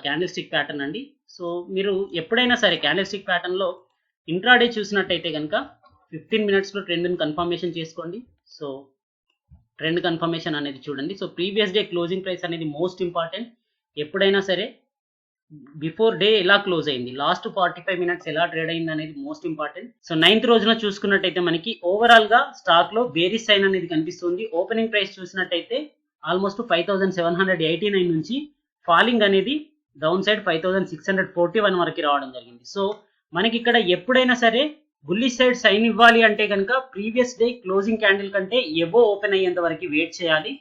candle stick pattern అండి. సో మీరు ఎప్పుడైనా సరే క్యాండిల్ స్టిక్ ప్యాటర్న్ లో ఇంట్రాడే చూసినట్టయితే కనుక 15 minutes లో ట్రెండ్ కన్ఫర్మేషన్ చేసుకోండి. సో ట్రెండ్ కన్ఫర్మేషన్ అనేది చూడండి. So previous day closing price అనేది మోస్ట్ ఇంపార్టెంట్. ఎప్పుడైనా సరే బిఫోర్ డే ఎలా క్లోజ్ అయింది, లాస్ట్ 45 minutes ఎలా ట్రేడ్ అయింది అనేది మోస్ట్ ఇంపార్టెంట్. సో 9th రోజున చూసుకున్నట్టయితే మనకి ఓవరాల్ గా స్టాక్ లో బేరిష్ సైన్ అనేది కనిపిస్తుంది. ఓపెనింగ్ ప్రైస్ చూసినట్టయితే ఆల్మోస్ట్ 5789 నుంచి ఫాలింగ్ అనేది డౌన్ సైడ్ 5641 వరకు రావడం జరిగింది. సో మనకి ఇక్కడ ఎప్పుడైనా సరే బుల్లిష్ సైడ్ సైన్ ఇవ్వాలి అంటే కనుక ప్రీవియస్ డే క్లోజింగ్ క్యాండిల్ కంటే ఎబో ఓపెన్ అయ్యేంత వరకు వెయిట్ చేయాలి.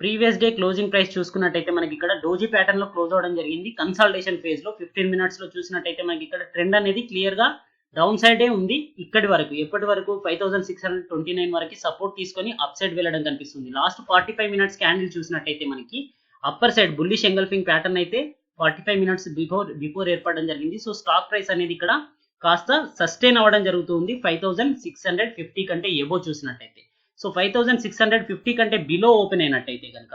ప్రీవియస్ డే క్లోజింగ్ ప్రైస్ చూసుకున్నట్టయితే మనకి ఇక్కడ డోజీ ప్యాటర్న్ లో క్లోజ్ అవడం జరిగింది. కన్సాలిడేషన్ ఫేజ్ లో 15 minutes లో చూసినట్టయితే మనకి ఇక్కడ ట్రెండ్ అనేది క్లియర్ గా డౌన్ సైడే ఉంది. ఇక్కడి వరకు ఎప్పటి వరకు 5629 వరకు సపోర్ట్ తీసుకొని అప్ సైడ్ వెళ్ళడం కనిపిస్తుంది. లాస్ట్ 45 minutes క్యాండిల్ చూసినట్టయితే మనకి upper side bullish engulfing pattern అయితే 45 minutes బిఫోర్ ఏర్పడడం జరిగింది. సో స్టాక్ ప్రైస్ అనేది ఇక్కడ కాస్త సస్టైన్ అవ్వడం జరుగుతుంది 5650 కంటే ఎబో చూసినట్టయితే. సో 5650 కంటే బిలో ఓపెన్ అయినట్టయితే కనుక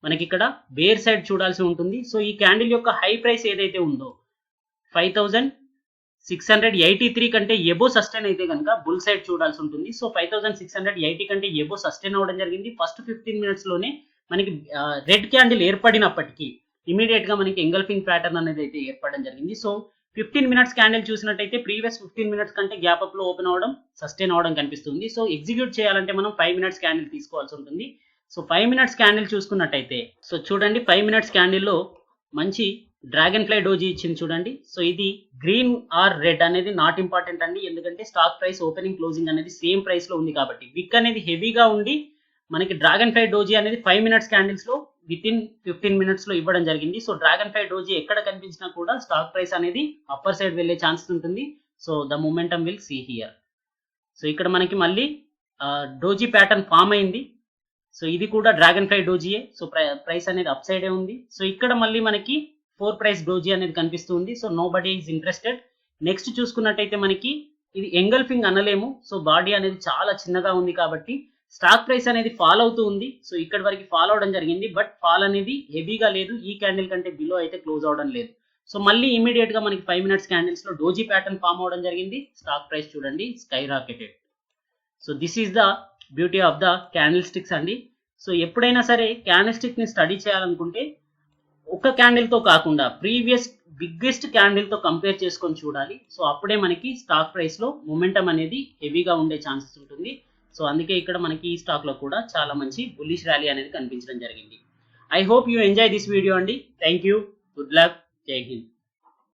మనకి ఇక్కడ బేర్ సైడ్ చూడాల్సి ఉంటుంది. సో ఈ క్యాండిల్ యొక్క హై ప్రైస్ ఏదైతే ఉందో 5683 కంటే ఎబో సస్టైన్ అయితే కనుక బుల్ సైడ్ చూడాల్సి ఉంటుంది. సో 5680 కంటే ఎబో సస్టైన్ అవ్వడం జరిగింది. ఫస్ట్ 15 minutes లోనే మనకి రెడ్ క్యాండిల్ ఏర్పడినప్పటికీ ఇమీడియట్ గా మనకి ఎంగల్ఫింగ్ ప్యాటర్న్ అనేది అయితే ఏర్పడడం జరిగింది. సో 15 మినిట్స్ క్యాండిల్ చూసినట్టయితే ప్రీవియస్ 15 మినిట్స్ కంటే గ్యాప్ అప్ లో ఓపెన్ అవ్వడం సస్టైన్ అవ్వడం కనిపిస్తుంది. సో ఎగ్జిక్యూట్ చేయాలంటే మనం 5 మినిట్స్ క్యాండిల్ తీసుకోవాల్సి ఉంటుంది. సో 5 మినిట్స్ క్యాండిల్ చూసుకున్నట్టయితే సో చూడండి 5 మినిట్స్ క్యాండిల్లో మంచి డ్రాగన్ ఫ్లై డోజీ ఇచ్చింది చూడండి. సో ఇది గ్రీన్ ఆర్ రెడ్ అనేది నాట్ ఇంపార్టెంట్ అండి, ఎందుకంటే స్టాక్ ప్రైస్ ఓపెనింగ్ క్లోజింగ్ అనేది సేమ్ ప్రైస్ లో ఉంది కాబట్టి. విక్ అనేది హెవీగా ఉండి మనకి డ్రాగన్ ఫ్లై డోజీ అనేది 5 మినిట్స్ క్యాండిల్స్ లో విత్ ఇన్ 15 మినిట్స్ లో ఇవ్వడం జరిగింది. సో డ్రాగన్ ఫ్లై డోజీ ఎక్కడ కనిపించినా కూడా స్టాక్ ప్రైస్ అనేది అప్పర్ సైడ్ వెళ్ళే ఛాన్సెస్ ఉంటుంది. So the momentum will see here. So ఇక్కడ మనకి మళ్ళీ డోజీ ప్యాటర్న్ ఫామ్ అయింది. సో ఇది కూడా డ్రాగన్ ఫ్లై డోజీయే. సో ప్రైస్ అనేది అప్ సైడే ఉంది. సో ఇక్కడ మళ్ళీ మనకి 4 ప్రైస్ డోజీ అనేది కనిపిస్తుంది. So nobody is interested. Next చూసుకున్నట్టయితే మనకి ఇది ఎంగల్ఫింగ్ అనలేము. సో బాడీ అనేది చాలా చిన్నగా ఉంది కాబట్టి స్టాక్ ప్రైస్ అనేది ఫాల్ అవుతూ ఉంది. సో ఇక్కడ వరకు ఫాల్ అవడం జరిగింది, బట్ ఫాల్ అనేది హెవీగా లేదు. ఈ క్యాండిల్ కంటే బిలో అయితే క్లోజ్ అవడం లేదు. సో మళ్ళీ ఇమీడియట్ గా మనకి 5 మినిట్స్ క్యాండిల్స్ లో డోజీ ప్యాటర్న్ ఫామ్ అవడం జరిగింది. స్టాక్ ప్రైస్ చూడండి sky rocketed. So this is the beauty of the candle sticks అండి. సో ఎప్పుడైనా సరే క్యాండిల్ స్టిక్ ని స్టడీ చేయాలనుకుంటే ఒక క్యాండిల్ తో కాకుండా ప్రీవియస్ బిగ్గెస్ట్ క్యాండిల్ తో కంపేర్ చేసుకొని చూడాలి. సో అప్పుడే మనకి స్టాక్ ప్రైస్ లో మొమెంటం అనేది హెవీగా ఉండే ఛాన్సెస్ ఉంటుంది. సో అందుకే ఇక్కడ మనకి ఈ స్టాక్ లో కూడా చాలా మంచి బుల్లిష్ ర్యాలీ అనేది కనిపించడం జరిగింది. I hope you enjoy this video అండి. థ్యాంక్ యూ, గుడ్ లక్, జై హింద్.